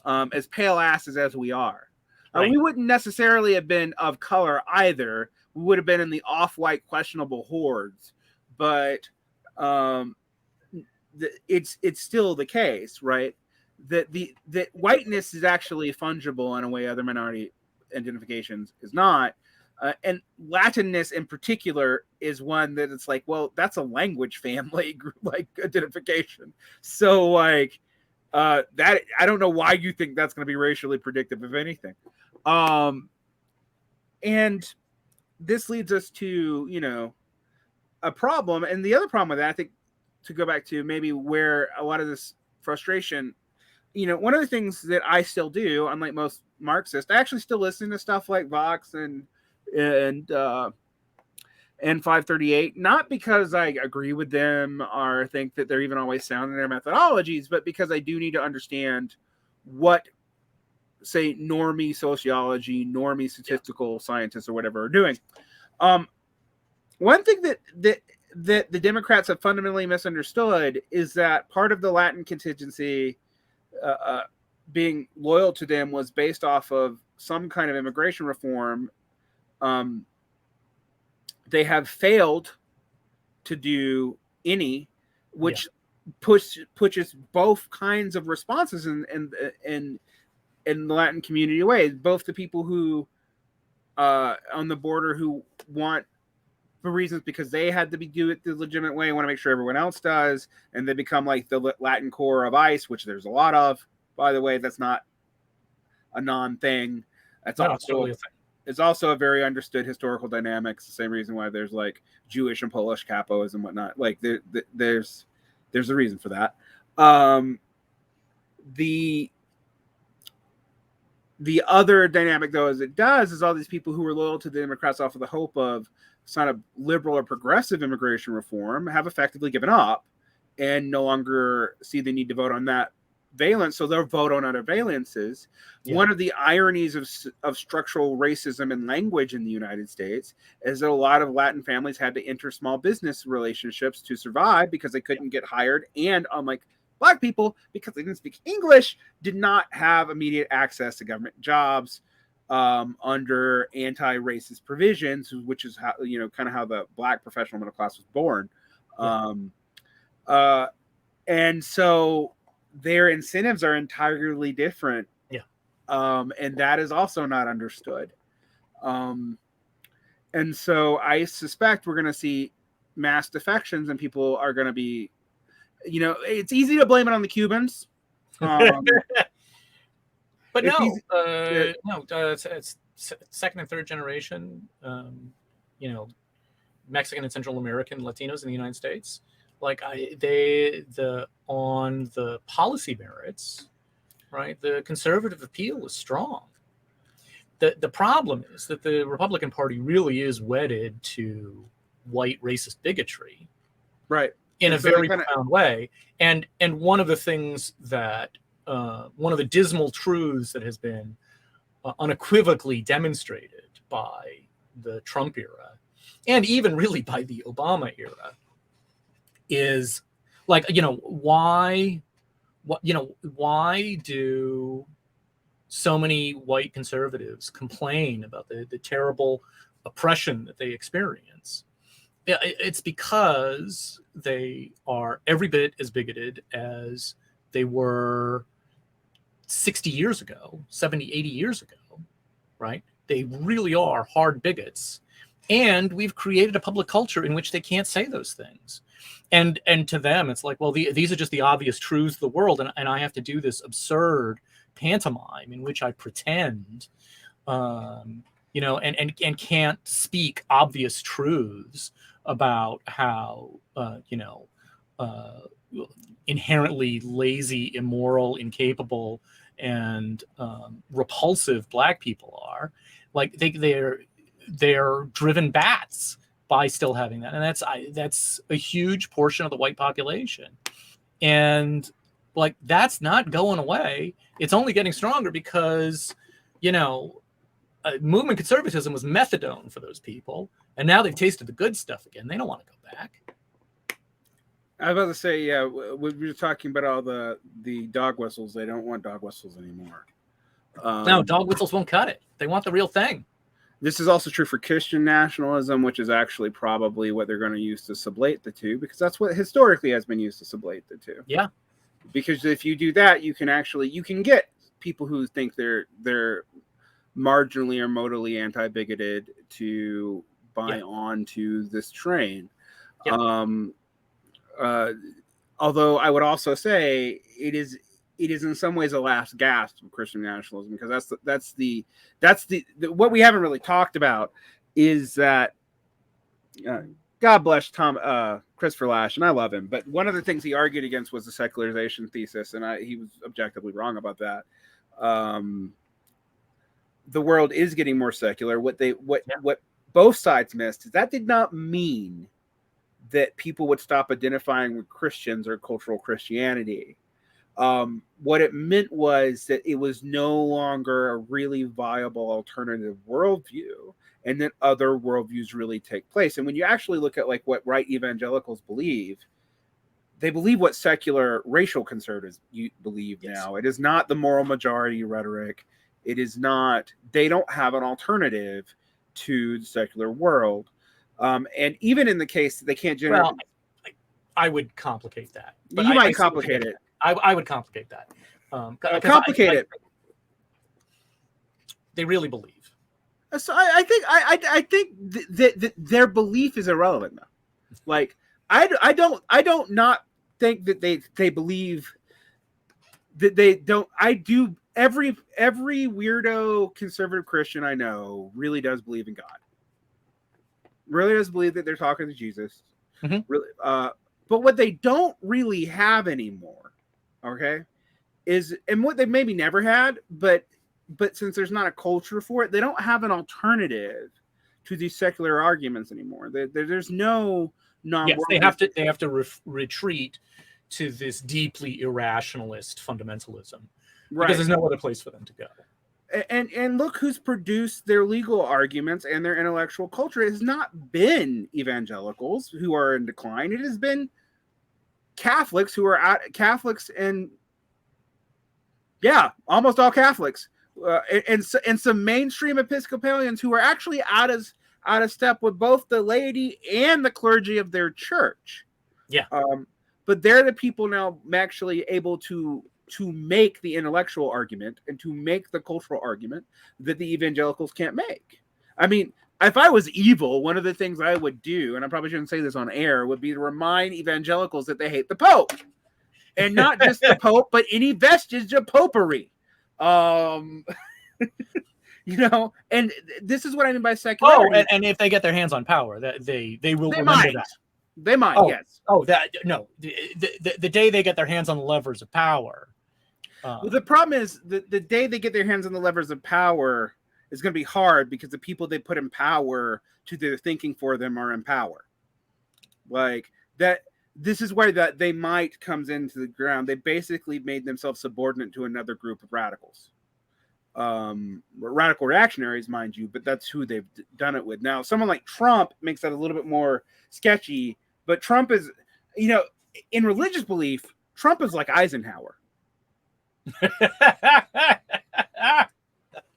as pale asses as we are. Right. We wouldn't necessarily have been of color either. We would have been in the off-white questionable hordes, but it's still the case, right? That whiteness is actually fungible in a way other minority identifications is not. And Latinness in particular is one that it's like, well, that's a language family identification. So that, I don't know why you think that's going to be racially predictive of anything. And this leads us to, a problem. And the other problem with that, I think, to go back to maybe where a lot of this frustration, one of the things that I still do, unlike most Marxists, I actually still listen to stuff like Vox and 538, not because I agree with them or think that they're even always sound in their methodologies, but because I do need to understand what say, normie sociology, normie statistical scientists or whatever are doing. One thing that the Democrats have fundamentally misunderstood is that part of the Latin contingency being loyal to them was based off of some kind of immigration reform. They have failed to do any, which pushes both kinds of responses in the Latin community away. Both the people who on the border who want, for reasons because they had to do it the legitimate way, want to make sure everyone else does, and they become like the Latin core of ICE, which there's a lot of. By the way, that's not a non-thing. That's also a thing. It's also a very understood historical dynamics. The same reason why there's like Jewish and Polish capos and whatnot. Like there's a reason for that. The other dynamic, though, is all these people who are loyal to the Democrats off of the hope of some of liberal or progressive immigration reform have effectively given up and no longer see the need to vote on that valence, so they'll vote on other valences. Yeah. One of the ironies of structural racism and language in the United States is that a lot of Latin families had to enter small business relationships to survive because they couldn't get hired, and unlike Black people, because they didn't speak English, did not have immediate access to government jobs under anti-racist provisions, which is how, kind of how the Black professional middle class was born. Yeah. And so their incentives are entirely different. Yeah. And that is also not understood. And so I suspect we're going to see mass defections, and people are going to be, it's easy to blame it on the Cubans. But it's second and third generation, Mexican and Central American Latinos in the United States. Like on the policy merits, right? The conservative appeal is strong. The problem is that the Republican Party really is wedded to white racist bigotry, right? In a very profound way. And one of the things that one of the dismal truths that has been unequivocally demonstrated by the Trump era, and even really by the Obama era, is like, why do so many white conservatives complain about the terrible oppression that they experience? It's because they are every bit as bigoted as they were 60 years ago, 70, 80 years ago, right? They really are hard bigots. And we've created a public culture in which they can't say those things. And to them, it's like, well, these are just the obvious truths of the world, and I have to do this absurd pantomime in which I pretend, and can't speak obvious truths about how, inherently lazy, immoral, incapable, and repulsive Black people are. Like they're driven bats by still having that, and that's a huge portion of the white population, and like that's not going away. It's only getting stronger because movement conservatism was methadone for those people, and now they've tasted the good stuff again. They don't want to go back. I was about to say, yeah, we were talking about all the dog whistles. They don't want dog whistles anymore. No, dog whistles won't cut it. They want the real thing. This is also true for Christian nationalism, which is actually probably what they're going to use to sublate the two, because that's what historically has been used to sublate the two. Yeah. Because if you do that, you can get people who think they're marginally or modally anti-bigoted to buy onto this train. Yeah. Although I would also say it is in some ways a last gasp of Christian nationalism, because that's the what we haven't really talked about is that God bless Christopher Lasch, and I love him, but one of the things he argued against was the secularization thesis, and he was objectively wrong about that. The world is getting more secular. What both sides missed is that did not mean that people would stop identifying with Christians or cultural Christianity. What it meant was that it was no longer a really viable alternative worldview, and that other worldviews really take place. And when you actually look at like what right evangelicals believe, they believe what secular racial conservatives believe now. It is not the moral majority rhetoric. It is not, they don't have an alternative to the secular world. And even in the case that they can't generate... Well, I would complicate that. But you might complicate it. I would complicate that. Complicate it. They really believe. So I think that their belief is irrelevant though. Like I don't not think that they believe that they don't. I do. Every weirdo conservative Christian I know really does believe in God. Really does believe that they're talking to Jesus. Mm-hmm. Really, but what they don't really have anymore, okay, is, and what they maybe never had, but since there's not a culture for it, they don't have an alternative to these secular arguments anymore. There's no non. Yes, they have to retreat to this deeply irrationalist fundamentalism, right? Because there's no other place for them to go. And look who's produced their legal arguments and their intellectual culture. It has not been evangelicals who are in decline. It has been Catholics who are Catholics and almost all Catholics, and some mainstream Episcopalians who are actually out of step with both the laity and the clergy of their church. Yeah. But they're the people now actually able to make the intellectual argument and to make the cultural argument that the evangelicals can't make. I mean, if I was evil, one of the things I would do, and I probably shouldn't say this on air, would be to remind evangelicals that they hate the Pope. And not just the Pope, but any vestige of popery. And this is what I mean by secularity. Oh, and if they get their hands on power, that they will remember might. that. They might, yes. Oh, the day they get their hands on the levers of power. Well, the problem is the day they get their hands on the levers of power is going to be hard because the people they put in power to their thinking for them are in power. Like that. This is where that they might comes into the ground. They basically made themselves subordinate to another group of radicals, radical reactionaries, mind you, but that's who they've done it with. Now, someone like Trump makes that a little bit more sketchy, but Trump is, in religious belief, Trump is like Eisenhower.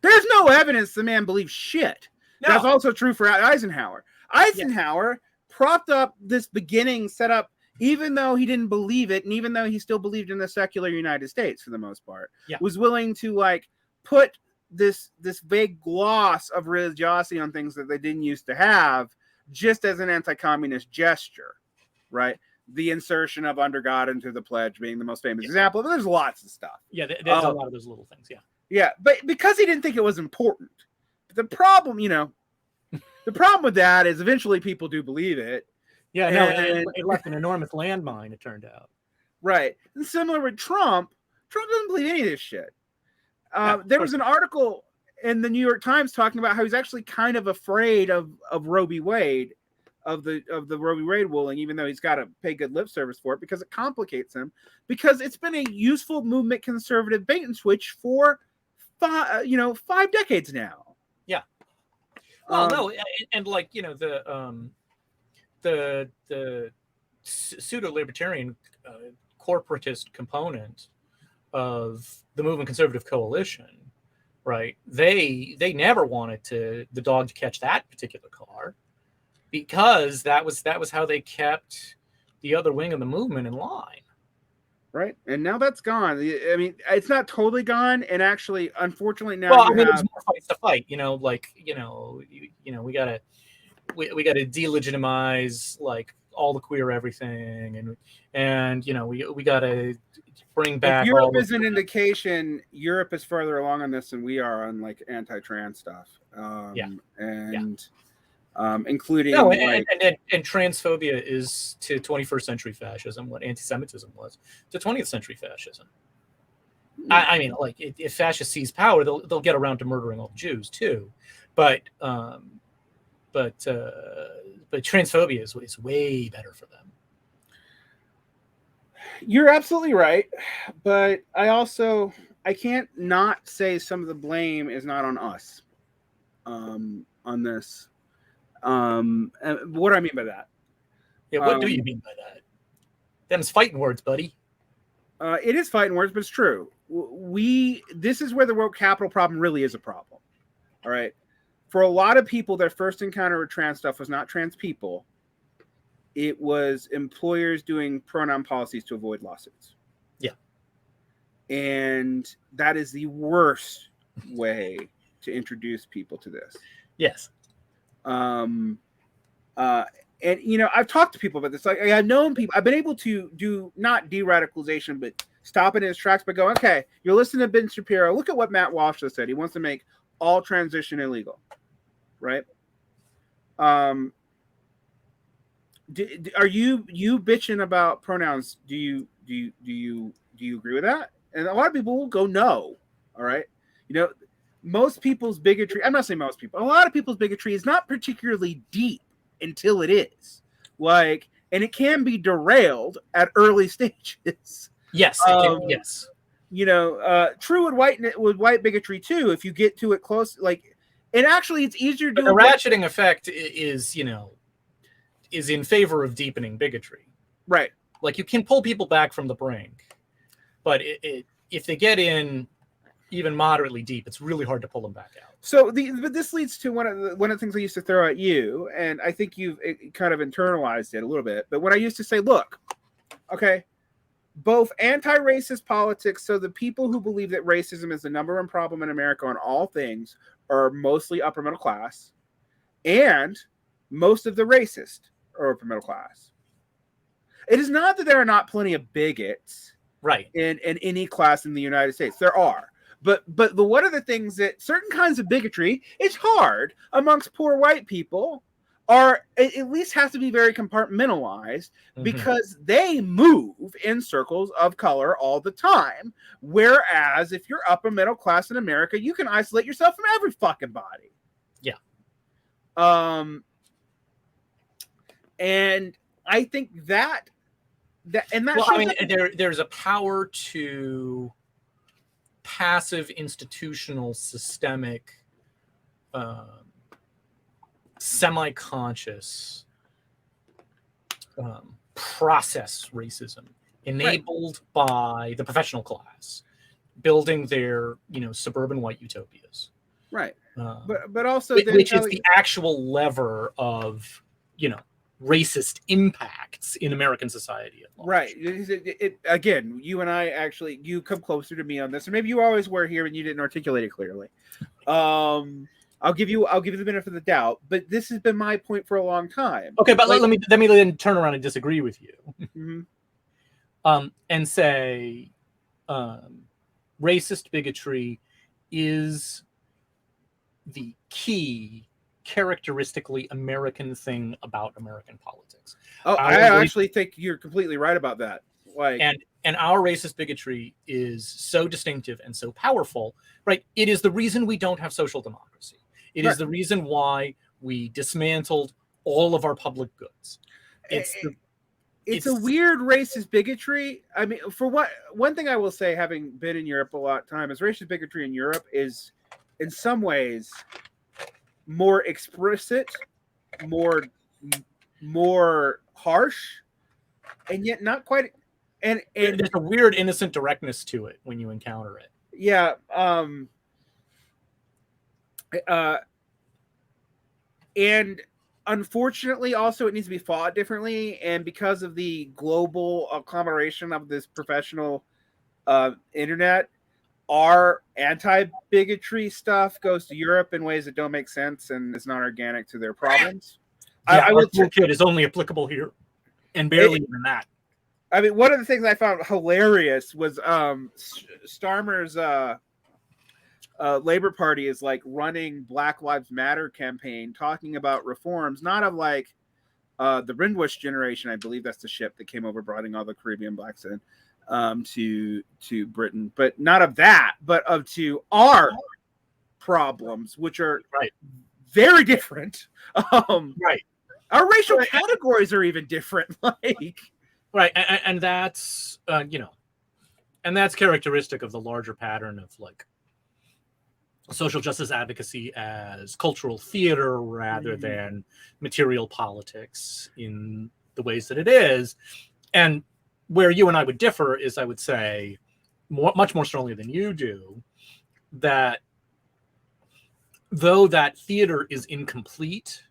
There's no evidence the man believes shit. No. That's also true for Eisenhower. Eisenhower propped up this beginning setup, even though he didn't believe it, and even though he still believed in the secular United States for the most part, was willing to put this vague gloss of religiosity on things that they didn't used to have, just as an anti-communist gesture, right? The insertion of "under God into the pledge" being the most famous example. But there's lots of stuff. Yeah, there's a lot of those little things. Yeah, but because he didn't think it was important, the problem, the problem with that is eventually people do believe it. Yeah, and it left an enormous landmine, it turned out. Right. And similar with Trump doesn't believe any of this shit. There was an article in the New York Times talking about how he's actually kind of afraid of Roe v. Wade, of the Roe v. Wade ruling, even though he's got to pay good lip service for it, because it complicates him, because it's been a useful movement conservative bait and switch for 5 decades now. Yeah. Well, no, and the pseudo-libertarian corporatist component of the movement conservative coalition, right? They never wanted the dog to catch that particular car, because that was how they kept the other wing of the movement in line. Right, and now that's gone. I mean, it's not totally gone, and actually, unfortunately, now. Well, there's more fights to fight. We gotta delegitimize all the queer everything, and we gotta bring back. If Europe is an indication, Europe is further along on this than we are on anti-trans stuff. Including and transphobia is to 21st century fascism what anti-Semitism was to 20th century fascism. I mean, if fascists seize power, they'll get around to murdering all the Jews too, but transphobia is way better for them. You're absolutely right, but I can't not say some of the blame is not on us. On this, and what do I mean by that? Yeah, what do you mean by that? Them's fighting words, buddy. It is fighting words, but it's true. This is where the woke capital problem really is a problem. All right, for a lot of people, their first encounter with trans stuff was not trans people. It was employers doing pronoun policies to avoid lawsuits. Yeah. And that is the worst way to introduce people to this. Yes. And I've talked to people about this. Like, I've known people. I've been able to do not de-radicalization, but stop it in its tracks by going, okay, you're listening to Ben Shapiro. Look at what Matt Walsh just said. He wants to make all transition illegal, right? Are you bitching about pronouns? Do you agree with that? And a lot of people will go no. All right, most people's bigotry. I'm not saying most people. A lot of people's bigotry is not particularly deep until it is. And it can be derailed at early stages. Yes. Yes. True with white bigotry too. If you get to it close, and actually, it's easier to. But the ratcheting effect is in favor of deepening bigotry. Right. Like, you can pull people back from the brink, but if they get in even moderately deep, it's really hard to pull them back out. So but this leads to one of the things I used to throw at you, and I think you've kind of internalized it a little bit. But when I used to say, look, okay, both anti-racist politics, so the people who believe that racism is the number one problem in America on all things are mostly upper middle class, and most of the racist are upper middle class. It is not that there are not plenty of bigots, right, in any class in the United States. There are. But one of the things that certain kinds of bigotry is hard amongst poor white people at least has to be very compartmentalized, because they move in circles of color all the time. Whereas if you're upper middle class in America, you can isolate yourself from every fucking body. Yeah. And I think that there's a power to passive institutional systemic semi-conscious process racism enabled by the professional class building their suburban white utopias, right? But also which is the actual lever of racist impacts in American society at large. Right. Again, you and I actually, you come closer to me on this, and maybe you always were here and you didn't articulate it clearly. I'll give you the benefit of the doubt, but this has been my point for a long time. Okay, but let me then turn around and disagree with you. Mm-hmm. And say racist bigotry is the key characteristically American thing about American politics. Oh, I actually think you're completely right about that. And our racist bigotry is so distinctive and so powerful, right? It is the reason we don't have social democracy. It is the reason why we dismantled all of our public goods. It's a weird racist bigotry. I mean, one thing I will say, having been in Europe a lot of time, is racist bigotry in Europe is in some ways more explicit, more harsh, and yet not quite. And there's a weird innocent directness to it when you encounter it. Yeah. And unfortunately, also, it needs to be fought differently. And because of the global conglomeration of this professional internet, our anti-bigotry stuff goes to Europe in ways that don't make sense and is not organic to their problems. Yeah, our toolkit is only applicable here, and barely even that. I mean, one of the things I found hilarious was Starmer's Labor Party is running Black Lives Matter campaign, talking about reforms, not of the Brindwish generation. I believe that's the ship that came over, bringing all the Caribbean blacks in to Britain, but not of that, but to our problems, which are very different. Our racial categories are even different. Right, and that's and that's characteristic of the larger pattern of like social justice advocacy as cultural theater rather than material politics in the ways that it is. And where you and I would differ is, I would say, much more strongly than you do, that though that theater is incomplete,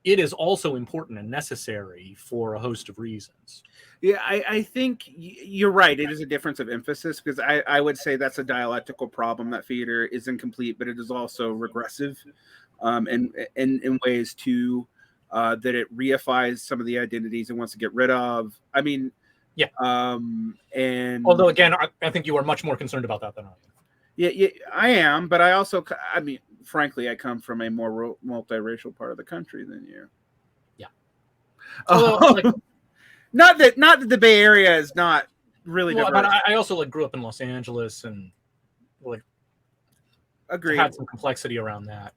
it is also important and necessary for a host of reasons. Yeah, I think you're right. It is a difference of emphasis, because I would say that's a dialectical problem, that theater is incomplete, but it is also regressive and in ways too, that it reifies some of the identities it wants to get rid of. I mean, yeah. And although, again, I think you are much more concerned about that than I am. Yeah, I am, but I also, I mean, frankly, I come from a more multiracial part of the country than you. Yeah. Not that the Bay Area is not really diverse. But I also like grew up in Los Angeles and like agreed, had some complexity around that.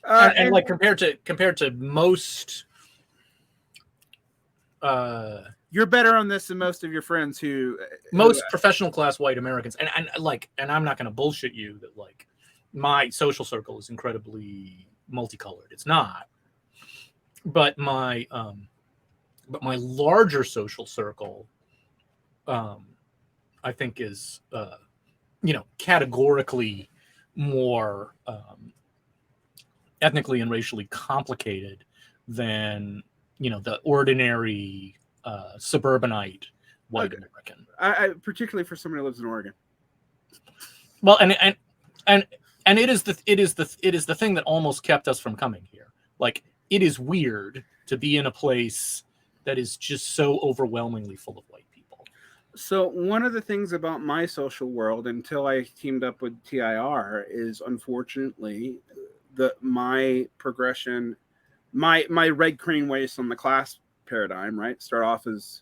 And like compared to most, you're better on this than most of your friends who professional class white Americans, and I'm not going to bullshit you that like my social circle is incredibly multicolored. It's not, but my larger social circle, I think is categorically more ethnically and racially complicated than the ordinary suburbanite white American. I particularly for someone who lives in Oregon. Well, and it is the thing that almost kept us from coming here. Like, it is weird to be in a place that is just so overwhelmingly full of white people. So one of the things about my social world, until I teamed up with TIR, is unfortunately my progression, my red cream waist on the class paradigm, right? Start off as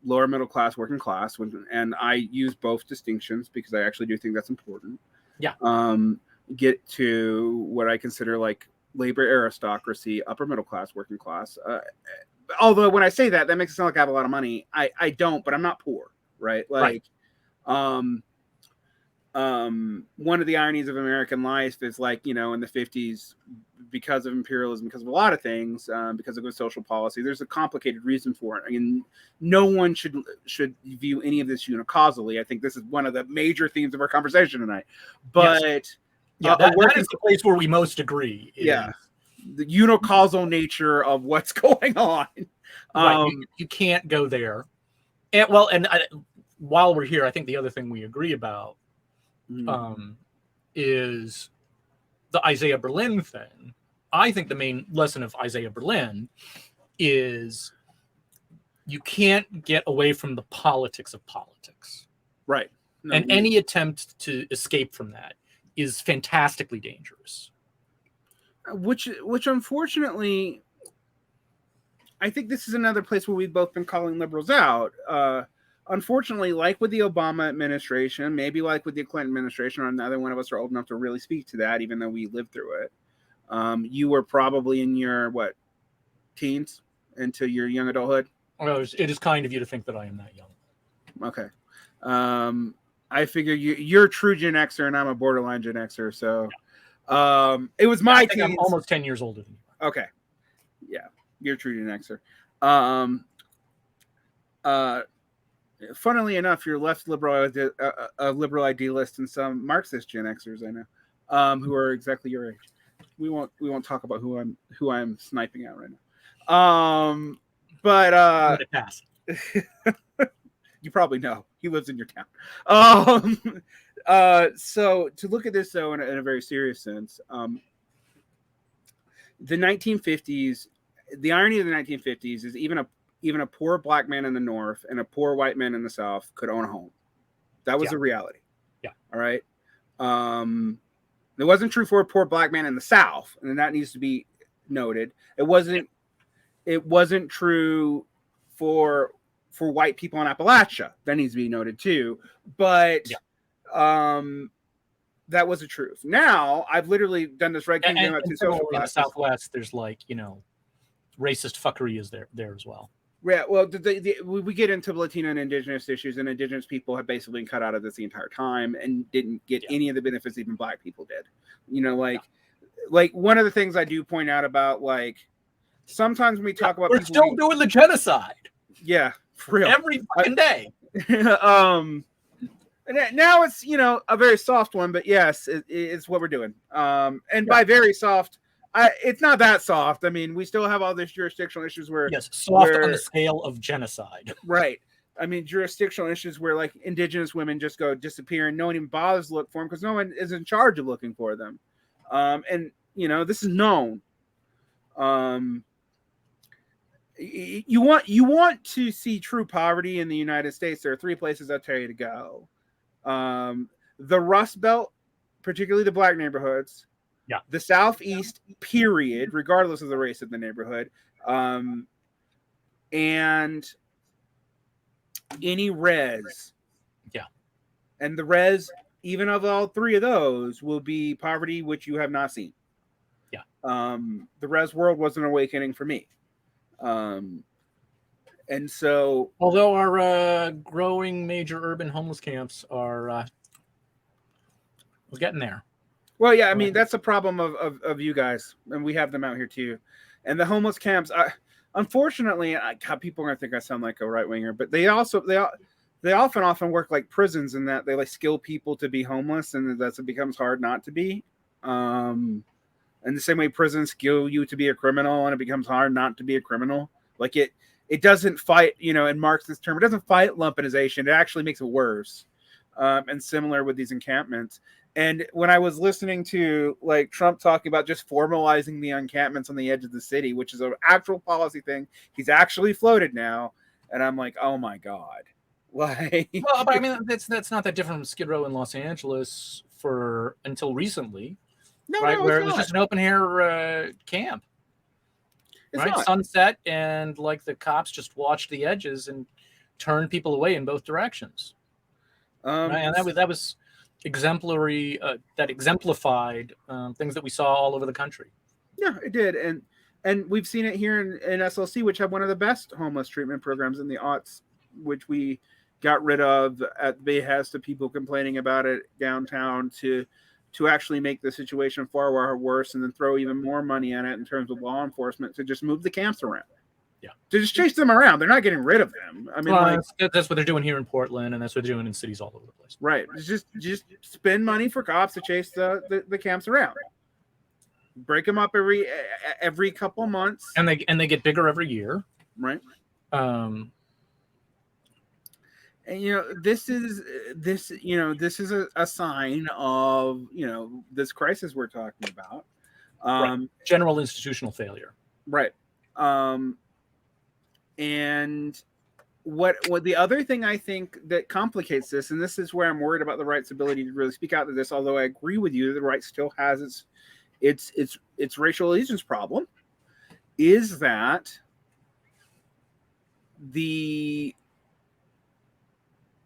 lower middle class, working class, and I use both distinctions because I actually do think that's important. Yeah. Get to what I consider like labor aristocracy, upper middle class, working class. Although when I say that makes it sound like I have a lot of money. I don't, but I'm not poor, right? Like, right. One of the ironies of American life is like, in the 50s, because of imperialism, because of a lot of things, because of good social policy, there's a complicated reason for it. I mean, no one should view any of this unicausally. I think this is one of the major themes of our conversation tonight. But yes. That is the place where we most agree. Yeah. The unicausal nature of what's going on. Right. You can't go there. And while we're here, I think the other thing we agree about is the Isaiah Berlin thing. I think the main lesson of Isaiah Berlin is you can't get away from the politics of politics. Right. No, and any attempt to escape from that is fantastically dangerous. Which unfortunately, I think this is another place where we've both been calling liberals out. Unfortunately, like with the Obama administration, maybe like with the Clinton administration, or neither one of us are old enough to really speak to that, even though we lived through it. You were probably in your, teens into your young adulthood? Well, it is kind of you to think that I am that young. Okay. I figure you're a true Gen Xer and I'm a borderline Gen Xer, so it was my teens. I'm almost 10 years older than you. Okay. Yeah, you're a true Gen Xer. Funnily enough, you're left liberal, a liberal idealist, and some Marxist Gen Xers I know, who are exactly your age. We won't talk about who I'm sniping at right now. But you probably know he lives in your town. So to look at this though in a very serious sense, the 1950s, the irony of the 1950s is even a poor black man in the North and a poor white man in the South could own a home. That was a reality. Yeah. All right. It wasn't true for a poor black man in the South, and that needs to be noted. It wasn't true for white people in Appalachia. That needs to be noted too. But that was the truth. Now I've literally done this red game up to social in the Southwest. There's racist fuckery is there as well. Yeah, well, we get into Latino and Indigenous issues, and Indigenous people have basically been cut out of this the entire time and didn't get any of the benefits even Black people did. You know, like one of the things I do point out about, like, sometimes when we talk about we're people still doing the genocide. Yeah, for real. Every fucking day. Now it's, you know, a very soft one, but yes, it's what we're doing. And by very soft, it's not that soft. I mean, we still have all these jurisdictional issues where soft on the scale of genocide. Right. I mean, jurisdictional issues where, like, Indigenous women just go disappear and no one even bothers to look for them because no one is in charge of looking for them. And you know, this is known. You want to see true poverty in the United States. There are 3 places I'll tell you to go. The Rust Belt, particularly the Black neighborhoods. Yeah. The Southeast, period, regardless of the race of the neighborhood. And any res. Yeah. And the res, even of all 3 of those, will be poverty which you have not seen. Yeah. The res world was an awakening for me. And so, although our growing major urban homeless camps are we're getting there. Well, yeah, I mean, that's a problem of you guys, and we have them out here too. And the homeless camps, unfortunately, people are gonna think I sound like a right winger, but they often work like prisons in that they like skill people to be homeless, and that's it becomes hard not to be. And the same way prisons skill you to be a criminal, and it becomes hard not to be a criminal. Like it doesn't fight, you know, in Marx's term, it doesn't fight lumpenization. It actually makes it worse. And similar with these encampments. And when I was listening to, like, Trump talking about just formalizing the encampments on the edge of the city, which is an actual policy thing he's actually floated now, and I'm like, oh my God. Like, well, but I mean, that's not that different from Skid Row in Los Angeles until recently. No, right? No, where it was not. just an open air camp. It's right? Not. Sunset, and like the cops just watched the edges and turned people away in both directions. Right? And that was exemplary. That exemplified things that we saw all over the country. Yeah, it did, and we've seen it here in SLC, which have one of the best homeless treatment programs in the aughts, which we got rid of at the behest of people complaining about it downtown to actually make the situation far worse, and then throw even more money at it in terms of law enforcement to just move the camps around. Yeah, to just chase them around. They're not getting rid of them. I mean, well, that's what they're doing here in Portland, and that's what they're doing in cities all over the place. Right. Just spend money for cops to chase the camps around. Break them up every couple months, and they get bigger every year. Right. And you know, this is a sign of, you know, this crisis we're talking about. Right. General institutional failure. Right. And what the other thing I think that complicates this, and this is where I'm worried about the right's ability to really speak out to this, although I agree with you, the right still has its racial allegiance problem, is that the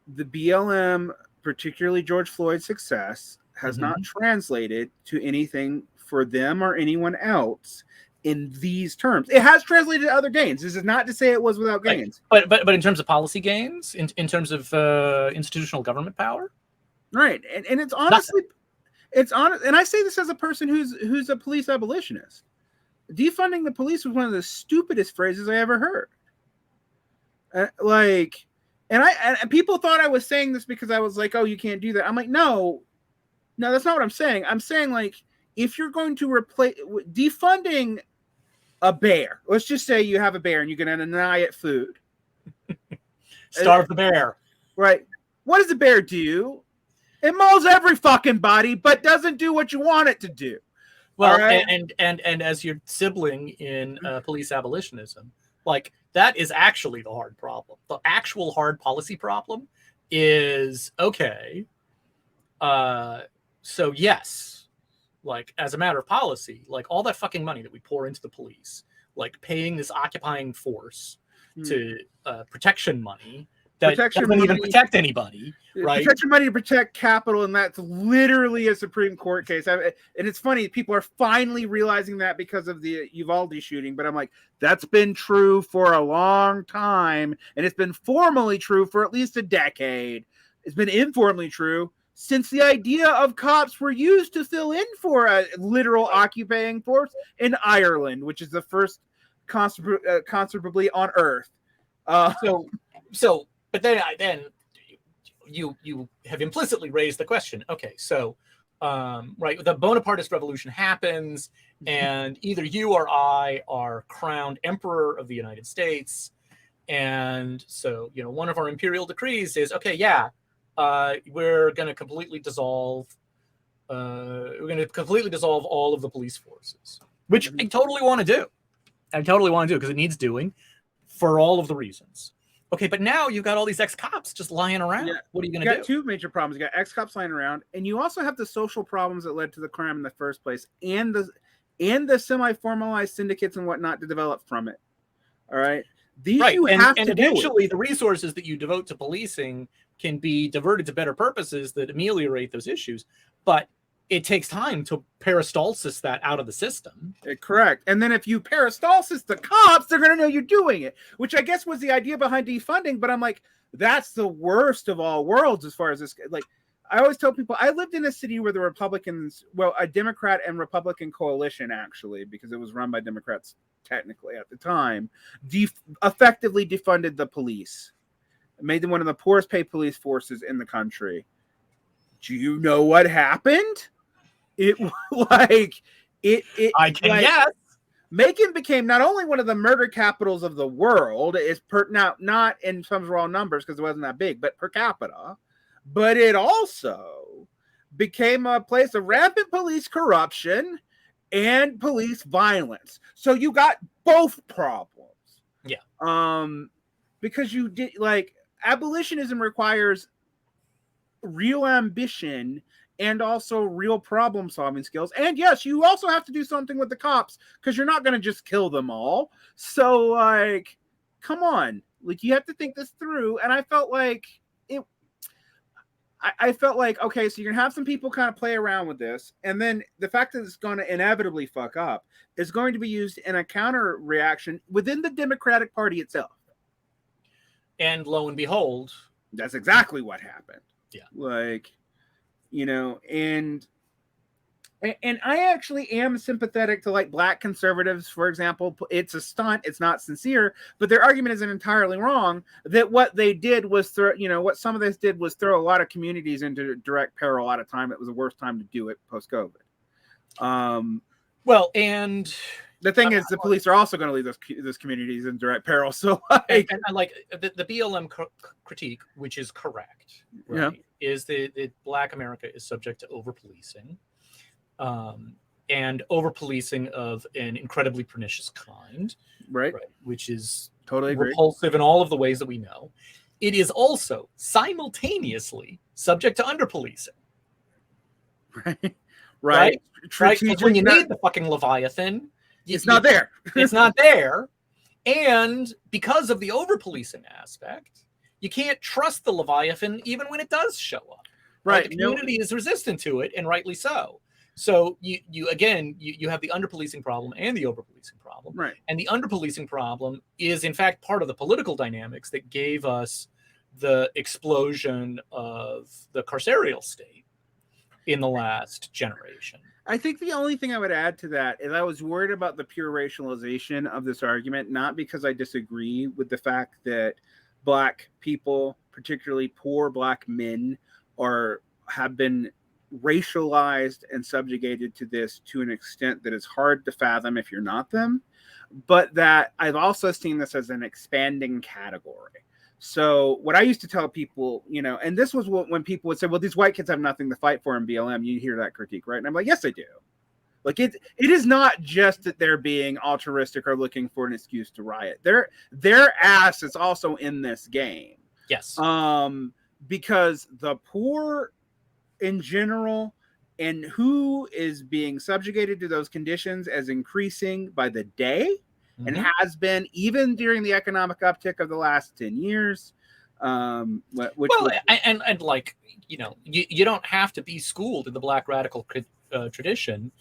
BLM, particularly George Floyd's success, has not translated to anything for them or anyone else in these terms. It has translated to other gains. This is not to say it was without gains. Right. But in terms of policy gains, in terms of institutional government power, right? And it's honestly, it's honest. And I say this as a person who's a police abolitionist. Defunding the police was one of the stupidest phrases I ever heard. And people thought I was saying this because I was like, oh, you can't do that. I'm like, no, that's not what I'm saying. I'm saying, like, if you're going to replace defunding a bear, let's just say you have a bear and you're going to deny it food. Starve the bear. Right. What does the bear do? It mauls every fucking body, but doesn't do what you want it to do. Well, right? and as your sibling in police abolitionism, like, that is actually the hard problem. The actual hard policy problem is, okay, so yes, like, as a matter of policy, like, all that fucking money that we pour into the police, like paying this occupying force to protection money that doesn't even protect anybody, right? Protect your money to protect capital, and that's literally a Supreme Court case. And it's funny, people are finally realizing that because of the Uvalde shooting, but I'm like, that's been true for a long time, and it's been formally true for at least a decade. It's been informally true since the idea of cops were used to fill in for a literal occupying force in Ireland, which is the first constabulary on Earth. But then you have implicitly raised the question. Okay, so right, the Bonapartist Revolution happens, and either you or I are crowned Emperor of the United States, and so one of our imperial decrees is we're going to completely dissolve. We're going to completely dissolve all of the police forces, which I totally want to do. Because it needs doing for all of the reasons. Okay, but now you've got all these ex-cops just lying around. Yeah. What are you going to do? You got two major problems. You got ex-cops lying around, and you also have the social problems that led to the crime in the first place, and the semi-formalized syndicates and whatnot to develop from it. All right, these right. you and, have and to eventually the resources that you devote to policing can be diverted to better purposes that ameliorate those issues, but it takes time to peristalsis that out of the system. Correct. And then if you peristalsis the cops, they're going to know you're doing it, which I guess was the idea behind defunding. But I'm like, that's the worst of all worlds as far as this. Like, I always tell people, I lived in a city where the Republicans, well, a Democrat and Republican coalition, actually, because it was run by Democrats technically at the time, effectively defunded the police. It made them one of the poorest paid police forces in the country. Do you know what happened? I can guess. Macon became not only one of the murder capitals of the world, is not in terms of raw numbers because it wasn't that big, but per capita, but it also became a place of rampant police corruption and police violence. So you got both problems. Yeah. Because you did abolitionism requires real ambition and also real problem solving skills. And yes, you also have to do something with the cops because you're not going to just kill them all. So come on, you have to think this through. And I felt like okay, so you're gonna have some people kind of play around with this, and then the fact that it's going to inevitably fuck up is going to be used in a counter reaction within the Democratic Party itself. And lo and behold, that's exactly what happened. Yeah. And I actually am sympathetic to Black conservatives, for example. It's a stunt. It's not sincere, but their argument isn't entirely wrong that what they did was what some of this did was throw a lot of communities into direct peril at a time. It was the worst time to do it post-COVID. Well, and the thing is, the police are also going to leave those communities in direct peril. So and the BLM critique, which is correct, right, is that Black America is subject to over-policing. And over-policing of an incredibly pernicious kind, right? Which is totally repulsive in all of the ways that we know. It is also simultaneously subject to under-policing. Right. Because when you need the fucking Leviathan, it's not there. It's not there. And because of the over-policing aspect, you can't trust the Leviathan even when it does show up. Right. The community is resistant to it, and rightly so. So you have the under-policing problem and the over-policing problem. Right. And the under-policing problem is, in fact, part of the political dynamics that gave us the explosion of the carceral state in the last generation. I think the only thing I would add to that is I was worried about the pure racialization of this argument, not because I disagree with the fact that Black people, particularly poor Black men, have been racialized and subjugated to this to an extent that is hard to fathom if you're not them, but that I've also seen this as an expanding category. So what I used to tell people, and this was when people would say, well, these white kids have nothing to fight for in BLM. You hear that critique, right? And I'm like, yes, I do. It is not just that they're being altruistic or looking for an excuse to riot. Their ass is also in this game. Yes. Because the poor in general and who is being subjugated to those conditions as increasing by the day and has been even during the economic uptick of the last 10 years. And like, you know, you don't have to be schooled in the Black radical tradition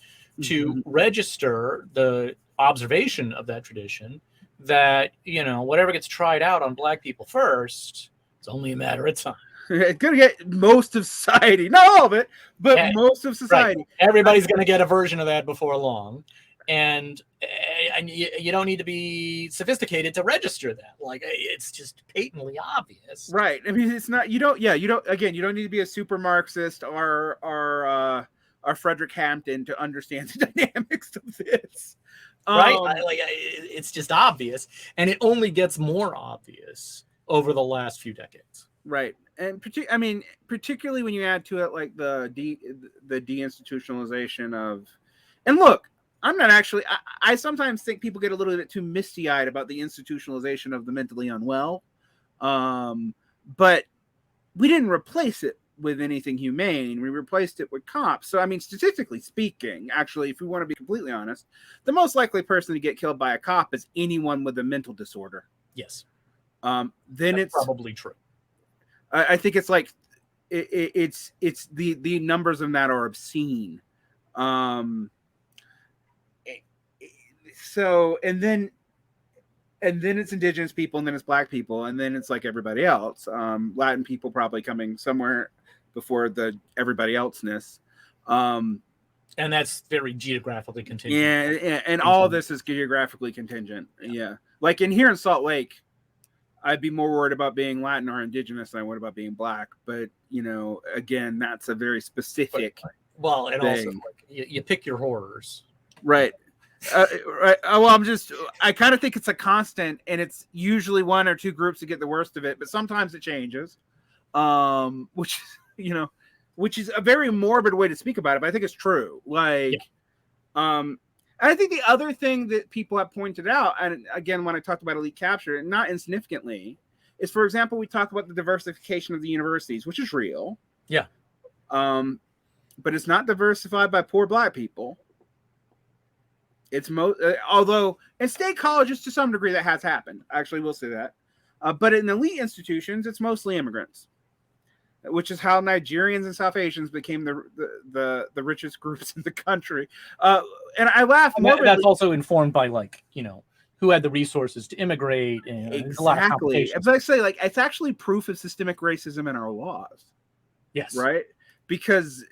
to register the observation of that tradition that, you know, whatever gets tried out on Black people first, it's only a matter of time. It's gonna get most of society, not all of it, but most of society. Right. Everybody's gonna get a version of that before long, and you don't need to be sophisticated to register that. Like, it's just patently obvious, right? I mean, it's not. You don't need to be a super Marxist or Frederick Hampton to understand the dynamics of this, right? It's just obvious, and it only gets more obvious over the last few decades, right? And particularly when you add to it like the deinstitutionalization of, and look, I'm not actually. I sometimes think people get a little bit too misty-eyed about the institutionalization of the mentally unwell, but we didn't replace it with anything humane. We replaced it with cops. So I mean, statistically speaking, actually, if we want to be completely honest, the most likely person to get killed by a cop is anyone with a mental disorder. Yes. Then That's it's probably true. I think it's like it's the numbers of that are obscene. So and then it's indigenous people, and then it's Black people, and then it's like everybody else. Latin people probably coming somewhere before the everybody elseness. And that's very geographically contingent. Yeah, and all of this is geographically contingent. Yeah. Like here in Salt Lake, I'd be more worried about being Latin or indigenous than I would about being Black. But, you know, again, that's a very specific well, and thing. also like, you pick your horrors. Right. Right. Well, I kind of think it's a constant, and it's usually one or two groups that get the worst of it, but sometimes it changes. Which is a very morbid way to speak about it, but I think it's true. I think the other thing that people have pointed out, and again, when I talked about elite capture, not insignificantly, is, for example, we talk about the diversification of the universities, which is real. Yeah. But it's not diversified by poor Black people. It's although in state colleges, to some degree, that has happened. Actually, we'll say that. But in elite institutions, it's mostly immigrants, which is how Nigerians and South Asians became the richest groups in the country. And I laugh. That's also informed by, like, you know, who had the resources to immigrate. And exactly. As I say, like, it's actually proof of systemic racism in our laws. Yes. Right. Because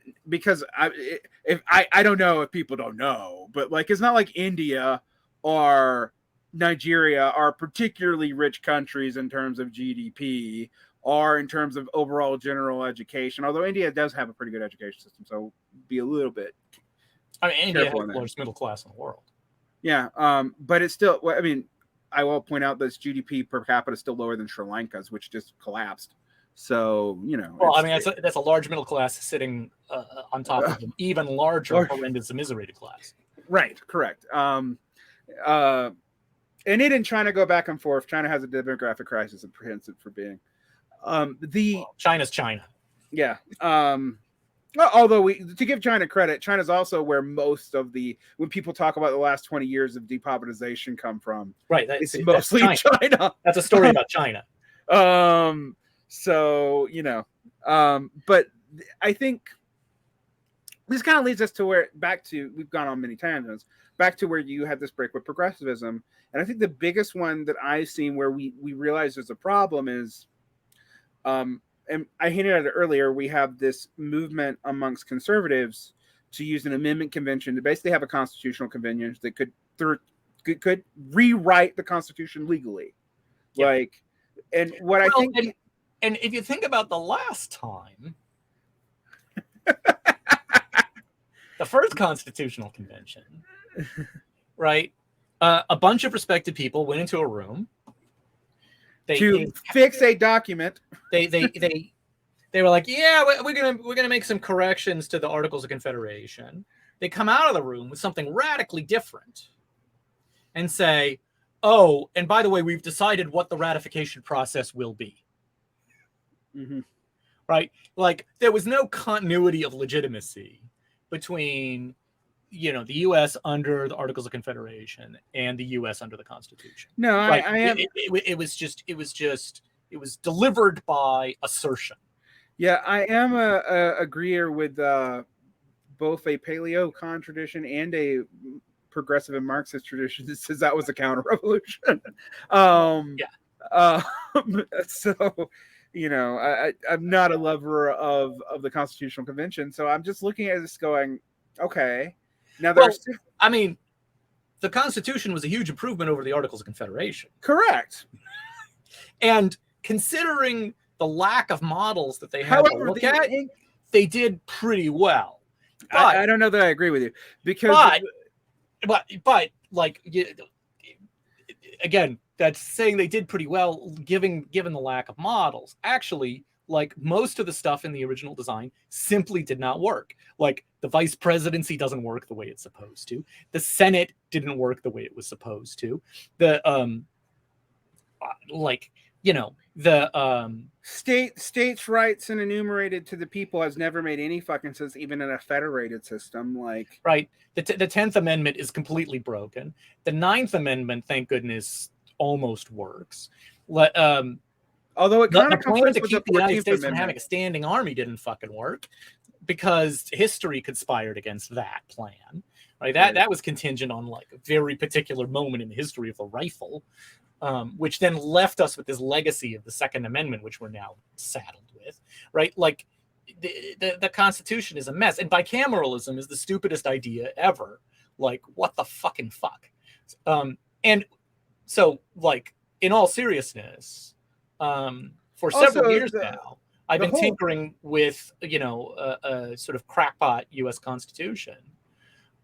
I don't know if people don't know, but like, it's not like India or Nigeria are particularly rich countries in terms of GDP or in terms of overall general education. Although India does have a pretty good education system, so be a little bit. I mean, India has the largest middle class in the world. Yeah, but it's still. I mean, I will point out that its GDP per capita is still lower than Sri Lanka's, which just collapsed. So, you know. Well, I mean, that's a large middle class sitting on top of an even larger horrendous immiserated class. Right, correct. And it and China go back and forth. China has a demographic crisis and prevents it from being. China's China. Yeah. Although to give China credit, China's also where most of when people talk about the last 20 years of depopulatization come from. Right. It's mostly China. That's a story about China. So, you know, but I think this kind of leads us to we've gone on many tangents, back to where you had this break with progressivism. And I think the biggest one that I've seen where we realize there's a problem is, and I hinted at it earlier, we have this movement amongst conservatives to use an amendment convention to basically have a constitutional convention that could rewrite the Constitution legally. Yeah. Like, and what I think... And if you think about the last time, the first constitutional convention, right? A bunch of respected people went into a room to fix a document. They were like, yeah, we're gonna make some corrections to the Articles of Confederation. They come out of the room with something radically different and say, oh, and by the way, we've decided what the ratification process will be. Mm-hmm. Right? Like, there was no continuity of legitimacy between, you know, the U.S. under the Articles of Confederation and the U.S. under the Constitution. No, right? I am. It was just It was delivered by assertion. Yeah, I am a agreeer with both a paleo-con tradition and a progressive and Marxist tradition that says that was a counter-revolution. So, you know, I'm not a lover of the Constitutional Convention, so I'm just looking at this going, okay. Now, I mean, the Constitution was a huge improvement over the Articles of Confederation. Correct. And considering the lack of models that they had to look at, they did pretty well. But, I don't know that I agree with you, because but like, again, that's saying they did pretty well given the lack of models. Actually, like, most of the stuff in the original design simply did not work. Like, the vice presidency doesn't work the way it's supposed to. The Senate didn't work the way it was supposed to. The states' rights and enumerated to the people has never made any fucking sense, even in a federated system. Like, right, the 10th Amendment is completely broken. The 9th Amendment, thank goodness, almost works. Although it kind of plan to keep the United States from having a standing army didn't fucking work, because history conspired against that plan. Right, that was contingent on like a very particular moment in the history of the rifle. Which then left us with this legacy of the Second Amendment, which we're now saddled with, right? Like, the Constitution is a mess, and bicameralism is the stupidest idea ever. Like, what the fucking fuck? And so, like, in all seriousness, for several years now, I've been tinkering with, you know, a sort of crackpot U.S. Constitution,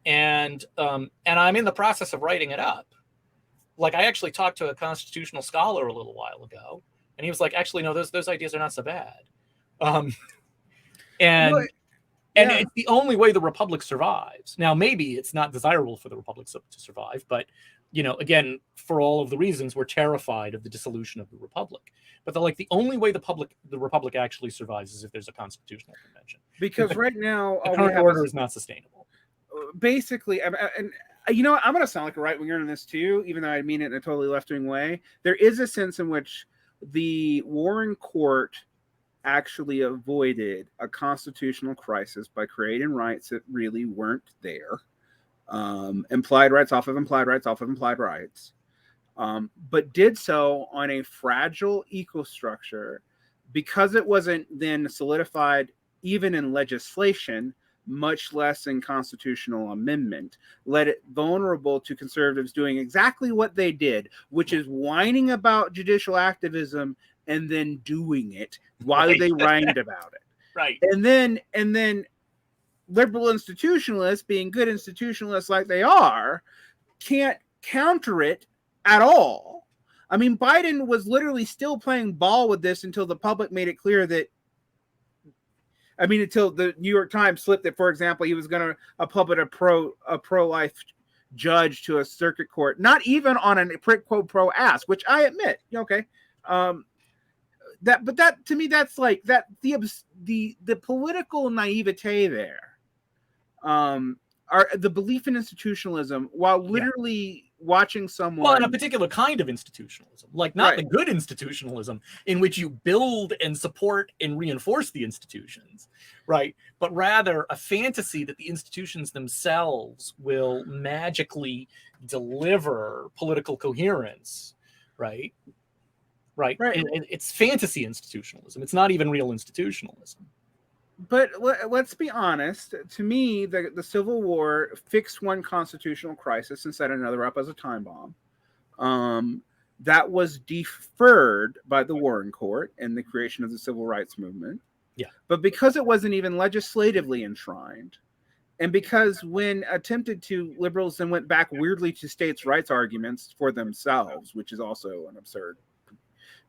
and I'm in the process of writing it up. Like, I actually talked to a constitutional scholar a little while ago, and he was like, actually, no, those ideas are not so bad. And it's the only way the Republic survives. Now, maybe it's not desirable for the Republic to survive, but, you know, again, for all of the reasons, we're terrified of the dissolution of the Republic. But the only way the Republic actually survives is if there's a constitutional convention. Because right now, the current order is not sustainable. Basically, and you know, I'm going to sound like a right-winger in this too, even though I mean it in a totally left-wing way. There is a sense in which the Warren Court actually avoided a constitutional crisis by creating rights that really weren't there. Implied rights off of implied rights off of implied rights. But did so on a fragile ecostructure because it wasn't then solidified even in legislation, much less in constitutional amendment, let it vulnerable to conservatives doing exactly what they did, which is whining about judicial activism and then doing it while they whined about it. Right. And then liberal institutionalists, being good institutionalists like they are, can't counter it at all. I mean, Biden was literally still playing ball with this until the public made it clear that, I mean, until the New York Times slipped that, for example, he was going to publish a pro-life judge to a circuit court, not even on a quote pro ask, which I admit, okay. That to me, that's like that the political naivete there, are the belief in institutionalism while literally watching someone. Well, and a particular kind of institutionalism, like not the good institutionalism in which you build and support and reinforce the institutions, right? But rather a fantasy that the institutions themselves will magically deliver political coherence, right? Right. It's fantasy institutionalism. It's not even real institutionalism. But let's be honest. To me, the Civil War fixed one constitutional crisis and set another up as a time bomb. That was deferred by the Warren Court and the creation of the Civil Rights Movement. Yeah. But because it wasn't even legislatively enshrined, and because when attempted to, liberals then went back weirdly to states' rights arguments for themselves, which is also an absurd,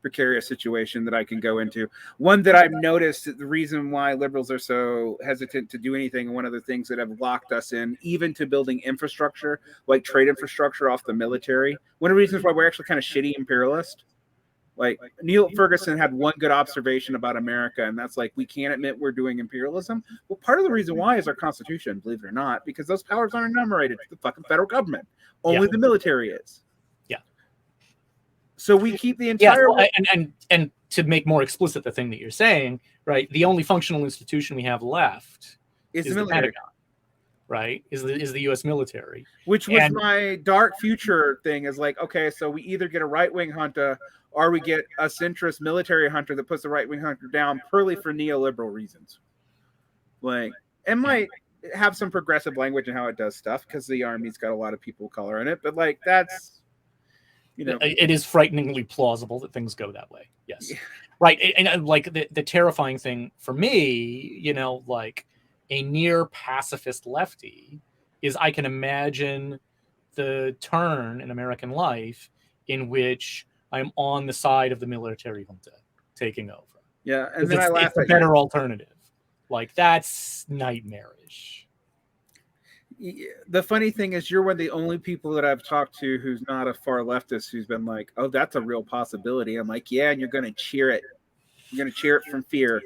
precarious situation that I can go into. One that I've noticed that the reason why liberals are so hesitant to do anything, and one of the things that have locked us in, even to building infrastructure, like trade infrastructure off the military. One of the reasons why we're actually kind of shitty imperialist. Like Neil Ferguson had one good observation about America, and that's like, we can't admit we're doing imperialism. Well, part of the reason why is our Constitution, believe it or not, because those powers aren't enumerated to the fucking federal government. Only the military is. Yeah. So we keep the entire and to make more explicit the thing that you're saying, right? The only functional institution we have left is the Pentagon, right? Is the U.S. military, which was my dark future thing. Is like, okay, so we either get a right-wing junta or we get a centrist military junta that puts the right-wing junta down purely for neoliberal reasons. Like, it might have some progressive language in how it does stuff because the army's got a lot of people of color in it, but like that's, you know, it is frighteningly plausible that things go that way. Yes, yeah. Right. And like the terrifying thing for me, you know, like a near pacifist lefty is I can imagine the turn in American life in which I'm on the side of the military junta taking over. Yeah, and then I laugh it's a better alternative. Like, that's nightmarish. The funny thing is, you're one of the only people that I've talked to who's not a far leftist who's been like, oh, that's a real possibility. I'm like, yeah, and you're going to cheer it. You're going to cheer it from fear.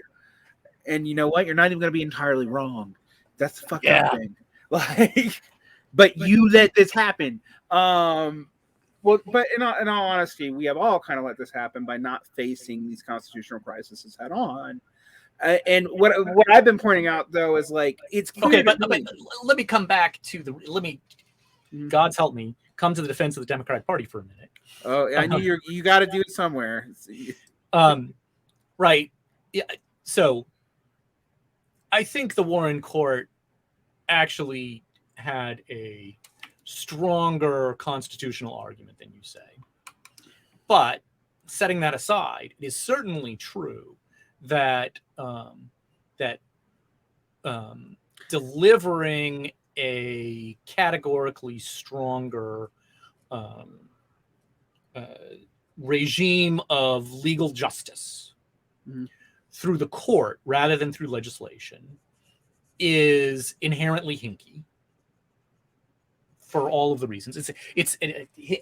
And you know what? You're not even going to be entirely wrong. That's the fucked up thing. Like, but you let this happen. Well, but in all honesty, we have all kind of let this happen by not facing these constitutional crises head on. And what I've been pointing out though is like it's clear. Okay, but let me come back to God's help me come to the defense of the Democratic Party for a minute. Oh, I knew you got to do it somewhere. Right. Yeah. So I think the Warren Court actually had a stronger constitutional argument than you say. But setting that aside, it is certainly true that delivering a categorically stronger regime of legal justice through the court rather than through legislation is inherently hinky for all of the reasons.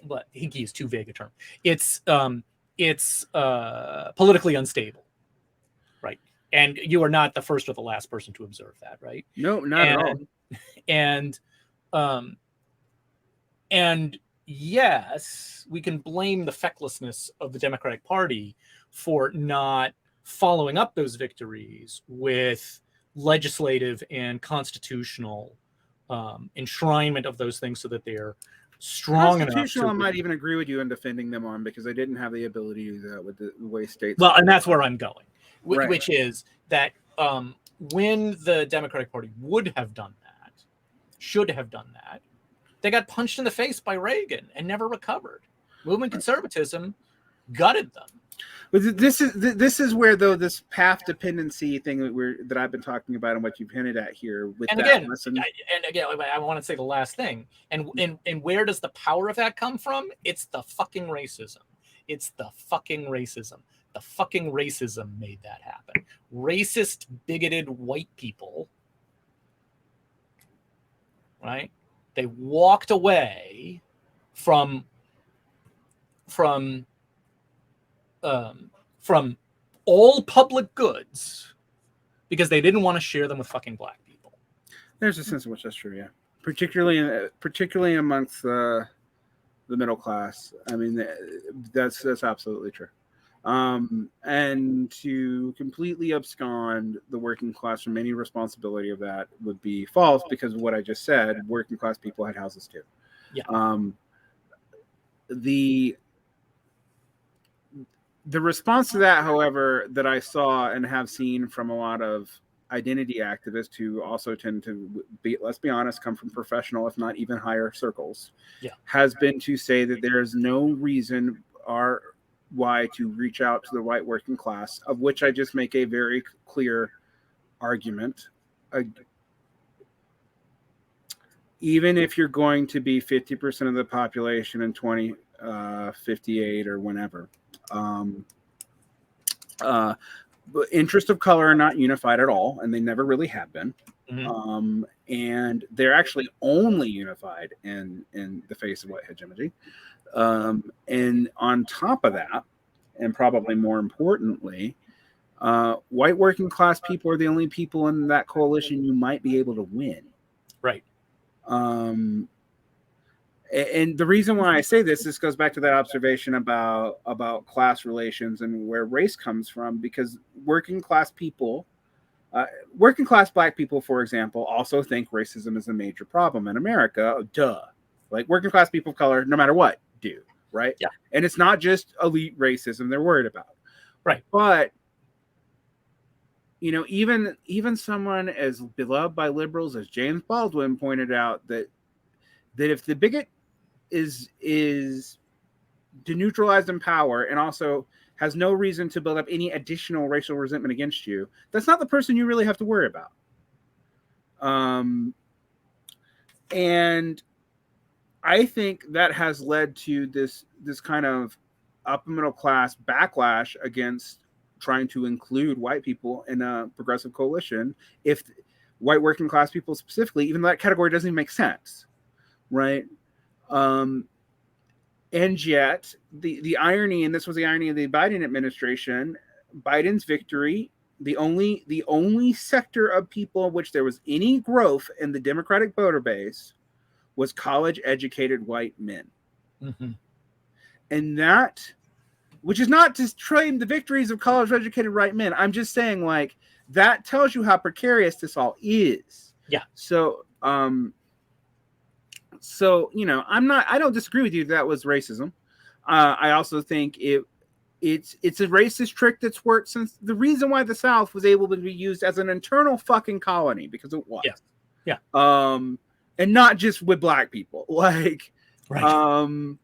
But hinky is too vague a term. It's politically unstable. Right. And you are not the first or the last person to observe that, right? No, not at all. And yes, we can blame the fecklessness of the Democratic Party for not following up those victories with legislative and constitutional enshrinement of those things so that they're strong enough. Constitutional, I might even agree with you in defending them on because they didn't have the ability to do that with the way states. Well, and that's where I'm going. Right. Which is that when the Democratic Party should have done that, they got punched in the face by Reagan and never recovered. Movement conservatism gutted them. But this is where though this path dependency thing that I've been talking about and what you've hinted at here with and that again, lesson. I want to say the last thing. And where does the power of that come from? It's the fucking racism. The fucking racism made that happen. Racist, bigoted white people, right? They walked away from all public goods because they didn't want to share them with fucking black people. There's a sense in which that's true, yeah. Particularly amongst the middle class. I mean, that's absolutely true. And to completely abscond the working class from any responsibility of that would be false because of what I just said. Working class people had houses too. Yeah. The response to that, however, that I saw and have seen from a lot of identity activists who also tend to be, let's be honest, come from professional, if not even higher circles, has been to say that there is no reason why to reach out to the white working class, of which I just make a very clear argument. Even if you're going to be 50% of the population in 2058 or whenever, interests of color are not unified at all, and they never really have been. Mm-hmm. And they're actually only unified in the face of white hegemony. And on top of that, and probably more importantly, white working class people are the only people in that coalition you might be able to win. Right. And the reason why I say this goes back to that observation about class relations and where race comes from, because working class black people, for example, also think racism is a major problem in America. Duh. Like working class people of color, no matter what, do, right? Yeah. And it's not just elite racism they're worried about. Right. But even someone as beloved by liberals as James Baldwin pointed out that if the bigot is deneutralized in power and also has no reason to build up any additional racial resentment against you, that's not the person you really have to worry about. And I think that has led to this kind of upper middle class backlash against trying to include white people in a progressive coalition. If white working class people specifically, even though that category doesn't even make sense, right? And yet the irony, and this was the irony of the Biden administration, Biden's victory, the only sector of people in which there was any growth in the Democratic voter base was college educated white men. Mm-hmm. And that, which is not to claim the victories of college educated white men. I'm just saying, like, that tells you how precarious this all is. Yeah. So, I don't disagree with you that was racism. I also think it's a racist trick that's worked since the reason why the South was able to be used as an internal fucking colony, because it was. Yeah. And not just with black people, like, was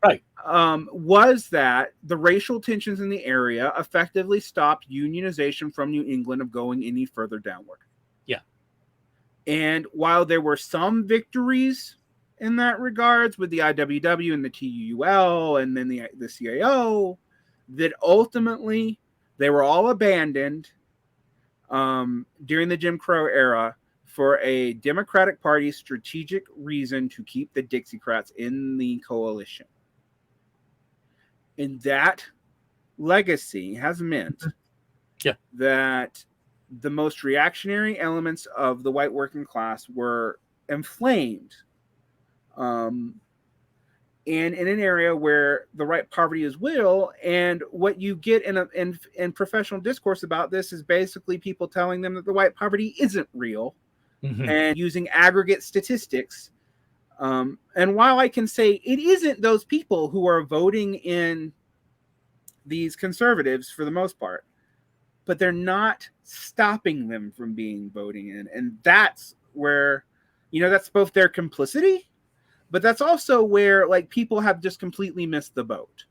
that the racial tensions in the area effectively stopped unionization from New England of going any further downward. Yeah. And while there were some victories in that regards with the IWW and the TUL and then the CAO, that ultimately they were all abandoned during the Jim Crow era for a Democratic Party strategic reason to keep the Dixiecrats in the coalition. And that legacy has meant that the most reactionary elements of the white working class were inflamed. And in an area where the right poverty is will, and what you get in professional discourse about this is basically people telling them that the white poverty isn't real. Mm-hmm. And using aggregate statistics. And while I can say it isn't those people who are voting in these conservatives for the most part, but they're not stopping them from voting in. And that's where, that's both their complicity, but that's also where, like, people have just completely missed the boat.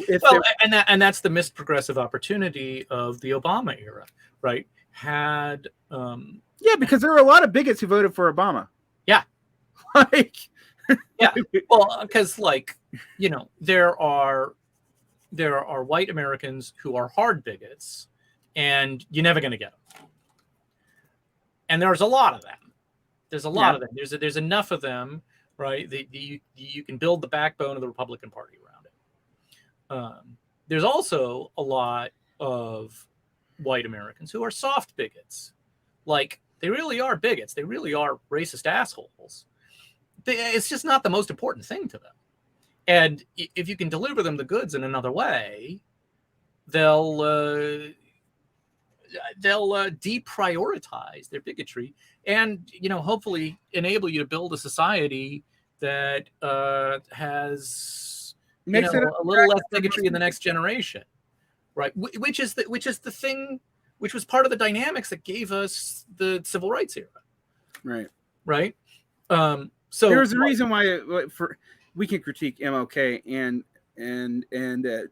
And that's the missed progressive opportunity of the Obama era, right? Because there were a lot of bigots who voted for Obama. Yeah. Yeah. Well, because there are white Americans who are hard bigots, and you're never going to get them. And there's a lot of them. There's a lot of them. There's enough of them, right? You can build the backbone of the Republican Party around it. There's also a lot of white Americans who are soft bigots. Like, they really are bigots. They really are racist assholes. It's just not the most important thing to them. And if you can deliver them the goods in another way, they'll deprioritize their bigotry and, hopefully enable you to build a society that has makes it a little less bigotry in the next generation, right? Which is the thing. Which was part of the dynamics that gave us the civil rights era. Right. So there's a reason why we can critique MLK and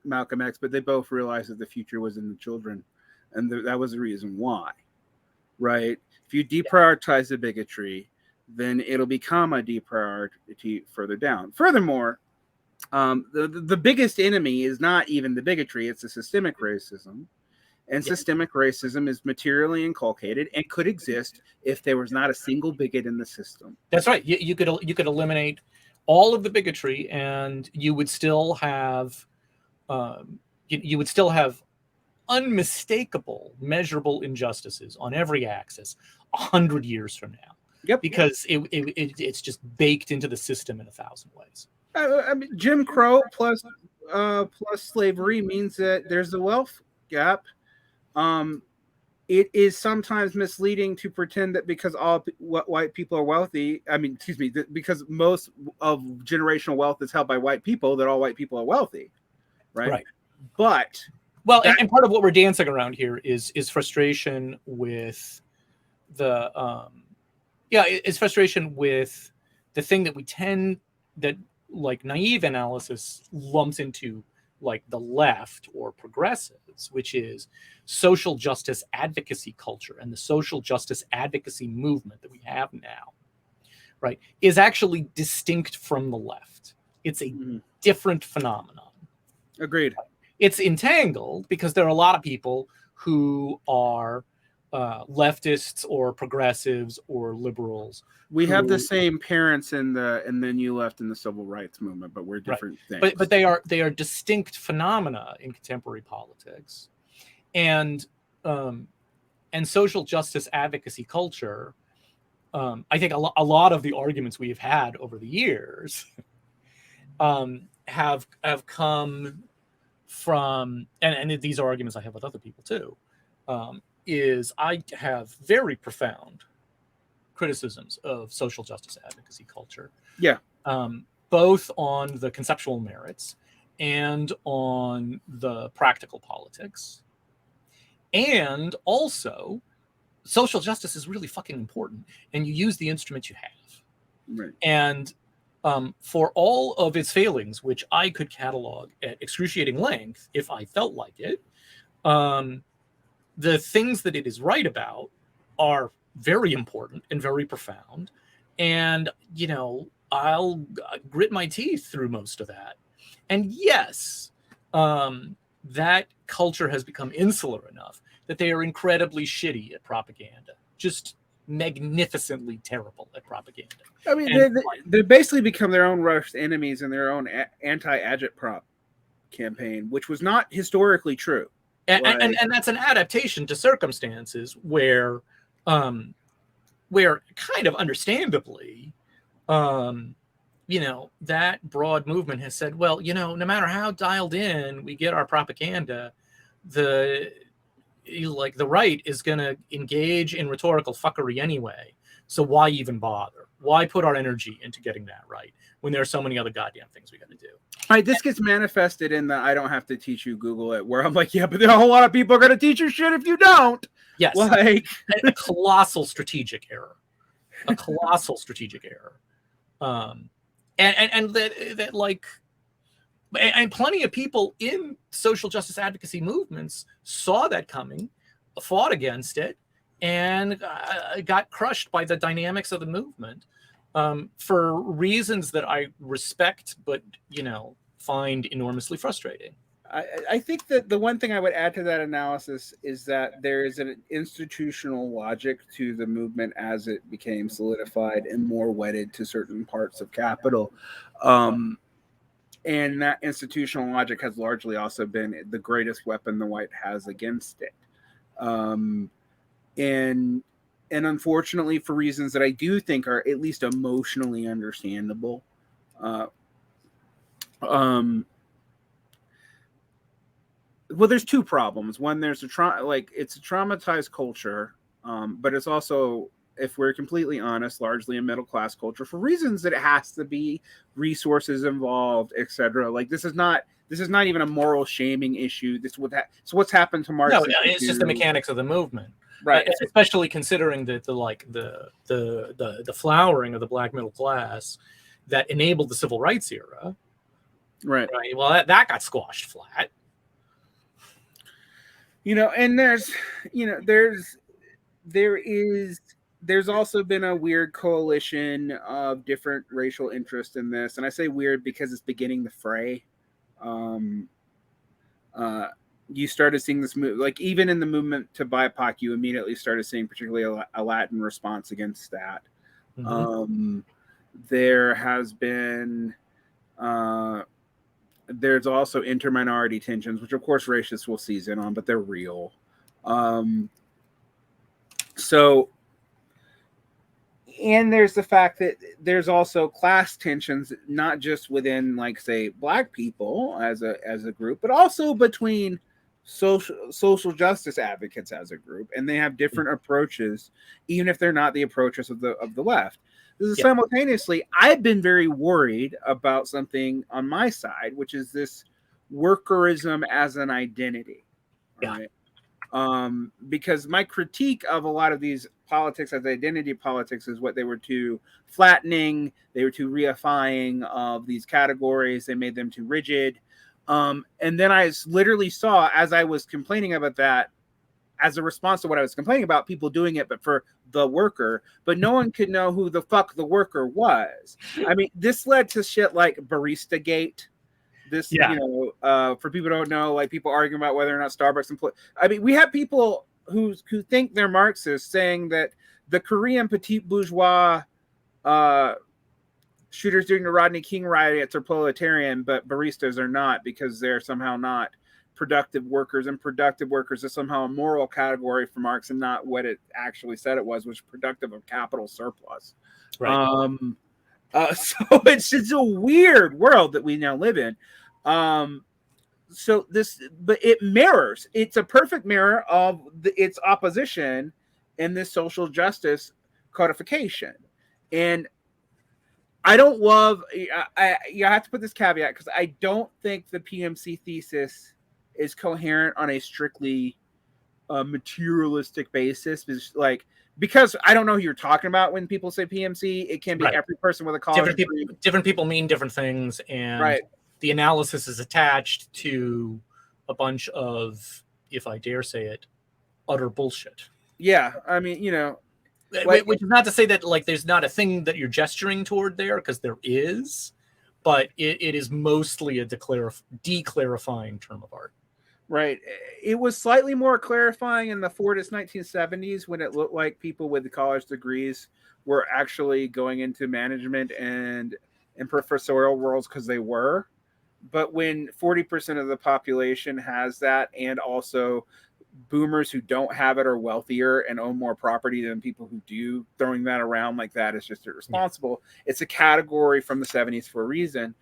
Malcolm X, but they both realized that the future was in the children, and that was the reason why. Right. If you deprioritize the bigotry, then it'll become a depriority further down. Furthermore, the biggest enemy is not even the bigotry; it's the systemic racism. And systemic racism is materially inculcated and could exist if there was not a single bigot in the system. That's right. You could eliminate all of the bigotry, and you would still have unmistakable, measurable injustices on every axis 100 years from now. Yep. Because it's just baked into the system in 1,000 ways. I mean, Jim Crow plus slavery means that there's a wealth gap. It is sometimes misleading to pretend that because white people are wealthy, because most of generational wealth is held by white people, that all white people are wealthy, right? But and part of what we're dancing around here is frustration with the it's frustration with the thing that we tend that like naive analysis lumps into like the left or progressives, which is social justice advocacy culture, and the social justice advocacy movement that we have now, right, is actually distinct from the left. It's a different phenomenon. Agreed. It's entangled because there are a lot of people who are leftists or progressives or liberals. We have the same parents and then you left in the civil rights movement, but we're different things. But they are distinct phenomena in contemporary politics, and social justice advocacy culture. I think a lot of the arguments we have had over the years have come from, and these are arguments I have with other people too. Is I have very profound criticisms of social justice advocacy culture. Yeah. Both on the conceptual merits and on the practical politics. And also, social justice is really fucking important, and you use the instruments you have. Right. And for all of its failings, which I could catalog at excruciating length if I felt like it, the things that it is right about are very important and very profound. And, I'll grit my teeth through most of that. And yes, that culture has become insular enough that they are incredibly shitty at propaganda, just magnificently terrible at propaganda. I mean, they basically become their own worst enemies in their own anti-agitprop campaign, which was not historically true. And that's an adaptation to circumstances where kind of understandably, that broad movement has said, well, no matter how dialed in we get our propaganda, the right is going to engage in rhetorical fuckery anyway. So why even bother? Why put our energy into getting that right when there are so many other goddamn things we got to do? All right, this gets manifested in the I don't have to teach you Google it, where I'm like, yeah, but there are a whole lot of people are going to teach you shit if you don't. Yes, like a colossal strategic error, and plenty of people in social justice advocacy movements saw that coming, fought against it, and got crushed by the dynamics of the movement for reasons that I respect, but find enormously frustrating. I think that the one thing I would add to that analysis is that there is an institutional logic to the movement as it became solidified and more wedded to certain parts of capital. And that institutional logic has largely also been the greatest weapon the right has against it. And unfortunately, for reasons that I do think are at least emotionally understandable, well, there's two problems. One, there's it's a traumatized culture, but it's also, if we're completely honest, largely a middle class culture for reasons that it has to be, resources involved, etc. Like this is not even a moral shaming issue. It's what's happened to Marx. No, it's just the mechanics of the movement, right? Especially considering that the flowering of the black middle class that enabled the civil rights era, right? Well, that got squashed flat. And there's also been a weird coalition of different racial interests in this, and I say weird because it's beginning to fray. You started seeing this move, like even in the movement to BIPOC, you immediately started seeing particularly a Latin response against that. Mm-hmm. There has been. There's also inter-minority tensions, which of course racists will seize in on, but they're real. So, and there's the fact that there's also class tensions, not just within, like, say, Black people as a group, but also between social justice advocates as a group, and they have different approaches, even if they're not the approaches of the left. This is simultaneously, I've been very worried about something on my side, which is this workerism as an identity. Right? Because my critique of a lot of these politics as identity politics is what they were too flattening, they were too reifying of these categories, they made them too rigid. And then I literally saw, as I was complaining about that, as a response to what I was complaining about, people doing it, but for the worker, but no one could know who the fuck the worker was. I mean, this led to shit like Barista Gate. This, for people who don't know, like, people arguing about whether or not Starbucks employ. I mean, we have people who think they're Marxists saying that the Korean petite bourgeois shooters during the Rodney King riots are proletarian, but baristas are not, because they're somehow not productive workers, and productive workers is somehow a moral category for Marx and not what it actually said it was productive of capital surplus. Right. So it's just a weird world that we now live in. So this, but it's a perfect mirror of its opposition in this social justice codification. And I don't love, I have to put this caveat, because I don't think the PMC thesis is coherent on a strictly materialistic basis. Because I don't know who you're talking about when people say PMC. It can be every person with a college degree. Different people mean different things, and the analysis is attached to a bunch of, if I dare say it, utter bullshit. Yeah, I mean, which is not to say that, like, there's not a thing that you're gesturing toward there, because there is, but it is mostly a declarifying term of art. Right. It was slightly more clarifying in the Fordist 1970s, when it looked like people with college degrees were actually going into management and professorial roles, because they were. But when 40% of the population has that, and also boomers who don't have it are wealthier and own more property than people who do, throwing that around like that is just irresponsible. It's a category from the 70s for a reason.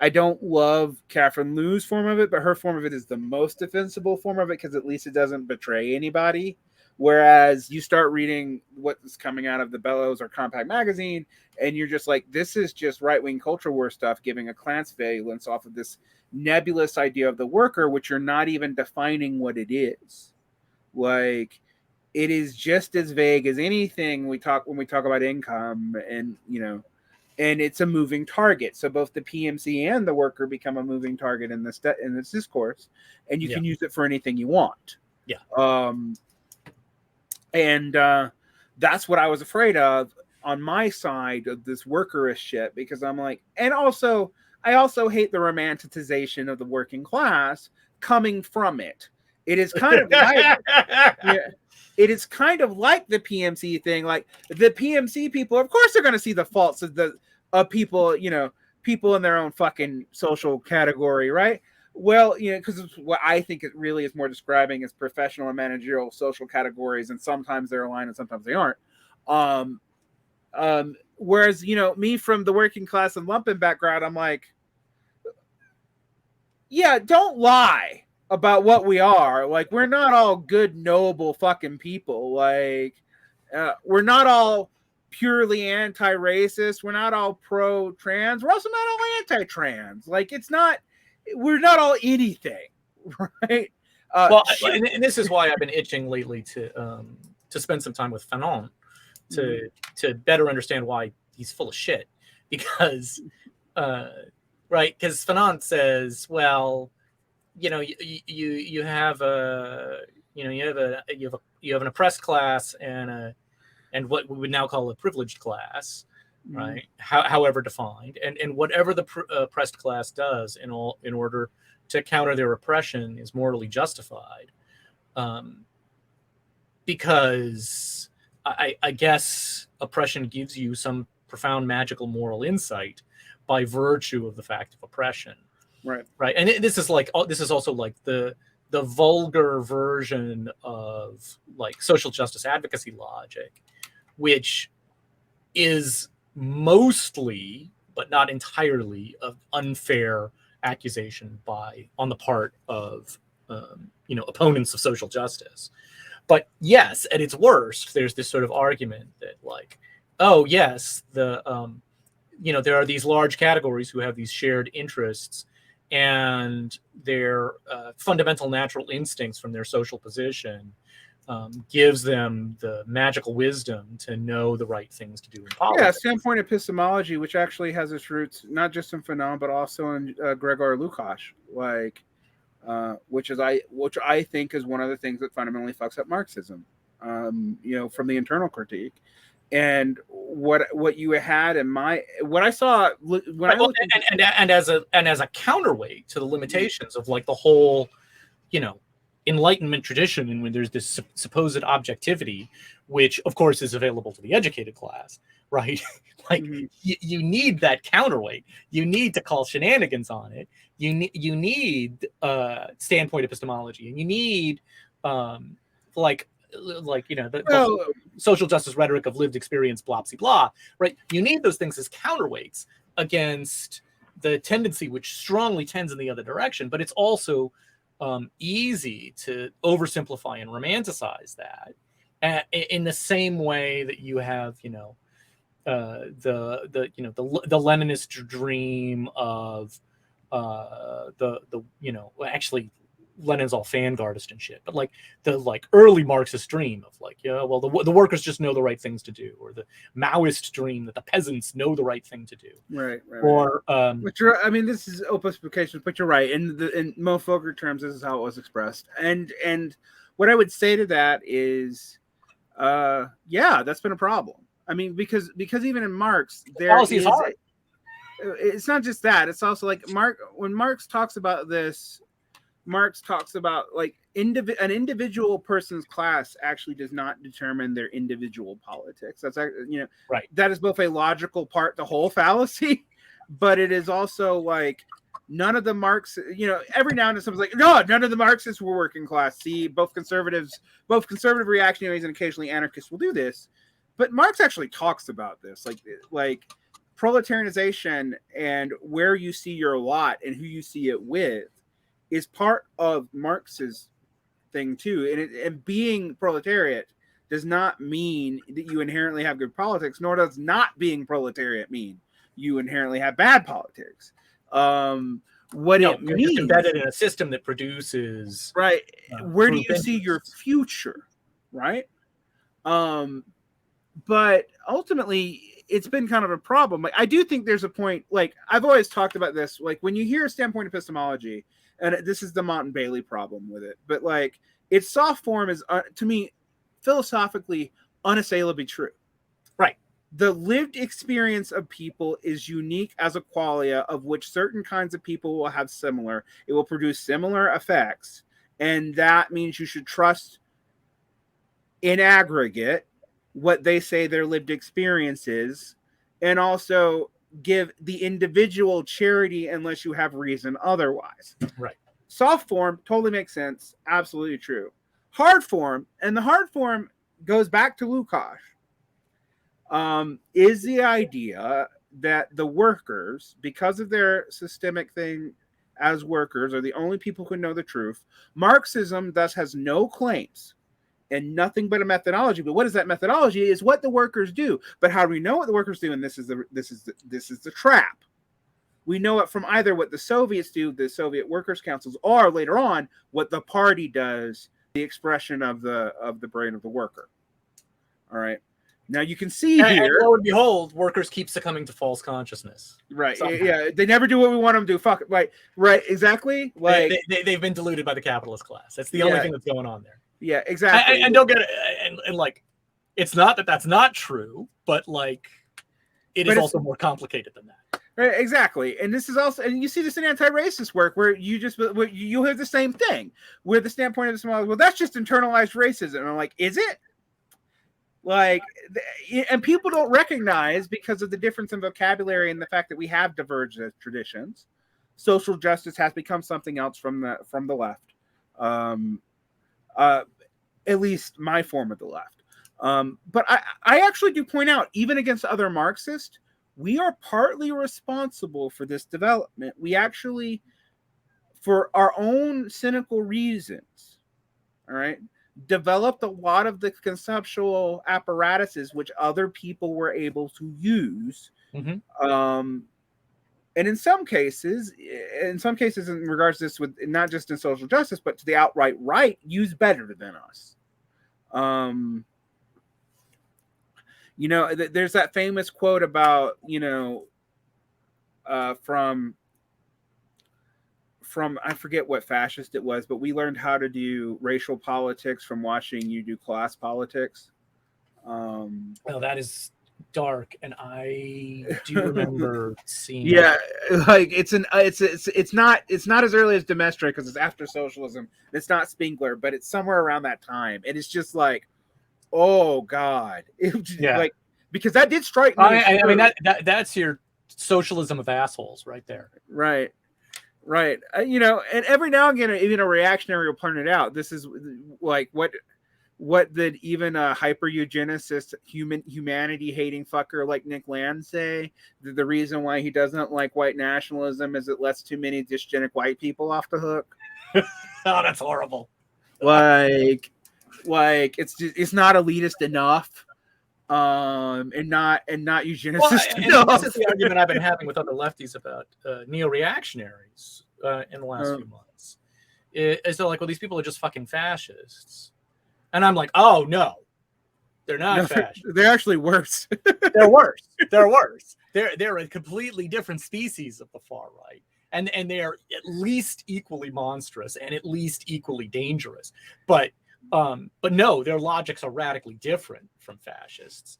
I don't love Catherine Liu's form of it, but her form of it is the most defensible form of it, because at least it doesn't betray anybody. Whereas you start reading what's coming out of the Bellows or Compact magazine, and you're just like, this is just right-wing culture war stuff, giving a class valence off of this nebulous idea of the worker, which you're not even defining what it is. Like, it is just as vague as anything when we talk about income, and and it's a moving target. So both the PMC and the worker become a moving target in this discourse, and you can use it for anything you want. And that's what I was afraid of on my side of this workerish shit, because I'm like, and also I also hate the romanticization of the working class coming from it. It is kind of like it is kind of like the PMC thing. Like, the PMC people, of course, they're going to see the faults of people, people in their own fucking social category, right? Well, because what I think it really is more describing is professional and managerial social categories, and sometimes they're aligned and sometimes they aren't. Whereas, me from the working class and lumpen background, I'm like, yeah, don't lie about what we are. Like, we're not all good, noble fucking people. Like, we're not all purely anti-racist. We're not all pro-trans. We're also not all anti-trans. Like, we're not all anything, right? And this is why I've been itching lately to spend some time with Fanon to better understand why he's full of shit. Because, because Fanon says, well, you have an oppressed class and what we would now call a privileged class, right? However defined, and whatever the oppressed class does in order to counter their oppression is morally justified, because I guess oppression gives you some profound magical moral insight by virtue of the fact of oppression. Right. And this is also like the vulgar version of like social justice advocacy logic, which is mostly, but not entirely, of unfair accusation on the part of opponents of social justice. But yes, at its worst, there's this sort of argument that, like, oh yes, there are these large categories who have these shared interests, and their fundamental natural instincts from their social position gives them the magical wisdom to know the right things to do in politics. Yeah, standpoint epistemology, which actually has its roots not just in Fanon but also in Gregor Lukács, which I think is one of the things that fundamentally fucks up Marxism. From the internal critique, and what you had in what I saw when I looked and as a counterweight to the limitations of like the whole, Enlightenment tradition, and when there's this supposed objectivity, which of course is available to the educated class, right? Like you need that counterweight. You need to call shenanigans on it. You need standpoint epistemology, and you need the social justice rhetoric of lived experience, blah, blah, blah, right? You need those things as counterweights against the tendency which strongly tends in the other direction, but it's also easy to oversimplify and romanticize that in the same way that you have, the Leninist dream of actually Lenin's all fangardist and shit, but like the early Marxist dream of the workers just know the right things to do, or the Maoist dream that the peasants know the right thing to do, right. Or this is opacification, but you're right. In most vulgar terms, this is how it was expressed, and what I would say to that is, that's been a problem. I mean, because even in Marx, policy is hard. It's not just that; it's also like when Marx talks about this. Marx talks about like an individual person's class actually does not determine their individual politics. That's right. That is both a logical part, the whole fallacy, but it is also like none of the Marx. Every now and then someone's like, no, none of the Marxists were working class. See, both conservative reactionaries and occasionally anarchists will do this, but Marx actually talks about this, like proletarianization and where you see your lot and who you see it with is part of Marx's thing too. And being proletariat does not mean that you inherently have good politics, nor does not being proletariat mean you inherently have bad politics. It means embedded in a system that produces right. Where do you see your future, right? But ultimately, it's been kind of a problem. Like, I do think there's a point. Like, I've always talked about this. Like, when you hear standpoint epistemology, and this is the Mott and Bailey problem with it, but like its soft form is, to me, philosophically unassailably true. Right. The lived experience of people is unique as a qualia of which certain kinds of people will have similar. It will produce similar effects, and that means you should trust in aggregate what they say their lived experience is, and also give the individual charity unless you have reason otherwise. Right. Soft form totally makes sense. Absolutely true. Hard form, and the hard form goes back to Lukács, is the idea that the workers, because of their systemic thing as workers, are the only people who know the truth. Marxism thus has no claims and nothing but a methodology. But what is that methodology? Is what the workers do. But how do we know what the workers do? And this is the trap. We know it from either what the Soviets do, the Soviet workers' councils, or later on what the party does, the expression of the brain of the worker. All right. Now you can see here. And lo and behold, workers keep succumbing to false consciousness. Right. Somehow. Yeah. They never do what we want them to do. Fuck it. Right. Exactly. Like they've been deluded by the capitalist class. That's the only thing that's going on there. Yeah, exactly. And don't get it. And like, it's not that that's not true, but like, it is also more complicated than that. Right, exactly. And this is also, and you see this in anti-racist work where you have the same thing where the standpoint of the small, well, that's just internalized racism. And I'm like, is it? Like, and people don't recognize, because of the difference in vocabulary and the fact that we have diverged as traditions, social justice has become something else from the left. At least my form of the left. But I actually do point out, even against other Marxists, we are partly responsible for this development. We actually, for our own cynical reasons, all right, developed a lot of the conceptual apparatuses which other people were able to use. And in some cases in regards to this, with not just in social justice, but to the outright right, use better than us. You know, there's that famous quote about, you know, from I forget what fascist it was, but we learned how to do racial politics from watching you do class politics. Oh, that is dark, and I do remember seeing. Yeah, like it's not as early as Demestre, because it's after socialism. It's not Spengler, but it's somewhere around that time, and it's just like, oh God, like, because that did strike me. I mean that's your socialism of assholes right there. Right. You know, and every now and again, even a reactionary will point it out. This is like what did even a hyper eugenicist, humanity hating fucker like Nick Land say? The reason why he doesn't like white nationalism is it lets too many dysgenic white people off the hook. Oh, that's horrible. Like it's not elitist enough, and not eugenicist enough. This is the argument I've been having with other lefties about neo-reactionaries in the last few months. Is they're like, well, these people are just fucking fascists. And I'm like, oh no, they're not fascists. They're actually worse. They're worse. They're a completely different species of the far right. And they are at least equally monstrous and at least equally dangerous. But no, their logics are radically different from fascists.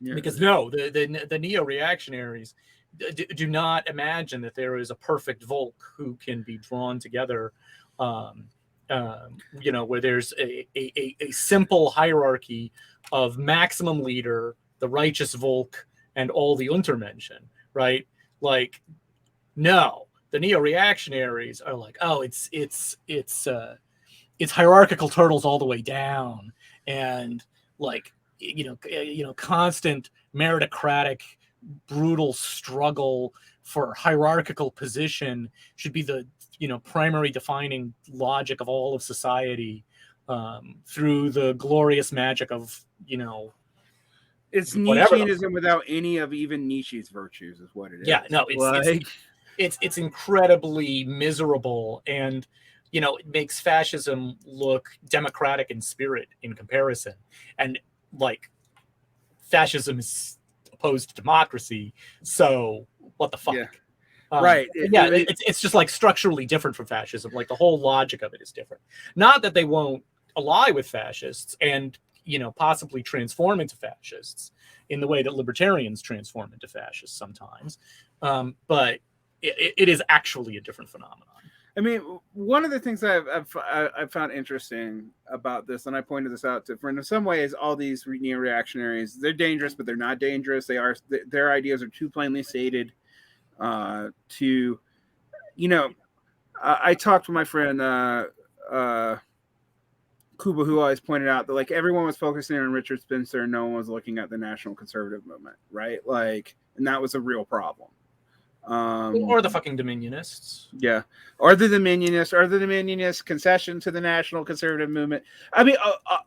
Because no, the neo-reactionaries do not imagine that there is a perfect Volk who can be drawn together, you know, where there's a simple hierarchy of maximum leader, the righteous Volk, and all the Untermenschen, right? Like, no, the neo-reactionaries are like, oh, it's hierarchical turtles all the way down, and like, you know, constant meritocratic, brutal struggle for hierarchical position should be the, you know, primary defining logic of all of society, through the glorious magic of, you know, it's Nietzscheanism without any of even Nietzsche's virtues, is what it is. Yeah, no, it's incredibly miserable, and you know, it makes fascism look democratic in spirit in comparison. And like, fascism is opposed to democracy, so what the fuck? Yeah. Right. It's just like structurally different from fascism. Like, the whole logic of it is different. Not that they won't ally with fascists and, you know, possibly transform into fascists in the way that libertarians transform into fascists sometimes, but it is actually a different phenomenon. I mean, one of the things I've found interesting about this, and I pointed this out to friends, in some ways, all these neo-reactionaries, they're dangerous, but they're not dangerous. Their ideas are too plainly stated. To, you know, I talked to my friend Kuba, who always pointed out that, like, everyone was focusing on Richard Spencer and no one was looking at the national conservative movement, right? Like, and that was a real problem. Or the fucking Dominionists. Yeah. Or the Dominionist concession to the national conservative movement. I mean,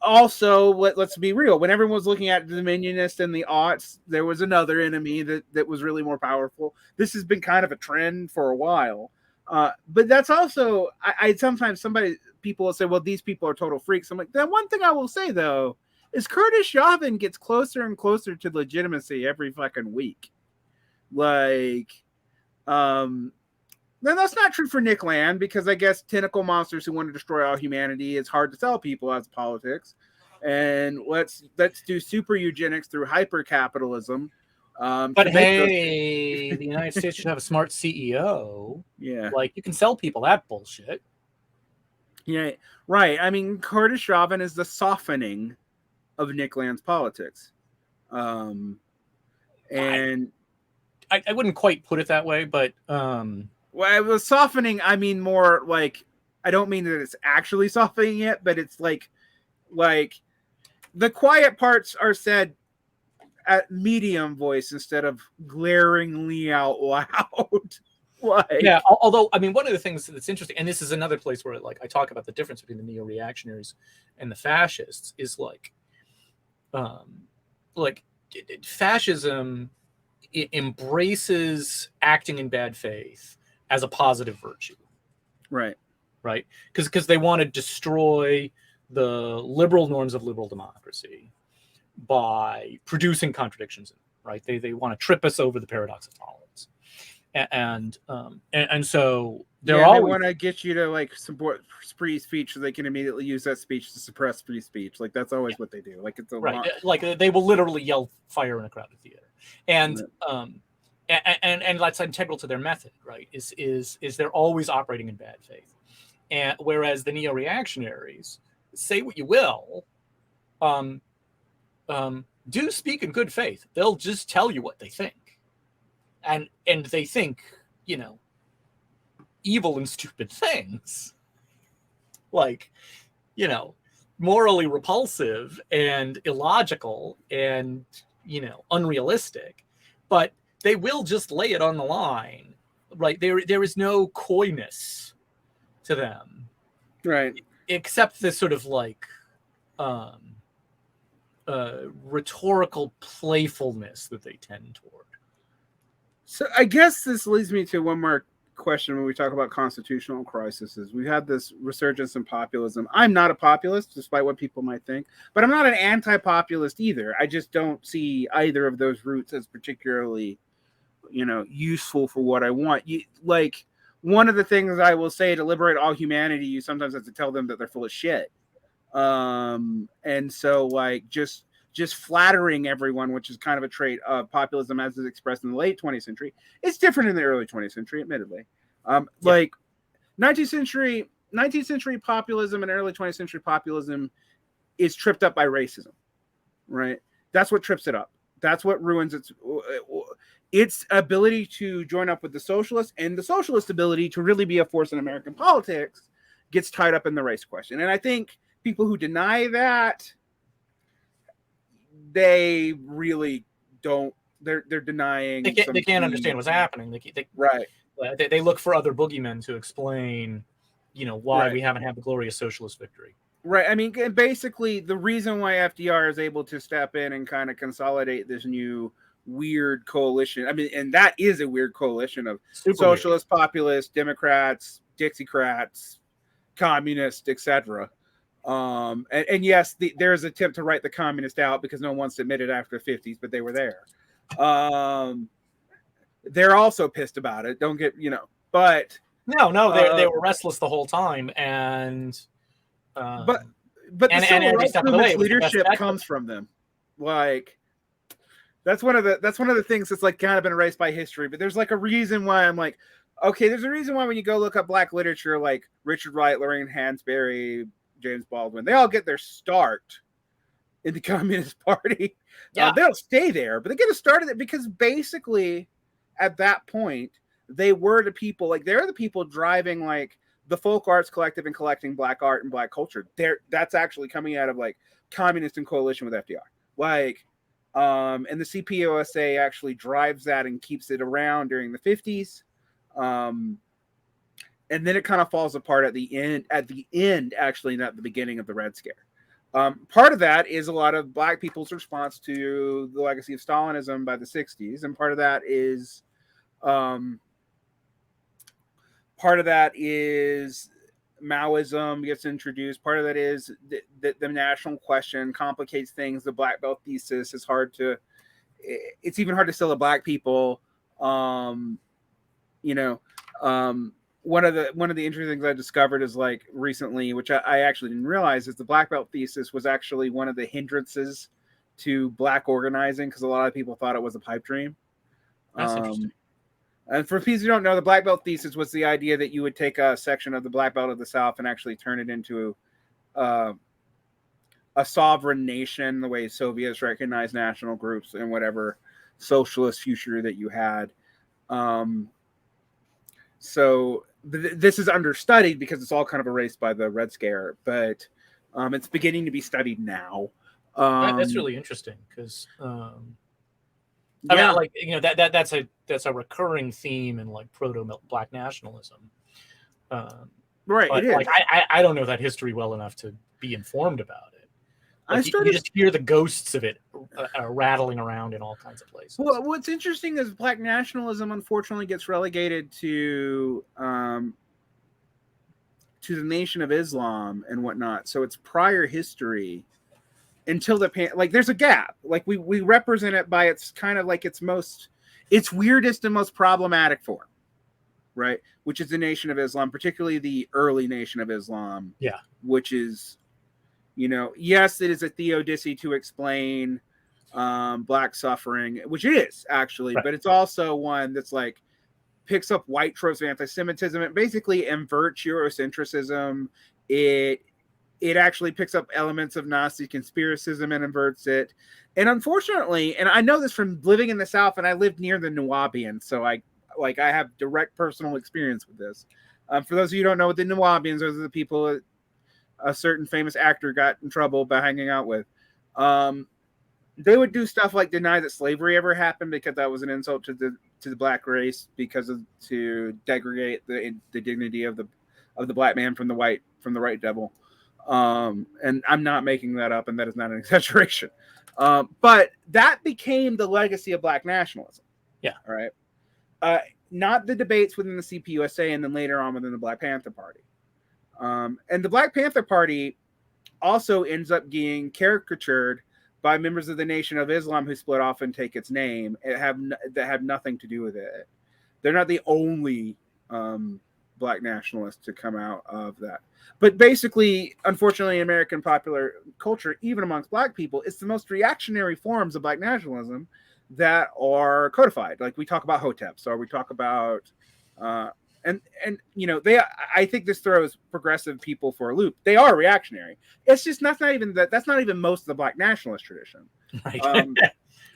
also, let's be real. When everyone was looking at the Dominionists in the aughts, there was another enemy that was really more powerful. This has been kind of a trend for a while. But that's also, I sometimes people will say, well, these people are total freaks. I'm like, then one thing I will say, though, is Curtis Chauvin gets closer and closer to legitimacy every fucking week. Like, then that's not true for Nick Land, because I guess tentacle monsters who want to destroy all humanity, it's hard to tell people as politics. And let's do super eugenics through hyper capitalism. But hey, the United States should have a smart CEO. Yeah, like, you can sell people that bullshit. Yeah, right. I mean, Curtis Chauvin is the softening of Nick Land's politics. And I wouldn't quite put it that way, but well, it was softening. I mean, more like, I don't mean that it's actually softening it, but it's like the quiet parts are said at medium voice instead of glaringly out loud. Like, yeah, although I mean, one of the things that's interesting, and this is another place where like I talk about the difference between the neo-reactionaries and the fascists, is like fascism embraces acting in bad faith as a positive virtue, right? Because they want to destroy the liberal norms of liberal democracy by producing contradictions, right? They want to trip us over the paradox of tolerance. And so they want to get you to like support free speech so they can immediately use that speech to suppress free speech. Like that's always what they do. Like it's like they will literally yell fire in a crowded theater, and that's integral to their method, right? Is they're always operating in bad faith, and whereas the neo-reactionaries say what you will, do speak in good faith. They'll just tell you what they think. And they think, evil and stupid things, like, morally repulsive and illogical and, unrealistic, but they will just lay it on the line, right? There is no coyness to them, right? Except this sort of like rhetorical playfulness that they tend toward. So I guess this leads me to one more question when we talk about constitutional crises. We've had this resurgence in populism. I'm not a populist, despite what people might think, but I'm not an anti-populist either. I just don't see either of those routes as particularly, useful for what I want. Like, one of the things I will say to liberate all humanity, you sometimes have to tell them that they're full of shit. And so, like, just flattering everyone, which is kind of a trait of populism as is expressed in the late 20th century. It's different in the early 20th century, admittedly. Like 19th century populism and early 20th century populism is tripped up by racism, right? That's what trips it up. That's what ruins its ability to join up with the socialists, and the socialist ability to really be a force in American politics gets tied up in the race question. And I think people who deny that, they really don't. They're denying. They can't understand what's happening. They look for other boogeymen to explain, why we haven't had the glorious socialist victory. Right. I mean, basically, the reason why FDR is able to step in and kind of consolidate this new weird coalition. I mean, and that is a weird coalition of socialists, populists, Democrats, Dixiecrats, communists, etc. And yes, there's an attempt to write the communist out because no one wants to admit it after the 50s, but they were there. They're also pissed about it. Don't get, but they were restless the whole time, and but the civil rights movement's leadership comes from them. Like that's one of the things that's like kind of been erased by history. But there's like a reason why I'm like, okay, there's a reason why when you go look up Black literature, like Richard Wright, Lorraine Hansberry, James Baldwin, they all get their start in the Communist Party. They don't stay there, but they get a start at it because basically at that point they were the people, like they're the people driving like the folk arts collective and collecting Black art and Black culture. That's actually coming out of like communist in coalition with FDR. Like, and the CPOSA actually drives that and keeps it around during the 50s. And then it kind of falls apart at the end, actually, not the beginning of the Red Scare. Part of that is a lot of Black people's response to the legacy of Stalinism by the 60s. And part of that is Maoism gets introduced. Part of that is the national question complicates things. The Black Belt thesis is it's even hard to sell to Black people. One of the interesting things I discovered is like recently, which I actually didn't realize, is the Black Belt thesis was actually one of the hindrances to Black organizing because a lot of people thought it was a pipe dream. That's interesting. And for people who don't know, the Black Belt thesis was the idea that you would take a section of the Black Belt of the South and actually turn it into a sovereign nation, the way Soviets recognized national groups and whatever socialist future that you had. So this is understudied because it's all kind of erased by the Red Scare, but it's beginning to be studied now. That's really interesting because I mean, like, you know, that's a recurring theme in like proto-black nationalism. Right, but it is. Like, I don't know that history well enough to be informed about it. Like, you just hear the ghosts of it rattling around in all kinds of places. Well, what's interesting is black nationalism unfortunately gets relegated to the Nation of Islam and whatnot. So it's prior history until like there's a gap. Like we represent it by its kind of like its weirdest and most problematic form, right? Which is the Nation of Islam, particularly the early Nation of Islam. Yeah. Which is, you know, yes, it is a theodicy to explain black suffering, which it is actually, right. But it's also one that's like picks up white tropes of anti-Semitism. It basically inverts Eurocentrism. It actually picks up elements of Nazi conspiracism and inverts it. And unfortunately, and I know this from living in the South, and I lived near the Nuwaubians, so I have direct personal experience with this. For those of you who don't know what the Nuwaubians are, the people a certain famous actor got in trouble by hanging out with. They would do stuff like deny that slavery ever happened because that was an insult to the black race, to degrade the dignity of the black man from the white devil. And I'm not making that up, and that is not an exaggeration. But that became the legacy of black nationalism. Yeah. All right. Not the debates within the CPUSA and then later on within the Black Panther Party. And the Black Panther Party also ends up being caricatured by members of the Nation of Islam who split off and take its name that have nothing to do with it. They're not the only black nationalists to come out of that. But basically, unfortunately, in American popular culture, even amongst black people, it's the most reactionary forms of black nationalism that are codified. Like we talk about Hoteps, or we talk about and you know, I think this throws progressive people for a loop. They are reactionary. It's just that's not even most of the black nationalist tradition. Right.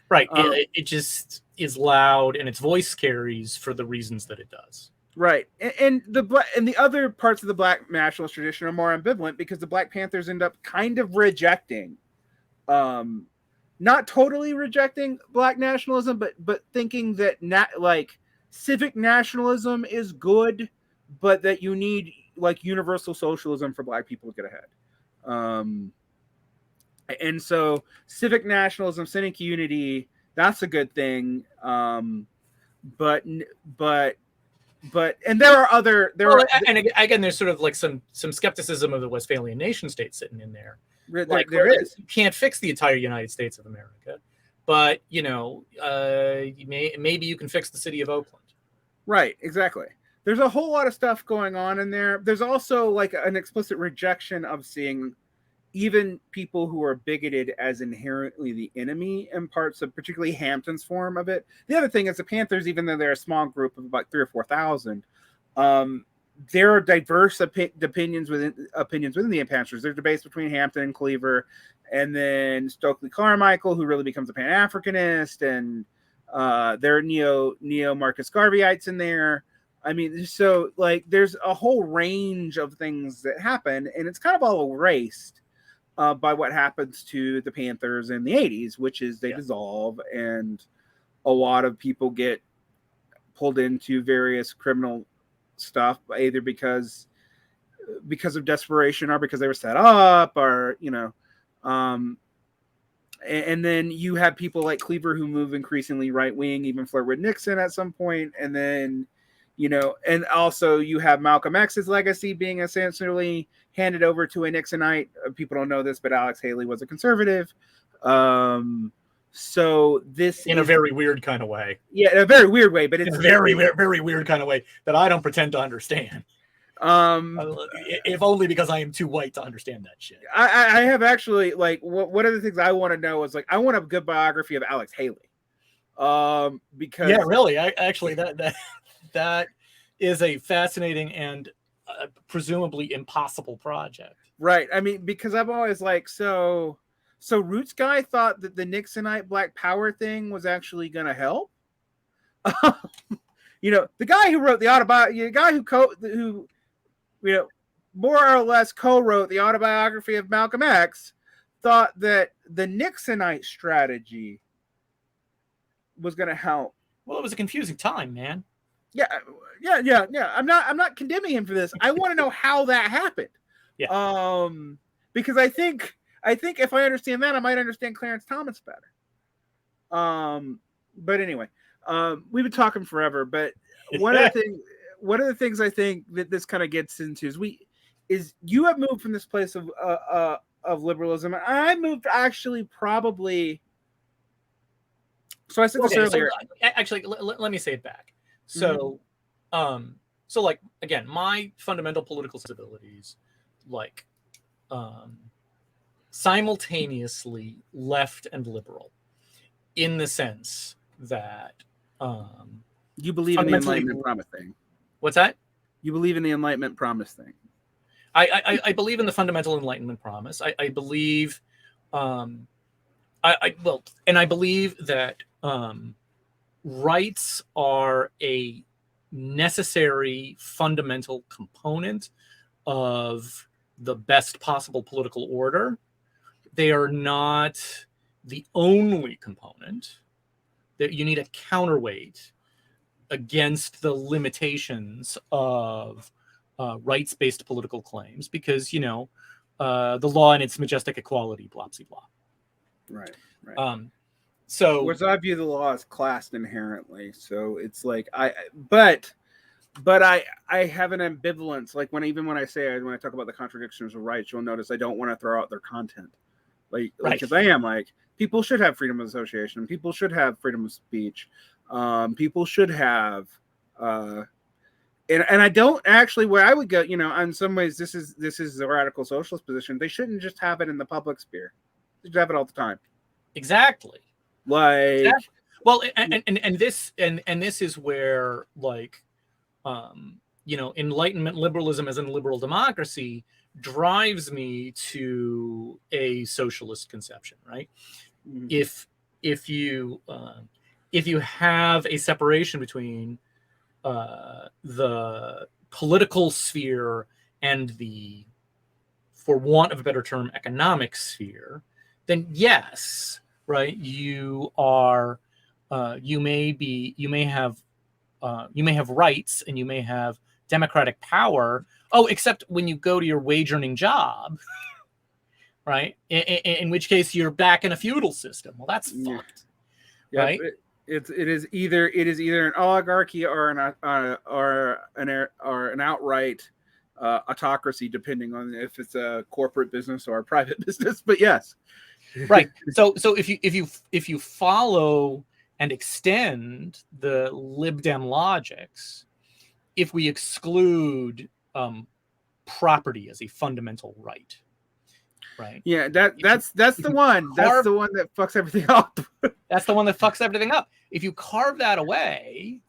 Right. It just is loud and its voice carries for the reasons that it does. Right. And the other parts of the black nationalist tradition are more ambivalent because the Black Panthers end up kind of rejecting, not totally rejecting black nationalism, but thinking that like civic nationalism is good, but that you need like universal socialism for black people to get ahead. And so civic nationalism, civic unity, that's a good thing. But and and again, there's sort of like some skepticism of the Westphalian nation state sitting in there. Like there is. You can't fix the entire United States of America, but you know, maybe you can fix the city of Oakland. Right, exactly. There's a whole lot of stuff going on in there. There's also like an explicit rejection of seeing even people who are bigoted as inherently the enemy in parts of particularly Hampton's form of it. The other thing is the Panthers, even though they're a small group of about 3,000 or 4,000, there are diverse opinions within the Panthers. There's debates between Hampton and Cleaver, and then Stokely Carmichael, who really becomes a Pan-Africanist, and there are neo Marcus Garveyites in there. I mean, so like there's a whole range of things that happen, and it's kind of all erased by what happens to the Panthers in the 80s, which is they dissolve, and a lot of people get pulled into various criminal stuff, either because of desperation or because they were set up, or you know, and then you have people like Cleaver who move increasingly right wing, even flirt with Nixon at some point, and then you know, and also you have Malcolm X's legacy being essentially handed over to a Nixonite. People don't know this, but Alex Haley was a conservative. So this in a very weird kind of way. Yeah, in a very weird way, but it's a very weird kind of way that I don't pretend to understand. If only because I am too white to understand that shit. I have actually like one of the things I want to know is like I want a good biography of Alex Haley. Because really, I actually that is a fascinating and presumably impossible project. Right. I mean, because I'm always like, so Roots Guy thought that the Nixonite Black Power thing was actually going to help. You know, the guy who wrote the autobiography, the guy who you know, more or less co-wrote the autobiography of Malcolm X, thought that the Nixonite strategy was going to help. Well, it was a confusing time, man. Yeah. I'm not condemning him for this. I want to know how that happened. Yeah. Because I think if I understand that, I might understand Clarence Thomas better. But anyway, we've been talking forever. But one of the things I think that this kind of gets into is you have moved from this place of liberalism, and I moved actually probably. So I said this earlier. So, actually, let me say it back. So, so like again, my fundamental political sensibilities, like, simultaneously left and liberal, in the sense that you believe in the Enlightenment promise thing. What's that? You believe in the Enlightenment promise thing. I believe in the fundamental Enlightenment promise. I believe, and I believe that rights are a necessary fundamental component of the best possible political order. They are not the only component. That you need a counterweight against the limitations of rights-based political claims, because the law and its majestic equality, blah blah blah. Right. So, whereas I view the law as classed inherently, so it's like but I have an ambivalence. Like when I talk about the contradictions of rights, you'll notice I don't want to throw out their content. Like because I am like, people should have freedom of association. People should have freedom of speech. People should have, and I don't actually. Where I would go, in some ways, this is the radical socialist position. They shouldn't just have it in the public sphere. They should have it all the time. Exactly. Like, well, and this is where, like, Enlightenment liberalism as in liberal democracy drives me to a socialist conception, right? Mm-hmm. If you have a separation between the political sphere and the, for want of a better term, economic sphere, then yes, right, you may have rights and you may have democratic power. Oh, except when you go to your wage-earning job, right? In which case you're back in a feudal system. Well, that's fucked, right? It is either an oligarchy or an outright autocracy, depending on if it's a corporate business or a private business. But yes, right. So if you follow and extend the Lib Dem logics, if we exclude property as a fundamental right, right? Yeah, that's the one. That's the one that fucks everything up. That's the one that fucks everything up. If you carve that away,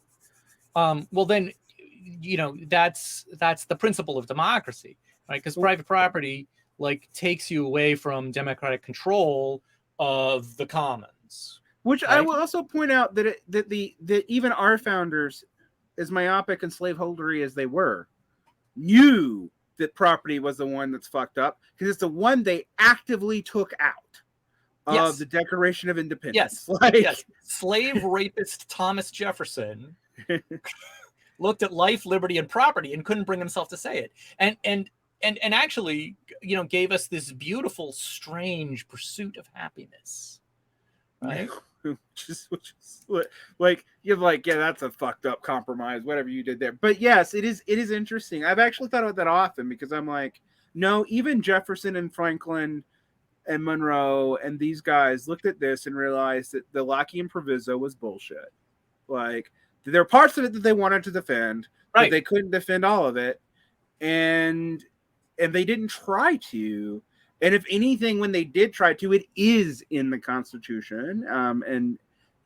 well then, that's the principle of democracy, right? Because private property takes you away from democratic control of the commons. Which right? I will also point out that even our founders, as myopic and slaveholdery as they were, knew that property was the one that's fucked up, because it's the one they actively took out of the Declaration of Independence. Yes. Slave rapist Thomas Jefferson looked at life, liberty, and property and couldn't bring himself to say it. And actually, gave us this beautiful, strange pursuit of happiness. Right? Which is like, you're like, yeah, that's a fucked up compromise, whatever you did there. But yes, it is interesting. I've actually thought about that often, because I'm like, no, even Jefferson and Franklin and Monroe and these guys looked at this and realized that the Lockean proviso was bullshit. Like, there are parts of it that they wanted to defend, but they couldn't defend all of it. And they didn't try to. And if anything, when they did try to, it is in the Constitution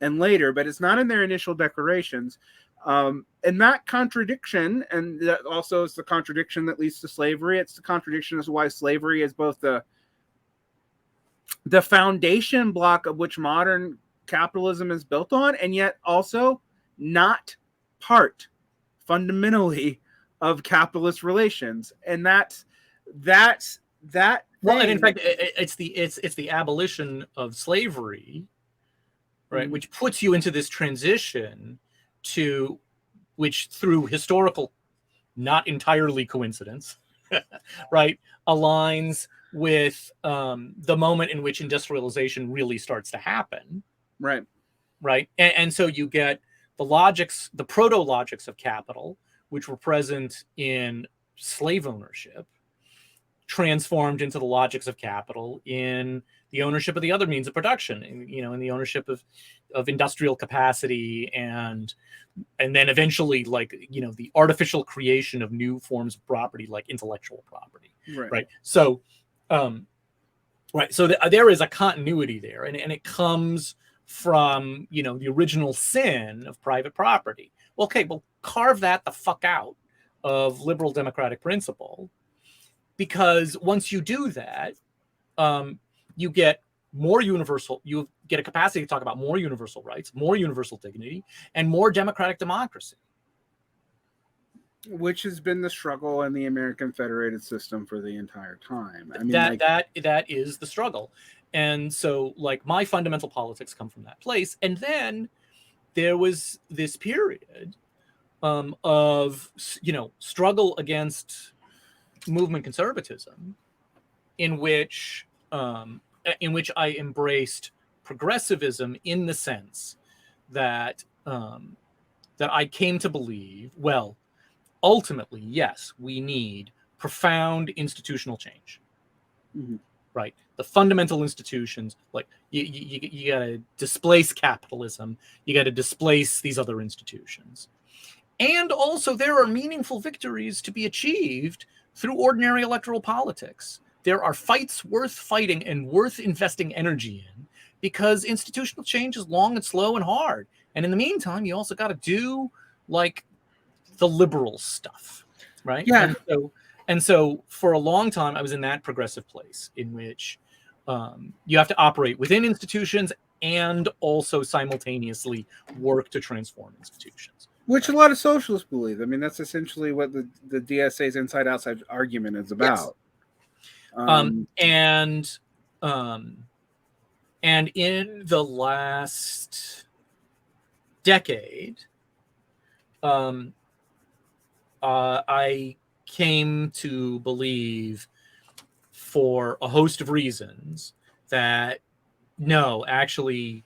and later, but it's not in their initial declarations. And that contradiction, and that also is the contradiction that leads to slavery. It's the contradiction as to why slavery is both the foundation block of which modern capitalism is built on, and yet also not part fundamentally of capitalist relations. And that Well, and in fact, it's the abolition of slavery, right, which puts you into this transition to which, through historical, not entirely coincidence, right, aligns with the moment in which industrialization really starts to happen. Right. Right. And so you get the logics, the proto-logics of capital, which were present in slave ownership, transformed into the logics of capital in the ownership of the other means of production, in the ownership of industrial capacity, and then eventually, like, the artificial creation of new forms of property, like intellectual property. Right. So, so there is a continuity there, and it comes from, the original sin of private property. Well, okay, well, carve that the fuck out of liberal democratic principle, because once you do that, you get you get a capacity to talk about more universal rights, more universal dignity, and more democratic democracy. Which has been the struggle in the American federated system for the entire time. I mean, that is the struggle. And so, like, my fundamental politics come from that place. And then there was this period of, struggle against movement conservatism, in which I embraced progressivism in the sense that I came to believe, well, ultimately, yes, we need profound institutional change. Mm-hmm. Right, the fundamental institutions, like you got to displace capitalism, you got to displace these other institutions, and also there are meaningful victories to be achieved through ordinary electoral politics. There are fights worth fighting and worth investing energy in, because institutional change is long and slow and hard. And in the meantime, you also got to do, like, the liberal stuff, right? Yeah. And so for a long time, I was in that progressive place in which you have to operate within institutions and also simultaneously work to transform institutions. Which a lot of socialists believe. I mean, that's essentially what the DSA's inside-outside argument is about. Yes. And in the last decade, I came to believe, for a host of reasons, that no, actually,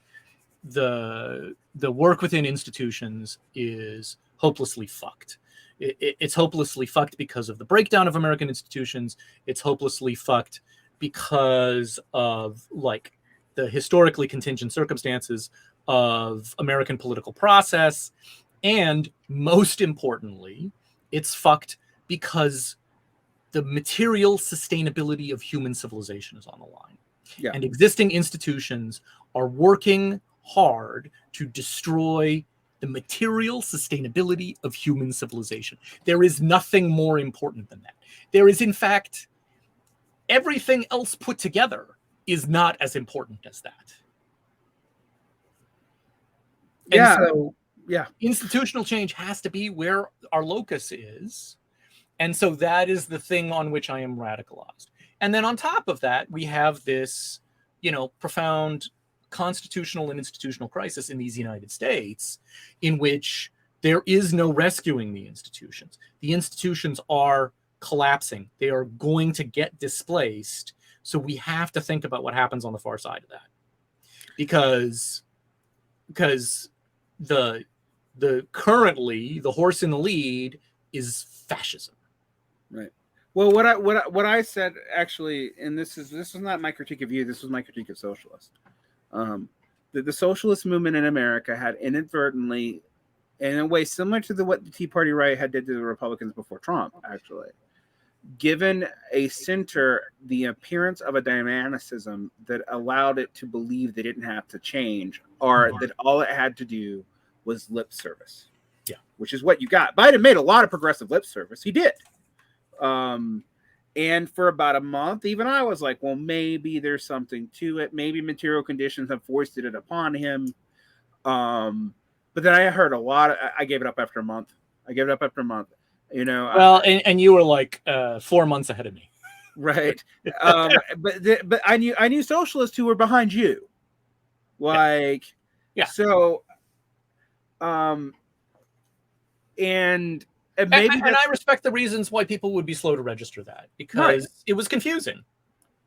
the work within institutions is hopelessly fucked. It's hopelessly fucked because of the breakdown of American institutions. It's hopelessly fucked because of, like, the historically contingent circumstances of American political process. And most importantly, it's fucked because the material sustainability of human civilization is on the line. Yeah. And existing institutions are working hard to destroy the material sustainability of human civilization. There is nothing more important than that. There is, in fact, everything else put together is not as important as that. Yeah. And so, yeah, institutional change has to be where our locus is. And so that is the thing on which I am radicalized. And then on top of that, we have this, profound constitutional and institutional crisis in these United States, in which there is no rescuing the institutions. The institutions are collapsing. They are going to get displaced. So we have to think about what happens on the far side of that. Because the currently the horse in the lead is fascism. Right. Well, what I said, actually, and this was not my critique of you, this was my critique of socialists. The socialist movement in America had inadvertently, in a way similar to what the Tea Party right had did to the Republicans before Trump, actually, given a center the appearance of a dynamicism that allowed it to believe they didn't have to change, or that all it had to do was lip service. Yeah. Which is what you got. Biden made a lot of progressive lip service. He did. And for about a month, even I was like, well, maybe there's something to it. Maybe material conditions have foisted it upon him. But then I heard a lot. I gave it up after a month. Well, and you were like 4 months ahead of me. Right. But I knew socialists who were behind you. Like, yeah. So, and maybe and I respect the reasons why people would be slow to register that, because it was confusing.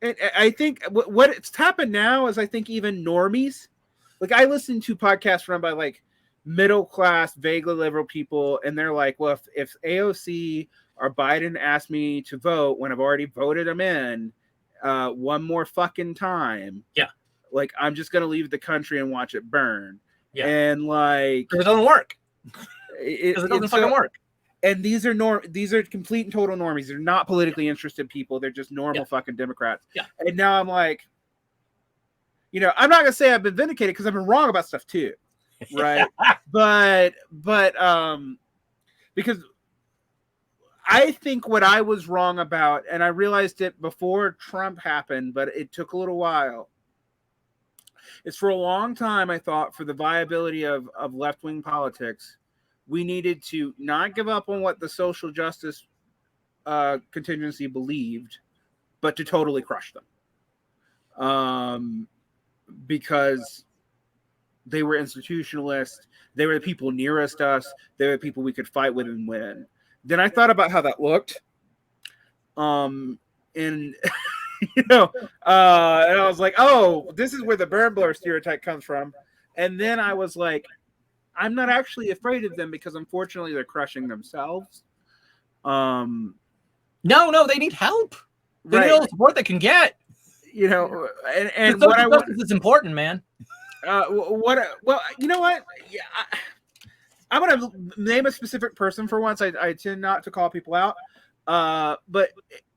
And I think what's happened now is I think even normies, like I listen to podcasts run by like middle class, vaguely liberal people, and they're like, well, if AOC or Biden asked me to vote when I've already voted them in one more fucking time, like I'm just gonna leave the country and watch it burn. And like it doesn't work. Because it doesn't fucking work. And these are complete and total normies. They're not politically interested people. They're just normal fucking Democrats. And now I'm like, I'm not gonna say I've been vindicated because I've been wrong about stuff too, right? but because I think what I was wrong about, and I realized it before Trump happened, but it took a little while, is for a long time I thought for the viability of left-wing politics, we needed to not give up on what the social justice contingency believed, but to totally crush them. Because they were institutionalists. They were the people nearest us. They were the people we could fight with and win. Then I thought about how that looked. And and I was like, oh, this is where the burn blower stereotype comes from. And then I was like, I'm not actually afraid of them because unfortunately they're crushing themselves. No, they need help. They need all the support they can get. And what I want is important, man. Well, you know what? Yeah, I'm gonna name a specific person for once. I tend not to call people out, but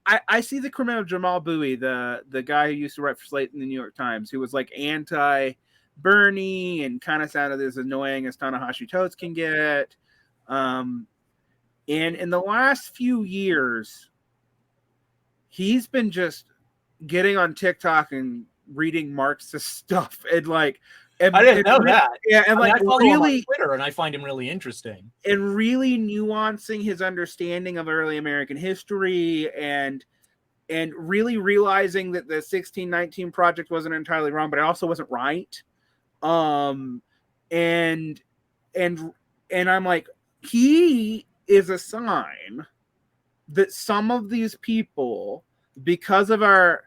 I see the criminal Jamal Bowie, the guy who used to write for Slate in the New York Times, who was like anti-Bernie and kind of sounded as annoying as Ta-Nehisi Coates can get. And in the last few years, he's been just getting on TikTok and reading Marxist stuff and like. I didn't know that. Yeah, and I follow him on Twitter, and I find him really interesting. And really nuancing his understanding of early American history, and really realizing that the 1619 Project wasn't entirely wrong, but it also wasn't right. And I'm like, he is a sign that some of these people, because of our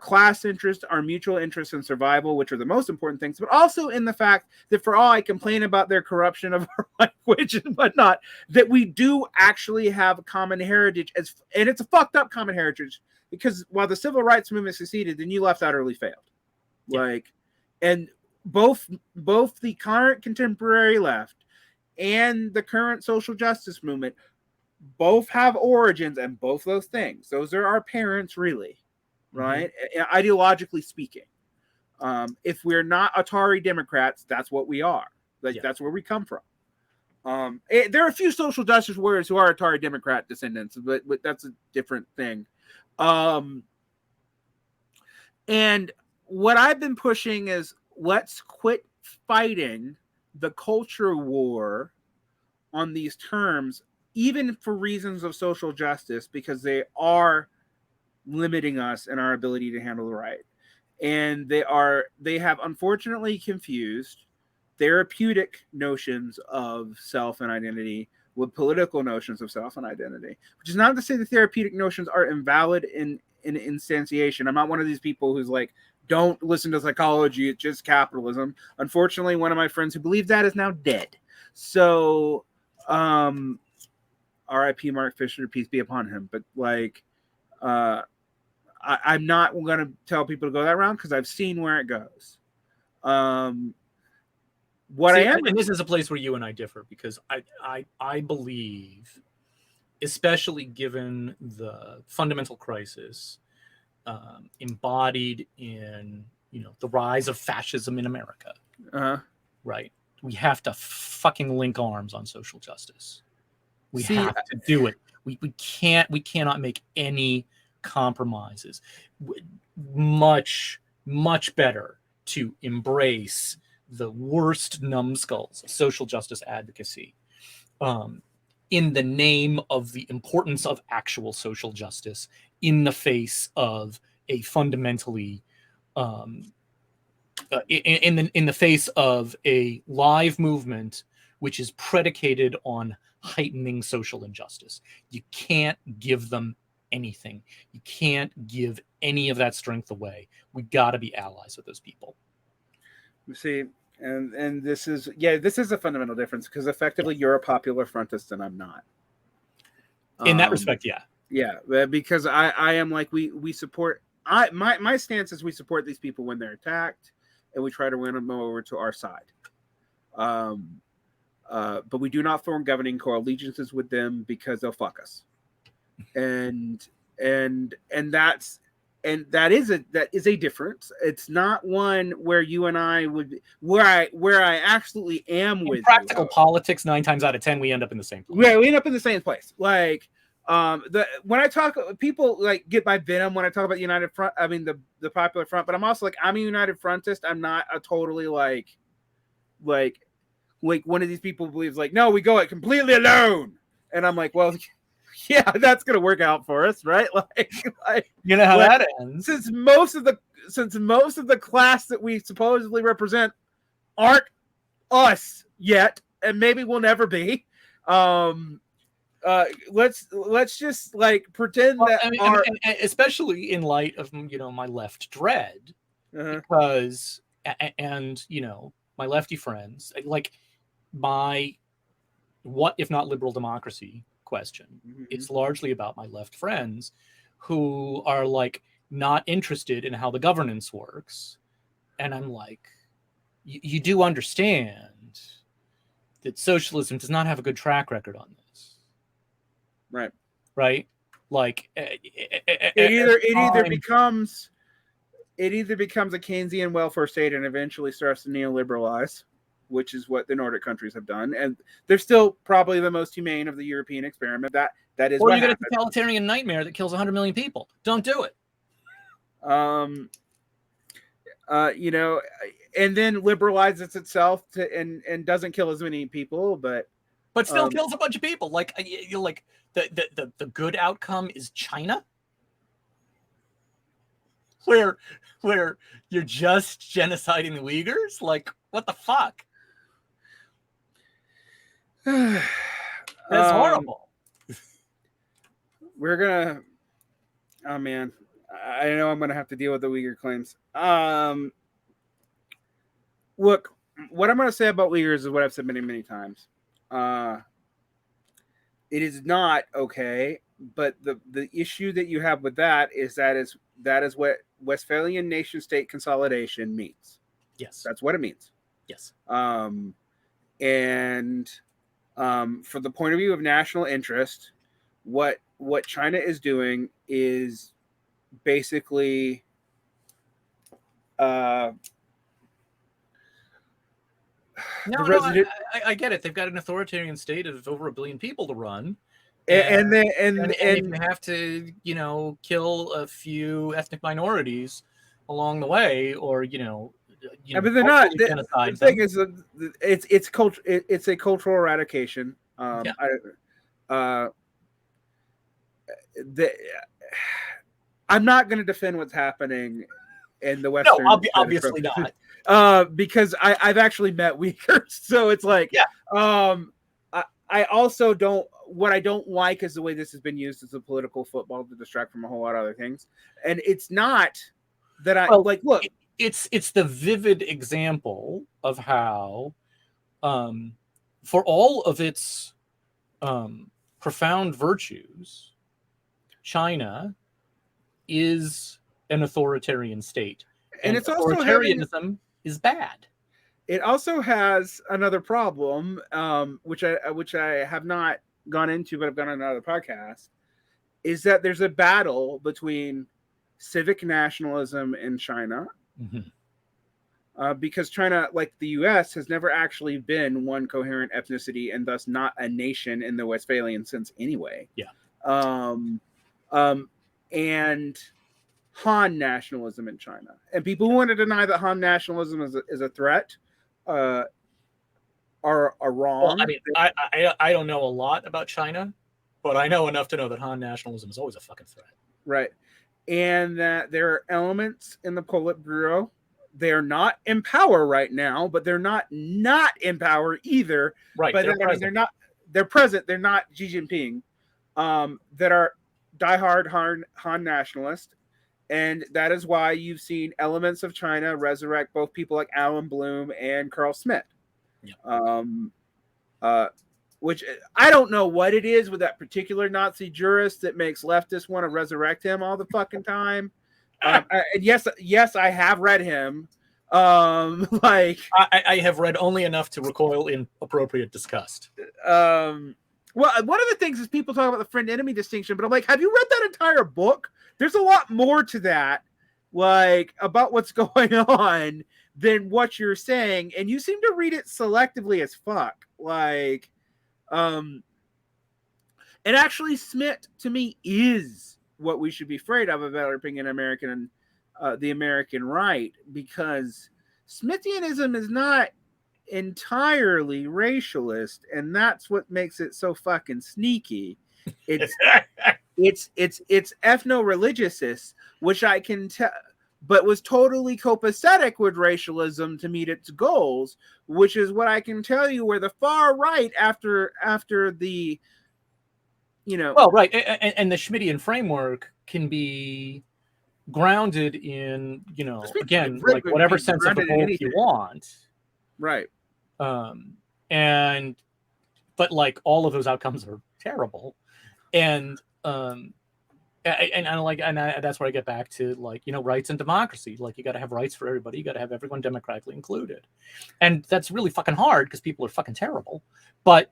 class interest, our mutual interest in survival, which are the most important things, but also in the fact that for all I complain about their corruption of our language and whatnot, that we do actually have a common heritage, and it's a fucked up common heritage, because while the civil rights movement succeeded, the new left utterly failed. And both the current contemporary left and the current social justice movement both have origins, and both those things, those are our parents, really. Right? Ideologically speaking. If we're not Atari Democrats, that's what we are. That's where we come from. There are a few social justice warriors who are Atari Democrat descendants, but that's a different thing. And what I've been pushing is, let's quit fighting the culture war on these terms, even for reasons of social justice, because they are limiting us in our ability to handle the right. And they have unfortunately confused therapeutic notions of self and identity with political notions of self and identity, which is not to say the therapeutic notions are invalid in instantiation. I'm not one of these people who's like, don't listen to psychology, it's just capitalism. Unfortunately, one of my friends who believed that is now dead. So R.I.P. Mark Fisher, peace be upon him. But like, I'm not going to tell people to go that route because I've seen where it goes. And this is a place where you and I differ, because I believe, especially given the fundamental crisis embodied in the rise of fascism in America, right? We have to fucking link arms on social justice. We have to do it. We cannot make any compromises. Much better to embrace the worst numbskulls of social justice advocacy, in the name of the importance of actual social justice in the face of a fundamentally in the face of a live movement which is predicated on heightening social injustice. You can't give them anything. You can't give any of that strength away. We got to be allies with those people. See, and this is a fundamental difference, because effectively you're a popular frontist and I'm not. In that respect, yeah. Yeah, because I am like, we support, my stance is we support these people when they're attacked, and we try to win them over to our side. But we do not form governing co-allegiances with them, because they'll fuck us. And that is a difference. It's not one where you and I would, where I absolutely am with practical you. Politics, 9 times out of 10 we end up in the same place. Yeah, we end up in the same place. Like, when I talk, people like get my venom when I talk about the United Front. I mean the Popular Front, but I'm also like, I'm a United Frontist. I'm not a totally like one of these people who believes like, no, we go it completely alone. And I'm like, well, yeah, that's gonna work out for us, right? Like you know how that ends. Since most of the class that we supposedly represent aren't us yet, and maybe will never be. Let's just like pretend that and especially in light of my left dread, because and my lefty friends, like my what if not liberal democracy question. It's largely about my left friends who are like not interested in how the governance works, and I'm like, you do understand that socialism does not have a good track record on this. Right. Like it either becomes a Keynesian welfare state and eventually starts to neoliberalize, which is what the Nordic countries have done, and they're still probably the most humane of the European experiment. That is, or what you get happened. a totalitarian nightmare that kills 100 million people. Don't do it. And then liberalizes itself and doesn't kill as many people, but still kills a bunch of people. Like the good outcome is China, where you're just genociding the Uyghurs. Like, what the fuck? That's horrible. We're gonna. Oh man, I know I'm gonna have to deal with the Uyghur claims. Look, what I'm gonna say about Uyghurs is what I've said many, many times. It is not okay, but the issue that you have with that is what Westphalian nation-state consolidation means. Yes, that's what it means. Yes. And from the point of view of national interest, what China is doing is basically I get it. They've got an authoritarian state of over 1 billion people to run, and if you have to, kill a few ethnic minorities along the way, or but they're not. The thing is, it's culture. It's a cultural eradication. I'm not going to defend what's happening in the Western. No, obviously not. Because I've actually met Uyghurs, so it's like, I also don't. What I don't like is the way this has been used as a political football to distract from a whole lot of other things, and it's not that look. It's the vivid example of how, for all of its profound virtues, China is an authoritarian state, and it's also authoritarianism is bad. It also has another problem, which I have not gone into, but I've gone on another podcast, is that there's a battle between civic nationalism in China, because China, like the U.S., has never actually been one coherent ethnicity, and thus not a nation in the Westphalian sense anyway. And Han nationalism in China, and people who want to deny that Han nationalism is a threat are wrong. Well, I mean, I don't know a lot about China, but I know enough to know that Han nationalism is always a fucking threat. Right. And that there are elements in the Politburo. They're not in power right now, but they're not in power either. Right. But they're present. They're not Xi Jinping. That are diehard Han nationalist. And that is why you've seen elements of China resurrect both people like Alan Bloom and Carl Schmitt. Yeah. Which I don't know what it is with that particular Nazi jurist that makes leftists want to resurrect him all the fucking time. And yes, I have read him. I have read only enough to recoil in appropriate disgust. Well, one of the things is people talk about the friend-enemy distinction, but I'm like, have you read that entire book? There's a lot more to that, like about what's going on than what you're saying, and you seem to read it selectively as fuck. Like, and actually, Schmitt to me is what we should be afraid of developing in American, the American right, because Smithianism is not entirely racialist, and that's what makes it so fucking sneaky. It's it's ethno-religiousist, which I can tell, but was totally copacetic with racialism to meet its goals, which is what I can tell you where the far right after the, well, right, and the Schmittian framework can be grounded in, again, like whatever sense of equality you want, right? But like all of those outcomes are terrible, and that's where I get back to, like, rights and democracy. Like, you got to have rights for everybody. You got to have everyone democratically included, and that's really fucking hard because people are fucking terrible. But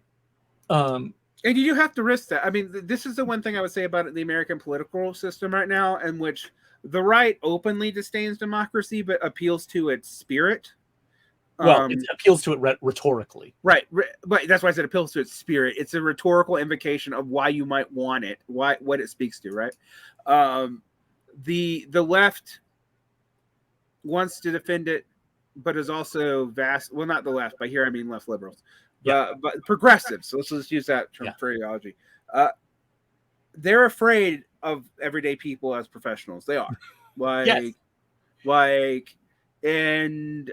and you have to risk that. I mean, this is the one thing I would say about the American political system right now, in which the right openly disdains democracy but appeals to its spirit. Well, it appeals to it rhetorically. Right. But that's why I said appeals to its spirit. It's a rhetorical invocation of why you might want it, what it speaks to, right? The left wants to defend it, but is also well, not the left, but here I mean left liberals. Yeah. But progressives. So let's just use that term phraseology. They're afraid of everyday people as professionals. They are. And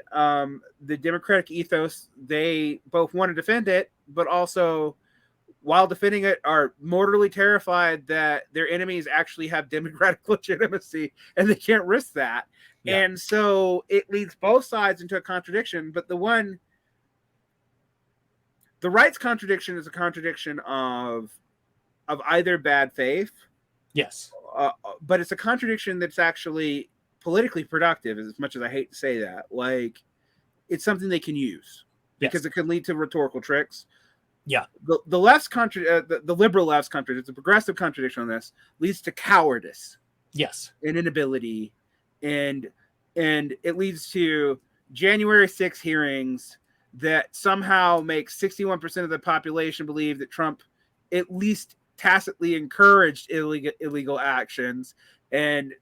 the democratic ethos, they both want to defend it, but also, while defending it, are mortally terrified that their enemies actually have democratic legitimacy and they can't risk that. Yeah. And so it leads both sides into a contradiction. But the right's contradiction is a contradiction of either bad faith. Yes. But it's a contradiction that's actually politically productive, as much as I hate to say that. Like, it's something they can use because it can lead to rhetorical tricks. Yeah. The left's the liberal left's contradiction, the progressive contradiction on this leads to cowardice. Yes. And inability, and it leads to January 6 hearings that somehow make 61% of the population believe that Trump at least tacitly encouraged illegal actions and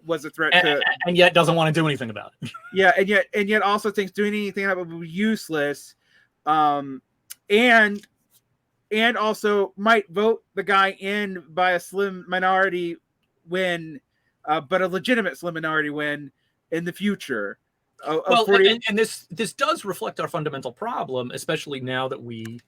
was a threat to, and yet doesn't want to do anything about it. Yeah, and yet also thinks doing anything that would be useless, and also might vote the guy in by a slim minority win, but a legitimate slim minority win in the future. And this does reflect our fundamental problem, especially now that we,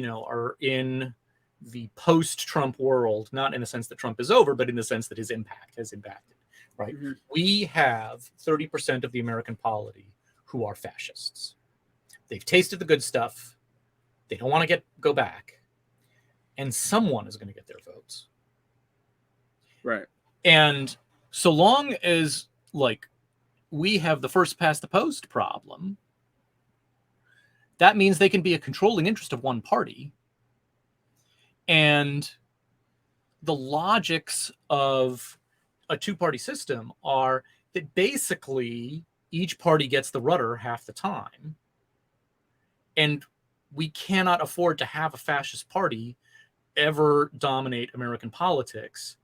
are in the post-Trump world, not in the sense that Trump is over, but in the sense that his impact has impacted. Right. Mm-hmm. We have 30% of the American polity who are fascists. They've tasted the good stuff. They don't want to go back. And someone is going to get their votes. Right. And so long as, like, we have the first past the post problem, that means they can be a controlling interest of one party. And the logics of a two-party system are that basically each party gets the rudder half the time, and we cannot afford to have a fascist party ever dominate American politics,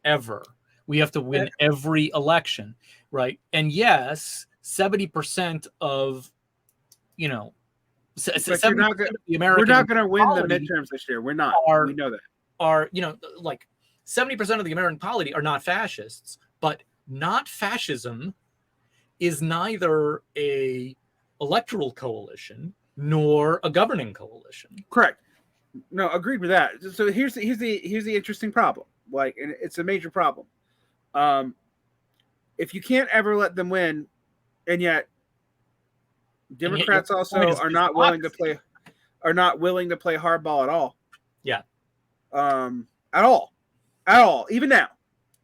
ever. We have to win every election, right? And yes, 70% of But we're not going to win the midterms this year. We're not. We know that. Are, you know, like 70% of the American polity are not fascists, but not fascism is neither a electoral coalition nor a governing coalition. Correct. No, agreed with that. So here's the interesting problem. Like, and it's a major problem. If you can't ever let them win, and yet Democrats also are not willing to play hardball at all. Yeah. At all. Even now.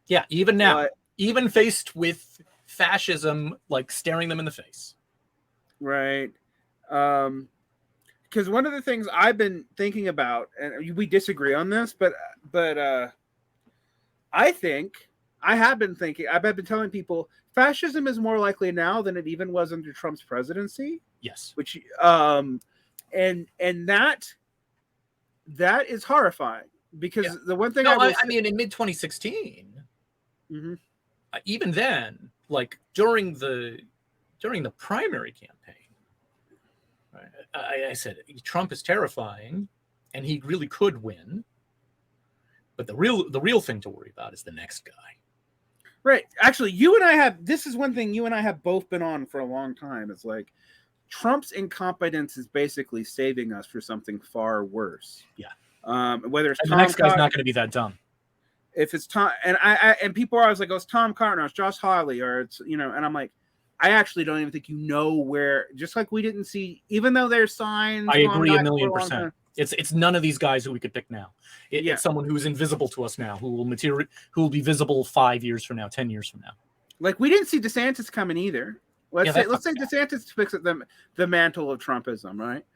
Yeah, even now. Even faced with fascism, like staring them in the face. Right. Because one of the things I've been thinking about, and we disagree on this, but I've been telling people fascism is more likely now than it even was under Trump's presidency. Yes. Which and that is horrifying, because the one thing I mean, in mid 2016, even then, like during the primary campaign, I said Trump is terrifying, and he really could win. But the real thing to worry about is the next guy. Right. Actually, this is one thing you and I have both been on for a long time. It's like Trump's incompetence is basically saving us for something far worse. Yeah. Whether it's the next guy's not going to be that dumb. If it's Tom, and people are always like, oh, it's Tom Cotton, or it's Josh Hawley, or it's, and I'm like, I actually don't even think where, just like we didn't see, even though there's signs. I agree 1,000,000%. It's none of these guys who we could pick now. It's someone who's invisible to us now, who will be visible 5 years from now, 10 years from now. Like, we didn't see DeSantis coming either. Let's say DeSantis picks up the mantle of Trumpism, right?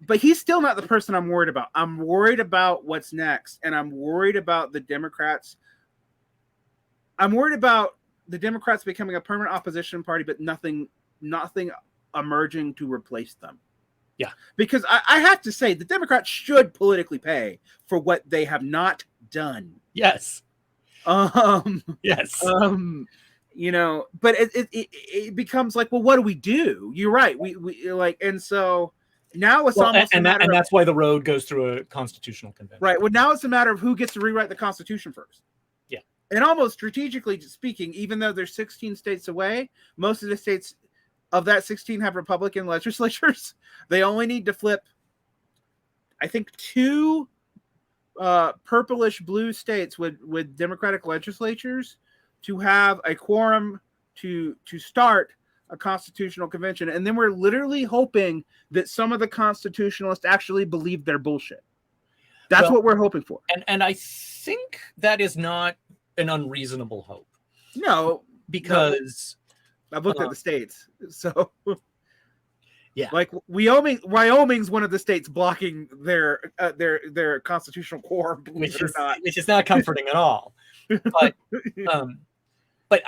But he's still not the person I'm worried about. I'm worried about what's next, and I'm worried about the Democrats. I'm worried about the Democrats becoming a permanent opposition party, but nothing emerging to replace them. Yeah. Because I have to say, the Democrats should politically pay for what they have not done. Yes. Yes. But it becomes like, well, what do we do? You're right. We like, and so now it's almost that's why the road goes through a constitutional convention. Right. Well, now it's a matter of who gets to rewrite the Constitution first. Yeah. And almost strategically speaking, even though there's 16 states away, most of the states of that 16 have Republican legislatures. They only need to flip, I think, 2 purplish blue states with Democratic legislatures to have a quorum to start a constitutional convention. And then we're literally hoping that some of the constitutionalists actually believe their bullshit. That's what we're hoping for. And I think that is not an unreasonable hope. No, because I've looked at the states. So yeah, like Wyoming's one of the states blocking their constitutional quorum, which is not comforting at all. But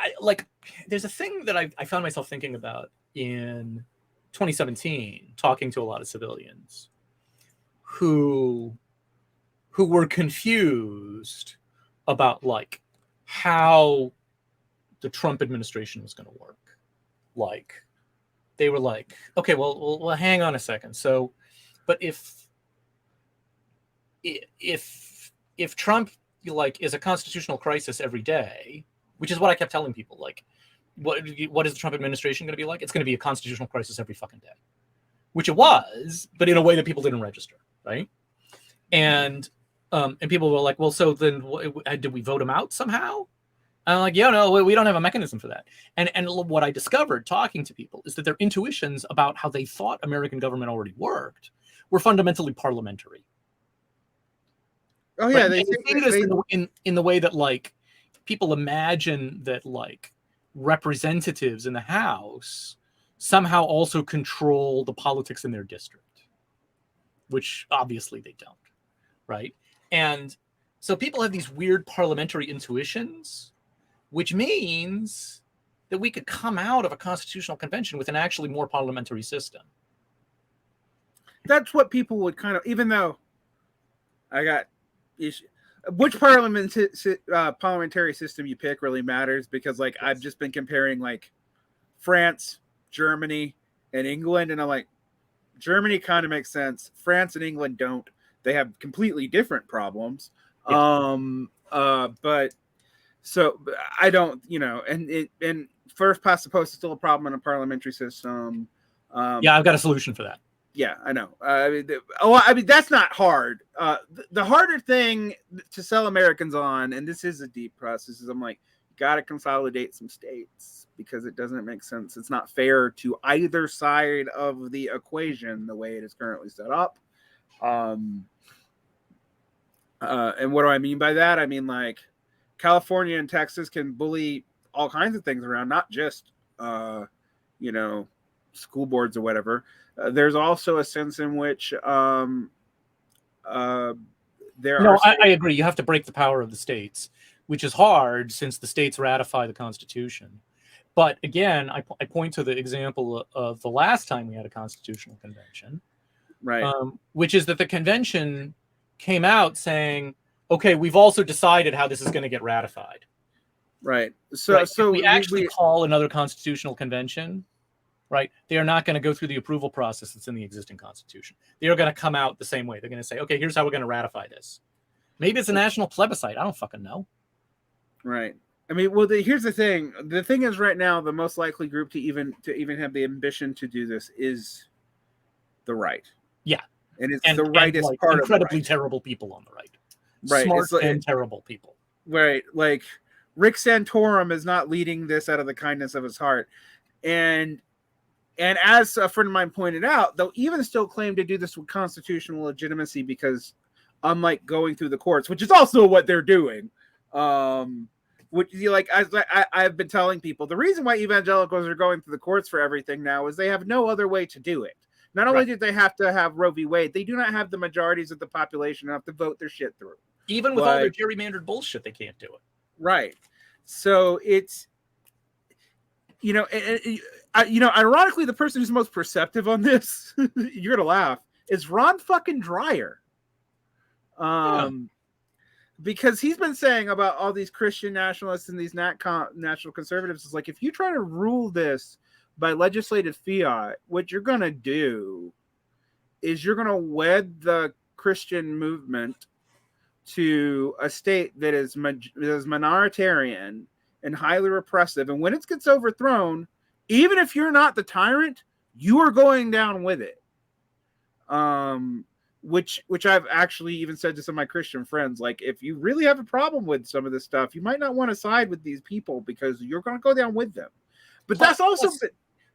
there's a thing that I found myself thinking about in 2017, talking to a lot of civilians who were confused about like how the Trump administration was going to work. Like, they were like, okay, well, hang on a second. So, but if Trump is a constitutional crisis every day, which is what I kept telling people, like, what is the Trump administration going to be like? It's going to be a constitutional crisis every fucking day, which it was, but in a way that people didn't register, right? And people were like, well, so then did we vote him out somehow? And I'm like, yeah, no, we don't have a mechanism for that. And what I discovered talking to people is that their intuitions about how they thought American government already worked were fundamentally parliamentary. Oh yeah, right? In the way that like people imagine that like representatives in the House somehow also control the politics in their district, which obviously they don't, right? And so people have these weird parliamentary intuitions, which means that we could come out of a constitutional convention with an actually more parliamentary system. That's what people would kind of, even though I got issues. Which parliamentary system you pick really matters, because like I've just been comparing like France, Germany, and England, and I'm like, Germany kind of makes sense. France and England don't. They have completely different problems. Yeah. But so I don't, and first past the post is still a problem in a parliamentary system. Yeah, I've got a solution for that. Yeah, I know. That's not hard. The harder thing to sell Americans on, and this is a deep process, is I'm like, you got to consolidate some states because it doesn't make sense. It's not fair to either side of the equation the way it is currently set up. And what do I mean by that? I mean, like, California and Texas can bully all kinds of things around, not just, school boards or whatever. There's also a sense in which I agree. You have to break the power of the states, which is hard since the states ratify the Constitution. But again, I point to the example of the last time we had a constitutional convention, right? Which is that the convention came out saying, "Okay, we've also decided how this is going to get ratified." Right. So we actually call another constitutional convention. Right, they are not going to go through the approval process that's in the existing Constitution. They are going to come out the same way. They're going to say, "Okay, here's how we're going to ratify this." Maybe it's a national plebiscite. I don't fucking know. Right. I mean, well, here's the thing. The thing is, right now, the most likely group to even have the ambition to do this is the right. Yeah, and it's the rightest like, part incredibly of the right. terrible people on the right. Right, smart and terrible people. Right, like Rick Santorum is not leading this out of the kindness of his heart, and as a friend of mine pointed out, they'll even still claim to do this with constitutional legitimacy because, unlike going through the courts, which is also what they're doing, which I've been telling people, the reason why evangelicals are going through the courts for everything now is they have no other way to do it. Not only do they have to have Roe v. Wade, they do not have the majorities of the population enough to vote their shit through. Even with all their gerrymandered bullshit, they can't do it. Right. So it's, ironically, the person who's most perceptive on this, you're gonna laugh, is Ron fucking Dreyer. Because he's been saying about all these Christian nationalists and these national conservatives, is like, if you try to rule this by legislative fiat, what you're gonna do is you're gonna wed the Christian movement to a state that is minoritarian and highly repressive, and when it gets overthrown, even if you're not the tyrant, you are going down with it. Which I've actually even said to some of my Christian friends, like, if you really have a problem with some of this stuff, you might not want to side with these people because you're going to go down with them. But that's also...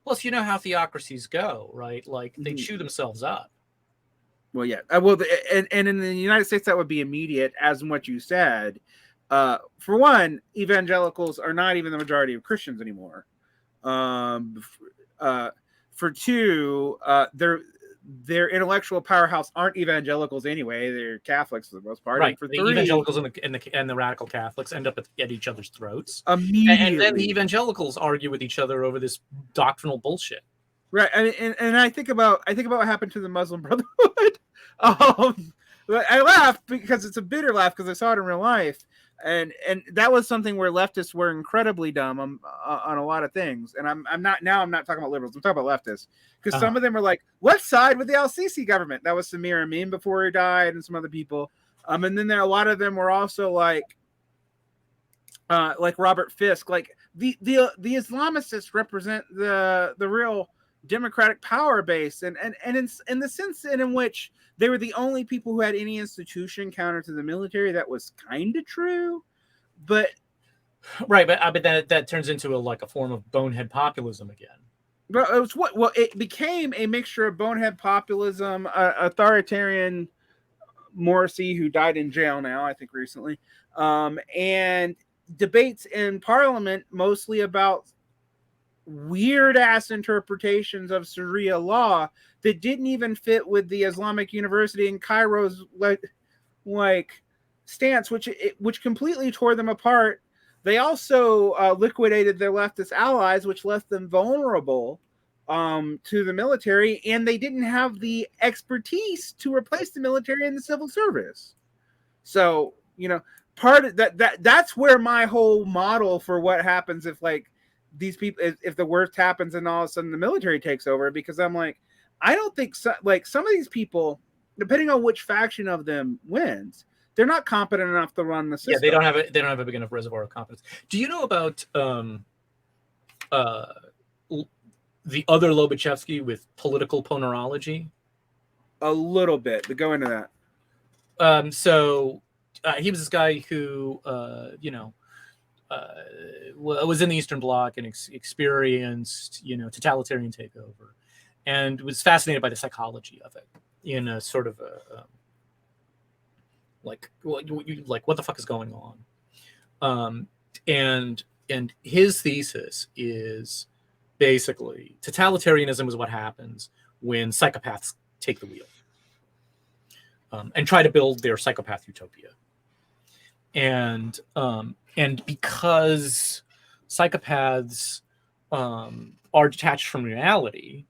Plus, you know how theocracies go, right? Like, they chew themselves up. Well, yeah. And in the United States, that would be immediate, as in what you said. For one, evangelicals are not even the majority of Christians anymore. For two, their intellectual powerhouse aren't evangelicals anyway; they're Catholics for the most part. Right. And for the three, evangelicals and the radical Catholics end up at each other's throats immediately, and then the evangelicals argue with each other over this doctrinal bullshit. Right, and I think about what happened to the Muslim Brotherhood. I laugh because it's a bitter laugh because I saw it in real life. And that was something where leftists were incredibly dumb on a lot of things. And I'm not talking about liberals. I'm talking about leftists because some of them are like, let's side with the Al-Sisi government. That was Samir Amin before he died, and some other people. And then a lot of them were also like Robert Fisk. Like the Islamicists represent the real democratic power base, and in the sense in which they were the only people who had any institution counter to the military. That was kind of true, but right. But that turns into a form of bonehead populism again. But it became a mixture of bonehead populism, authoritarian Morrissey, who died in jail now, I think recently, and debates in Parliament mostly about weird ass interpretations of Sharia law that didn't even fit with the Islamic University in Cairo's stance, which completely tore them apart. They also liquidated their leftist allies, which left them vulnerable to the military, and they didn't have the expertise to replace the military in the civil service. So, part of that's where my whole model for what happens if these people, if the worst happens and all of a sudden the military takes over, because I'm like, I don't think like some of these people, depending on which faction of them wins, they're not competent enough to run the system. Yeah, they don't have a big enough reservoir of competence. Do you know about the other Lobachevsky with political ponerology? A little bit, but go into that. So he was this guy who, was in the Eastern Bloc and experienced, totalitarian takeover, and was fascinated by the psychology of it in a sort of like what the fuck is going on? And his thesis is basically totalitarianism is what happens when psychopaths take the wheel and try to build their psychopath utopia. And because psychopaths are detached from reality,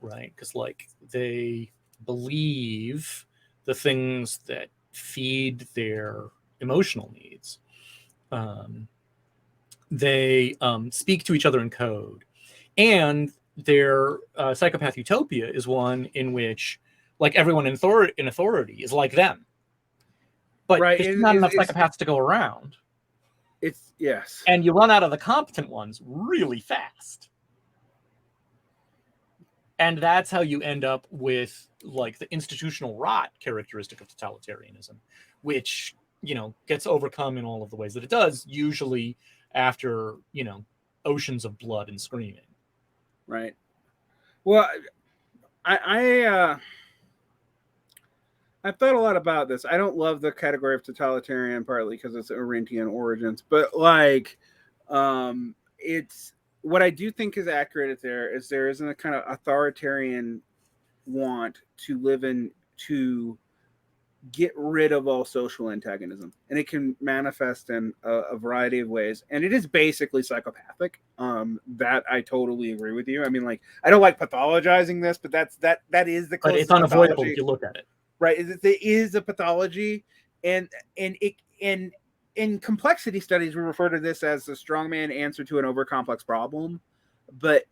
right? Because like they believe the things that feed their emotional needs. They speak to each other in code, and their psychopath utopia is one in which, like, everyone in authority is like them, but Right. there's not enough psychopaths to go around. It's yes, and you run out of the competent ones really fast, and that's how you end up with like the institutional rot characteristic of totalitarianism, which gets overcome in all of the ways that it does, usually after oceans of blood and screaming. Right. Well, I've thought a lot about this. I don't love the category of totalitarian, partly because it's Arendtian origins, but like, it's what I do think is accurate there isn't a kind of authoritarian want to live in, to get rid of all social antagonism, and it can manifest in a variety of ways, and it is basically psychopathic. That I totally agree with you. I mean, like, I don't like pathologizing this, but that is the closest. But it's unavoidable if you look at it. Right, there is a pathology, and in complexity studies we refer to this as the strongman answer to an overcomplex problem. But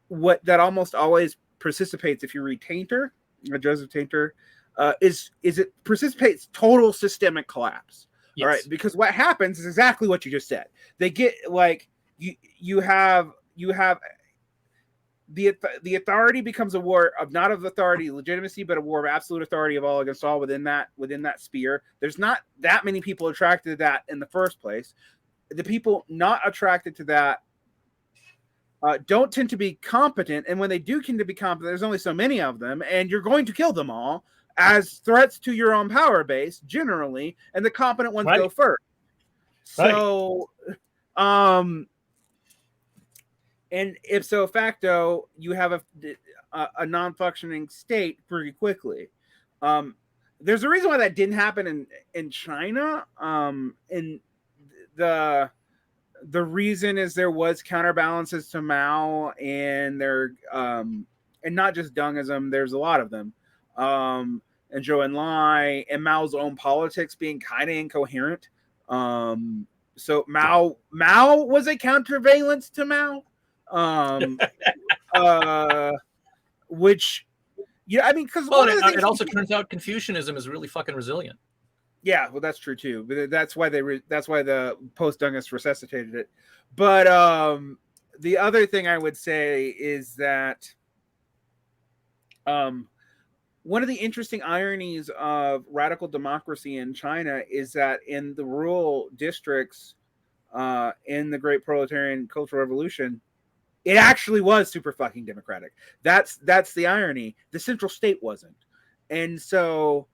what that almost always precipitates, if you read Tainter, Joseph Tainter, is it precipitates total systemic collapse. Yes. All right, because what happens is exactly what you just said. They get like you have the authority becomes a war of not of authority legitimacy, but a war of absolute authority of all against all within that sphere. There's not that many people attracted to that in the first place. The people not attracted to that don't tend to be competent, and when they do tend to be competent, there's only so many of them, and you're going to kill them all as threats to your own power base generally, and the competent ones go first. So, and ipso facto, you have a non-functioning state pretty quickly. There's a reason why that didn't happen in China. And the reason is there was counterbalances to Mao, and there and not just Dungism. There's a lot of them, and Zhou Enlai, and Mao's own politics being kind of incoherent. So Mao was a countervalence to Mao. Which, I mean, because it also turns out Confucianism is really fucking resilient. Yeah, well, that's true too. But that's why that's why the post-Dungists resuscitated it. But the other thing I would say is that one of the interesting ironies of radical democracy in China is that in the rural districts in the Great Proletarian Cultural Revolution, it actually was super fucking democratic. That's the irony. The central state wasn't, and so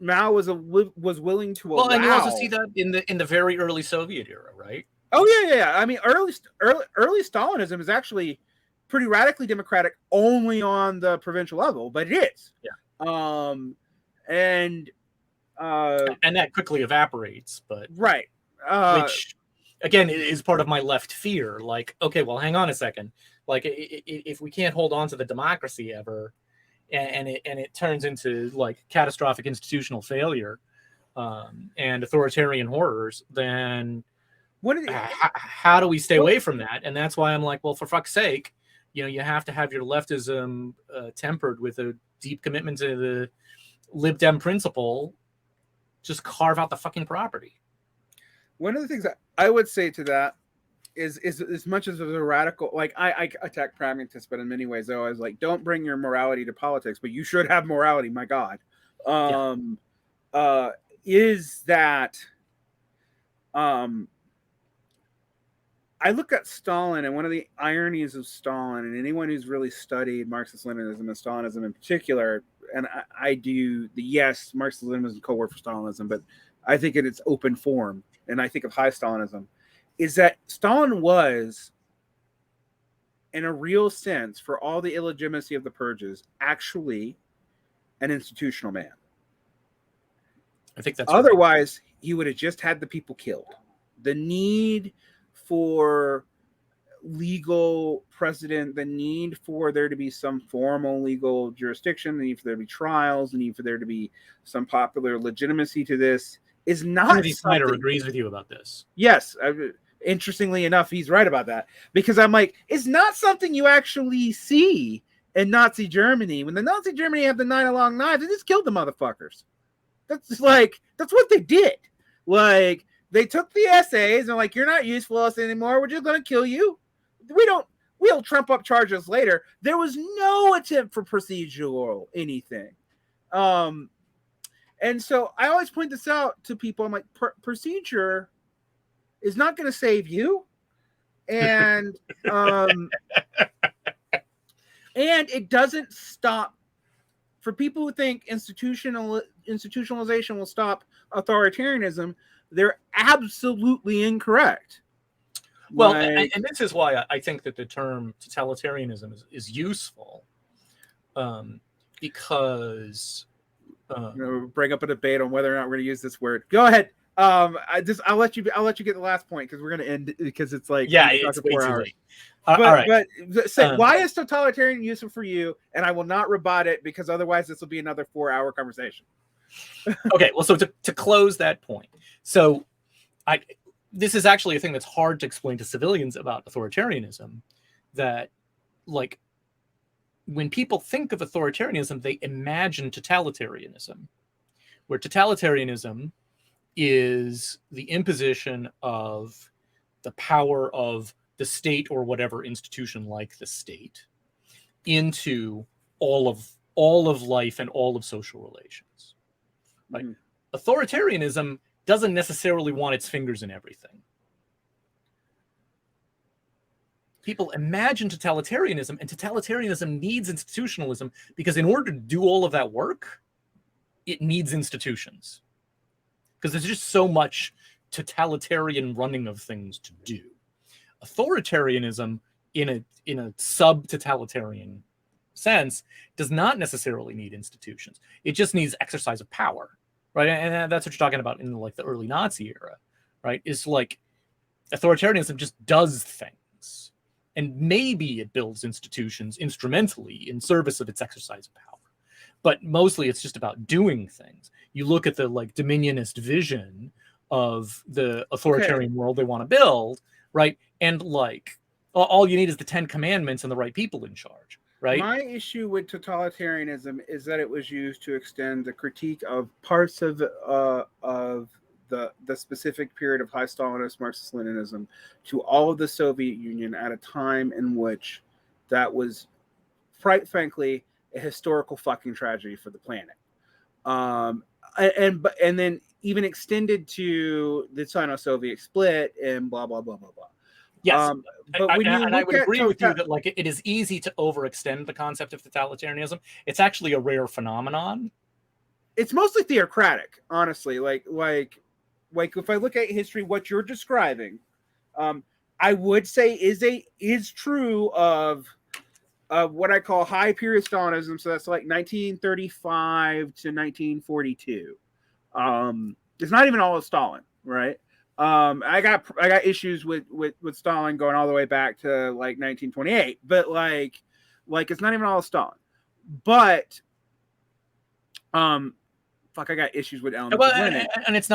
Mao was willing to allow. Well, and you also see that in the very early Soviet era, right? Oh yeah. I mean, early Stalinism is actually pretty radically democratic only on the provincial level, but it is. Yeah. And that quickly evaporates, but right. Which again is part of my left fear. Like, okay, well, hang on a second. Like, if we can't hold on to the democracy ever, and it turns into like catastrophic institutional failure and authoritarian horrors, then how do we stay away from that? And that's why I'm like, well, for fuck's sake, you have to have your leftism tempered with a deep commitment to the Lib Dem principle. Just carve out the fucking property. One of the things that I would say to that is as much as a radical, like I attack pragmatists, but in many ways, though, I was like, don't bring your morality to politics, but you should have morality. My God, is that I look at Stalin, and one of the ironies of Stalin, and anyone who's really studied Marxist-Leninism and Stalinism in particular, and I do yes, Marxist-Leninism is a code word for Stalinism, but I think in its open form, and I think of high Stalinism, is that Stalin was, in a real sense, for all the illegitimacy of the purges, actually an institutional man. I think that's otherwise right. He would have just had the people killed. The need for legal precedent, the need for there to be some formal legal jurisdiction, the need for there to be trials, the need for there to be some popular legitimacy to this is not. Timothy Snyder agrees with you about this. Yes. Interestingly enough, he's right about that, because I'm like, it's not something you actually see in Nazi Germany. When the Nazi Germany had the 9 long knives, they just killed the motherfuckers. That's what they did. Like, they took the essays and like, you're not useful to us anymore. We're just going to kill you. We'll trump up charges later. There was no attempt for procedural anything. And so I always point this out to people. I'm like, procedure is not going to save you. And, and it doesn't stop for people who think institutionalization will stop authoritarianism. They're absolutely incorrect. Well, and this is why I think that the term totalitarianism is useful, because bring up a debate on whether or not we're going to use this word. Go ahead. I'll let you get the last point, because we're going to end because it's like it's way too late. But, all right. But say, why is totalitarian useful for you? And I will not rebut it, because otherwise this will be another 4-hour conversation. Okay, well, so to close that point, so this is actually a thing that's hard to explain to civilians about authoritarianism, that like when people think of authoritarianism, they imagine totalitarianism, where totalitarianism is the imposition of the power of the state or whatever institution like the state into all of life and all of social relations. Right? Mm-hmm. Authoritarianism doesn't necessarily want its fingers in everything. People imagine totalitarianism, and totalitarianism needs institutionalism, because in order to do all of that work, it needs institutions. Because there's just so much totalitarian running of things to do. Authoritarianism, in a sub-totalitarian sense, does not necessarily need institutions. It just needs exercise of power. Right, and that's what you're talking about in like the early Nazi era, right? Is like authoritarianism just does things, and maybe it builds institutions instrumentally in service of its exercise of power, but mostly it's just about doing things. You look at the like dominionist vision of the authoritarian world they want to build, right? And like all you need is the 10 Commandments and the right people in charge. Right. My issue with totalitarianism is that it was used to extend the critique of parts of the specific period of high Stalinist Marxist-Leninism to all of the Soviet Union at a time in which that was, quite frankly, a historical fucking tragedy for the planet. And then even extended to the Sino-Soviet split and blah blah blah blah blah. Yes, but I would agree with you that like it is easy to overextend the concept of totalitarianism. It's actually a rare phenomenon. It's mostly theocratic, honestly. Like if I look at history, what you're describing, I would say is true of what I call high period Stalinism. So that's like 1935 to 1942. It's not even all of Stalin, right? I got issues with Stalin going all the way back to like 1928, but like it's not even all of Stalin. But I got issues with elements of Lenin. And it's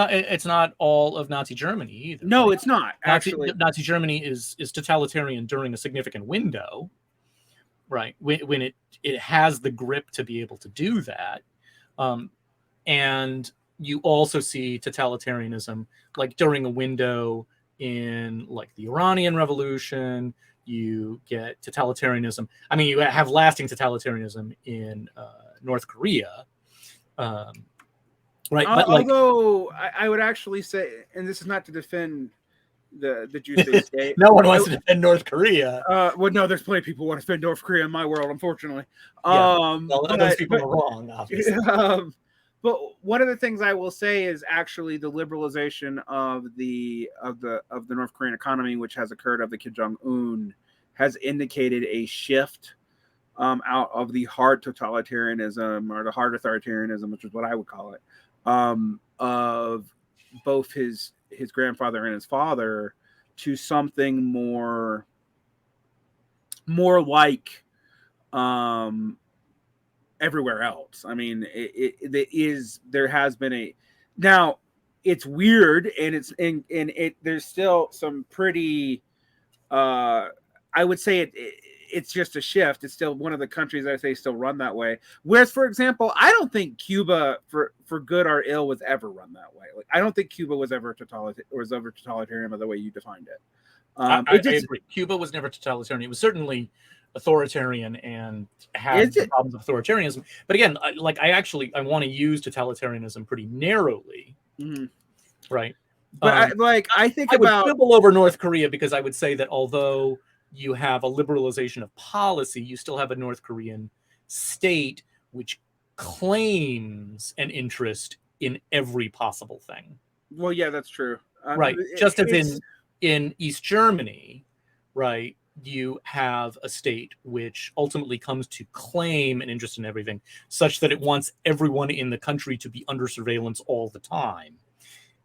not all of Nazi Germany either. No, it's not. Actually, Nazi Germany is totalitarian during a significant window, right? When it has the grip to be able to do that. And you also see totalitarianism, like during a window in like the Iranian Revolution. You get totalitarianism. I mean, you have lasting totalitarianism in North Korea, right? But although I would actually say, and this is not to defend the Juice State. No one wants to defend North Korea. Well, no, there's plenty of people who want to defend North Korea in my world, unfortunately. Those people are wrong, obviously. But one of the things I will say is actually the liberalization of the North Korean economy, which has occurred of the Kim Jong-un, has indicated a shift out of the hard totalitarianism or the hard authoritarianism, which is what I would call it, of both his grandfather and his father, to something more like everywhere else. I mean, there has been now it's weird, and there's still some pretty I would say it's just a shift. It's still one of the countries I say still run that way. Whereas, for example, I don't think Cuba, for good or ill, was ever run that way. Like, I don't think Cuba was ever totalitarian by the way you defined it. I agree. Cuba was never totalitarian. It was certainly authoritarian and had problems with authoritarianism. But again, I want to use totalitarianism pretty narrowly, right? But I would quibble over North Korea, because I would say that although you have a liberalization of policy, you still have a North Korean state which claims an interest in every possible thing. Well, yeah, that's true. Right. Just as in East Germany, right, you have a state which ultimately comes to claim an interest in everything, such that it wants everyone in the country to be under surveillance all the time,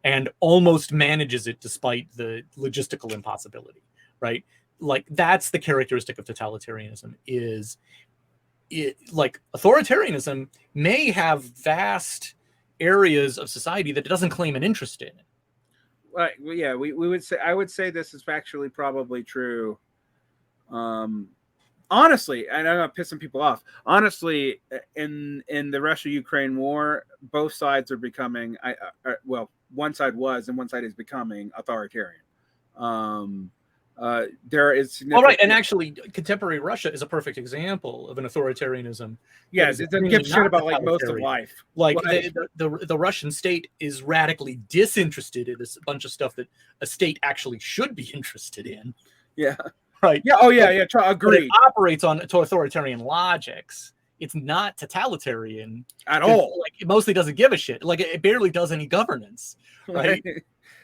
and almost manages it despite the logistical impossibility, right? Like, that's the characteristic of totalitarianism. Like, authoritarianism may have vast areas of society that it doesn't claim an interest in. Right. Well, yeah, we would say, I would say this is factually probably true. Honestly, and I'm not pissing people off. Honestly, in the Russia-Ukraine war, both sides are becoming, one side was and one side is becoming authoritarian. There is right, and actually, contemporary Russia is a perfect example of an authoritarianism. Yes, it doesn't give shit about like most of life. Like the Russian state is radically disinterested in a bunch of stuff that a state actually should be interested in. Yeah. Right. Yeah. Oh yeah. Agreed. It operates on authoritarian logics. It's not totalitarian at all. Like, it mostly doesn't give a shit. Like, it barely does any governance. Right.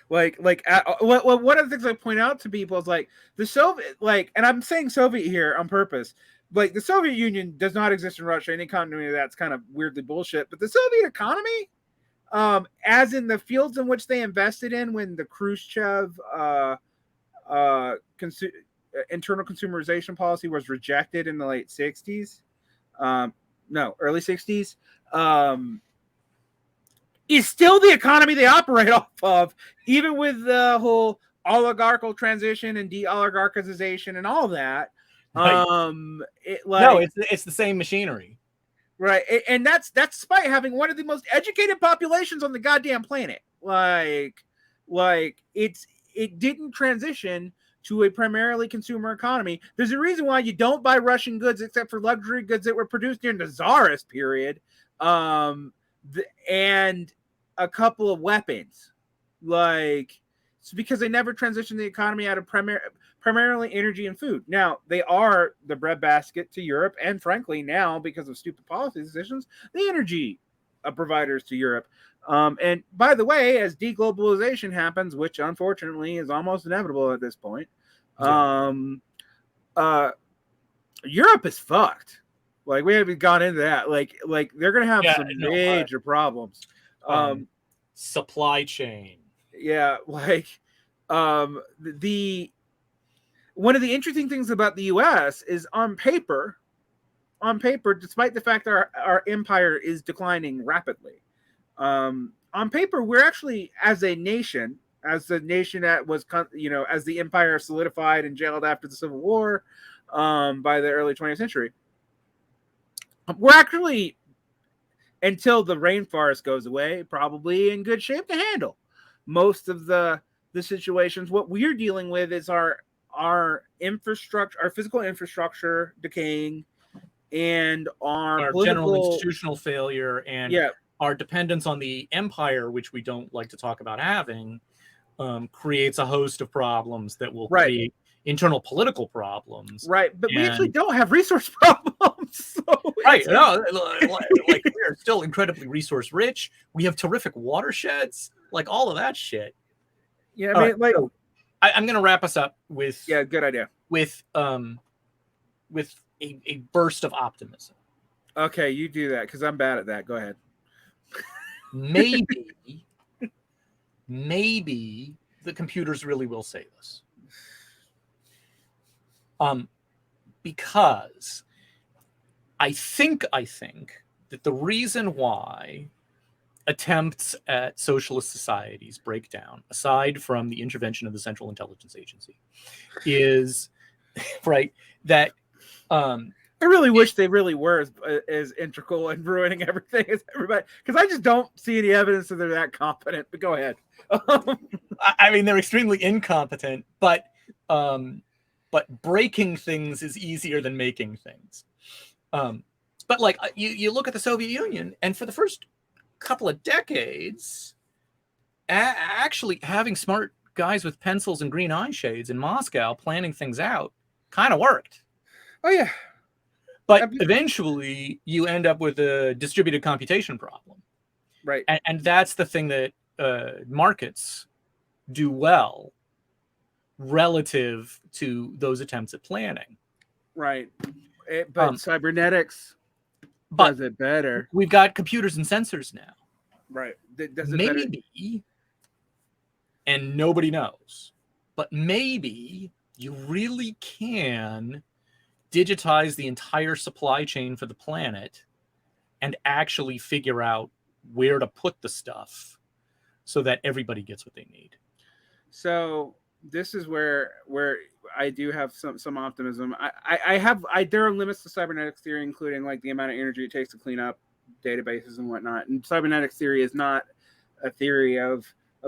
One of the things I point out to people is like the Soviet, and I'm saying Soviet here on purpose. Like, the Soviet Union does not exist in Russia. Any continuity of that's kind of weirdly bullshit. But the Soviet economy, as in the fields in which they invested in when the Khrushchev internal consumerization policy was rejected in the late 60s, early 60s, is still the economy they operate off of, even with the whole oligarchical transition and de-oligarchization and all that. Right. It's the same machinery. Right. And that's despite having one of the most educated populations on the goddamn planet. It didn't transition to a primarily consumer economy. There's a reason why you don't buy Russian goods except for luxury goods that were produced during the Tsarist period, and a couple of weapons. It's because they never transitioned the economy out of primarily energy and food. Now, they are the breadbasket to Europe, and frankly, now, because of stupid policy decisions, the energy providers to Europe. And by the way, as deglobalization happens, which unfortunately is almost inevitable at this point, Europe is fucked. Like, we haven't gone into that. Like they're gonna have some major problems. Supply chain. Yeah, one of the interesting things about the U.S. is on paper, despite the fact that our empire is declining rapidly. On paper, we're actually, as the nation that was, as the empire solidified and jailed after the Civil War, by the early 20th century. We're actually, until the rainforest goes away, probably in good shape to handle most of the situations. What we're dealing with is our infrastructure, our physical infrastructure decaying, and our general institutional failure, and our dependence on the empire, which we don't like to talk about having, creates a host of problems that will create internal political problems. Right, but we actually don't have resource problems. So right, no, like we're still incredibly resource rich. We have terrific watersheds, like all of that shit. Yeah, I mean, like, so I'm going to wrap us up with good idea. With a burst of optimism. Okay, you do that because I'm bad at that. Go ahead. Maybe the computers really will save us. Because I think that the reason why attempts at socialist societies break down, aside from the intervention of the Central Intelligence Agency, is that I really wish they really were as integral in ruining everything as everybody, because I just don't see any evidence that they're that competent. But go ahead. I mean, they're extremely incompetent, but breaking things is easier than making things. But like you look at the Soviet Union, and for the first couple of decades, actually having smart guys with pencils and green eye shades in Moscow planning things out kind of worked. Oh yeah. But eventually you end up with a distributed computation problem. Right. And that's the thing that markets do well relative to those attempts at planning. Right. But cybernetics does it better. We've got computers and sensors now. Right. Does it maybe, better? And nobody knows, but maybe you really can digitize the entire supply chain for the planet and actually figure out where to put the stuff so that everybody gets what they need. So this is where I do have some optimism. There are limits to cybernetics theory, including like the amount of energy it takes to clean up databases and whatnot. And cybernetics theory is not a theory of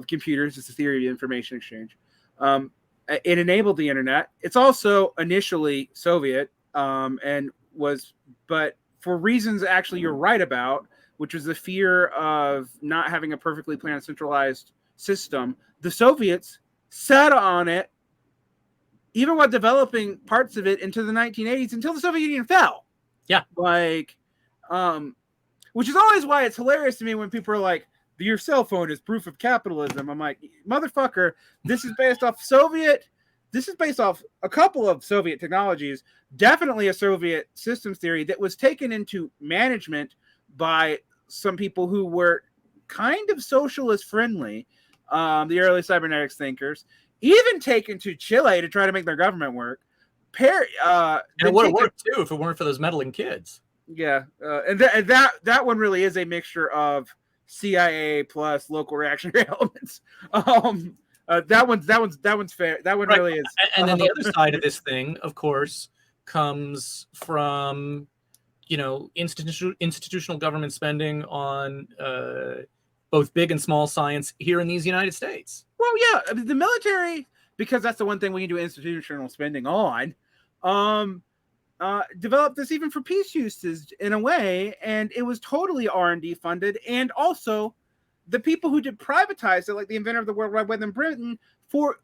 computers; it's a theory of information exchange. It enabled the internet. It's also initially Soviet, but for reasons actually you're right about, which was the fear of not having a perfectly planned centralized system. The Soviets sat on it, even while developing parts of it into the 1980s, until the Soviet Union fell. Yeah. Like, which is always why it's hilarious to me when people are like, your cell phone is proof of capitalism. I'm like, motherfucker, this is based off a couple of Soviet technologies, definitely a Soviet systems theory that was taken into management by some people who were kind of socialist friendly, the early cybernetics thinkers, even taken to Chile to try to make their government work. And it would have worked too if it weren't for those meddling kids. Yeah, and that one really is a mixture of CIA plus local reactionary elements. That one's fair. That one really is. And then the other side of this thing, of course, comes from institutional government spending on both big and small science here in these United States. Well, yeah, I mean, the military, because that's the one thing we can do institutional spending on. Developed this even for peace uses in a way, and it was totally R&D funded, and also the people who did privatize it, like the inventor of the World Wide Web in Britain,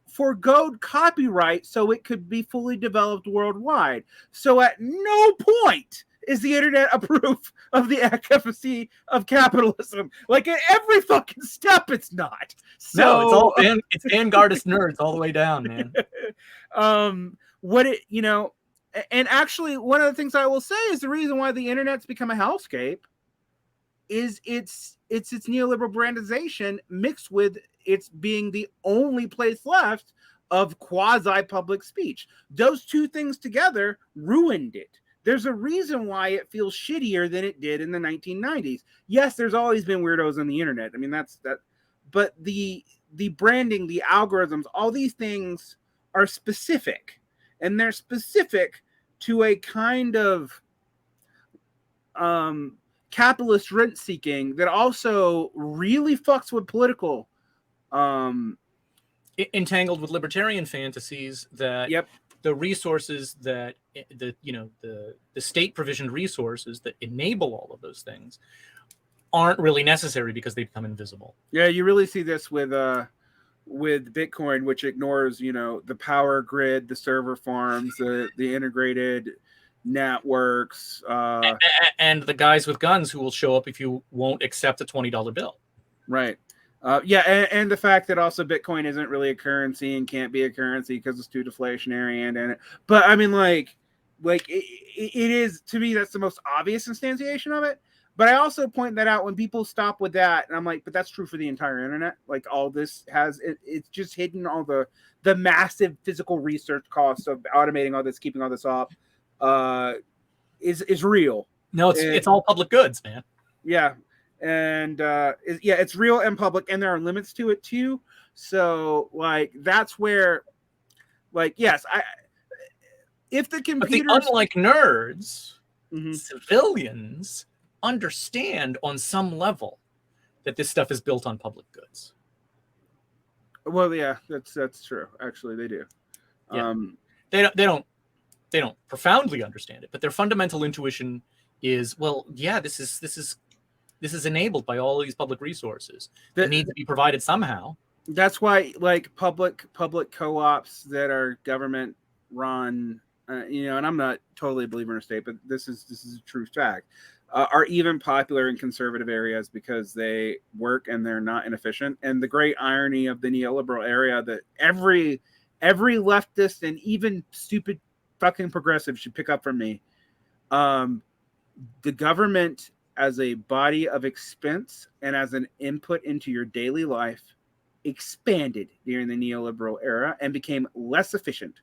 forgoed copyright so it could be fully developed worldwide. So at no point is the internet a proof of the efficacy of capitalism. Like at every fucking step, it's not. So it's vanguardist nerds all the way down, man. And actually, one of the things I will say is the reason why the internet's become a hellscape is its neoliberal brandization mixed with its being the only place left of quasi-public speech. Those two things together ruined it. There's a reason why it feels shittier than it did in the 1990s. Yes, there's always been weirdos on the internet. I mean, that's that. But the branding, the algorithms, all these things are specific. And they're specific to a kind of capitalist rent seeking that also really fucks with political entangled with libertarian fantasies that the resources that the state provisioned resources that enable all of those things aren't really necessary because they become invisible. Yeah, you really see this with Bitcoin, which ignores, the power grid, the server farms, the integrated networks, and the guys with guns who will show up if you won't accept a $20 bill. Right. And the fact that also Bitcoin isn't really a currency and can't be a currency because it's too deflationary but I mean, like it is, to me, that's the most obvious instantiation of it. But I also point that out when people stop with that, and I'm like, but that's true for the entire internet. Like, all this it's just hidden all the massive physical research costs of automating all this, keeping all this up, is real. No, it's all public goods, man. Yeah. And it's real and public, and there are limits to it too. So, like, that's where, like, yes, if the computers, but unlike nerds, civilians understand on some level that this stuff is built on public goods. Well, yeah, that's true. Actually, they do. Yeah. They don't profoundly understand it, but their fundamental intuition is, well, yeah, this is enabled by all these public resources that need to be provided somehow. That's why, like, public co-ops that are government run, and I'm not totally a believer in a state, but this is a true fact, are even popular in conservative areas because they work and they're not inefficient. And the great irony of the neoliberal area that every leftist and even stupid fucking progressive should pick up from me, the government as a body of expense and as an input into your daily life expanded during the neoliberal era and became less efficient,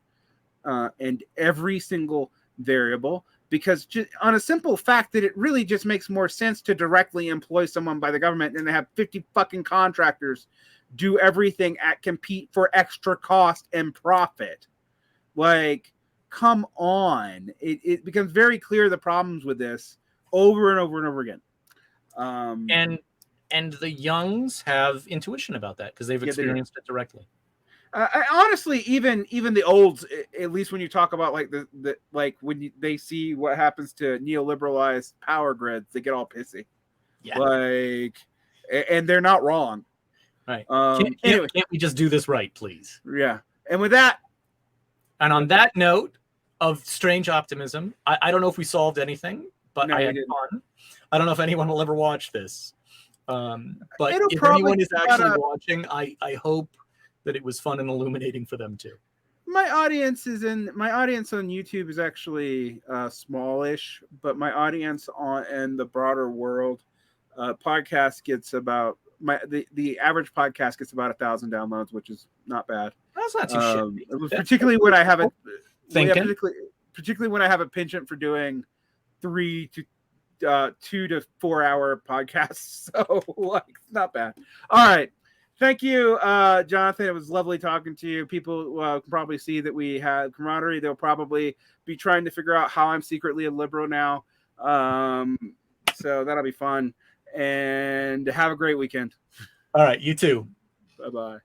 and every single variable, because just on a simple fact that it really just makes more sense to directly employ someone by the government than to have 50 fucking contractors do everything at compete for extra cost and profit. Like, come on. It becomes very clear the problems with this over and over and over again. And the youngs have intuition about that because they've experienced it directly. I honestly, even the olds, at least when you talk about like the when they see what happens to neoliberalized power grids, they get all pissy. Yeah. Like, and they're not wrong. Right. Anyway. Can't we just do this right, please? Yeah. And with that, and on that note of strange optimism, I don't know if we solved anything, but I had fun. I don't know if anyone will ever watch this. But if anyone is actually watching, I hope that it was fun and illuminating for them too. My audience on YouTube is actually smallish, but my audience in the broader world podcast gets about the average podcast gets about 1,000 downloads, which is not bad. That's not too shitty. Particularly when I have it, particularly when I have a penchant for doing 2 to 4 hour podcasts. So, like, not bad. All right. Thank you, Jonathan. It was lovely talking to you. People can probably see that we had camaraderie. They'll probably be trying to figure out how I'm secretly a liberal now. So that'll be fun. And have a great weekend. All right. You too. Bye-bye.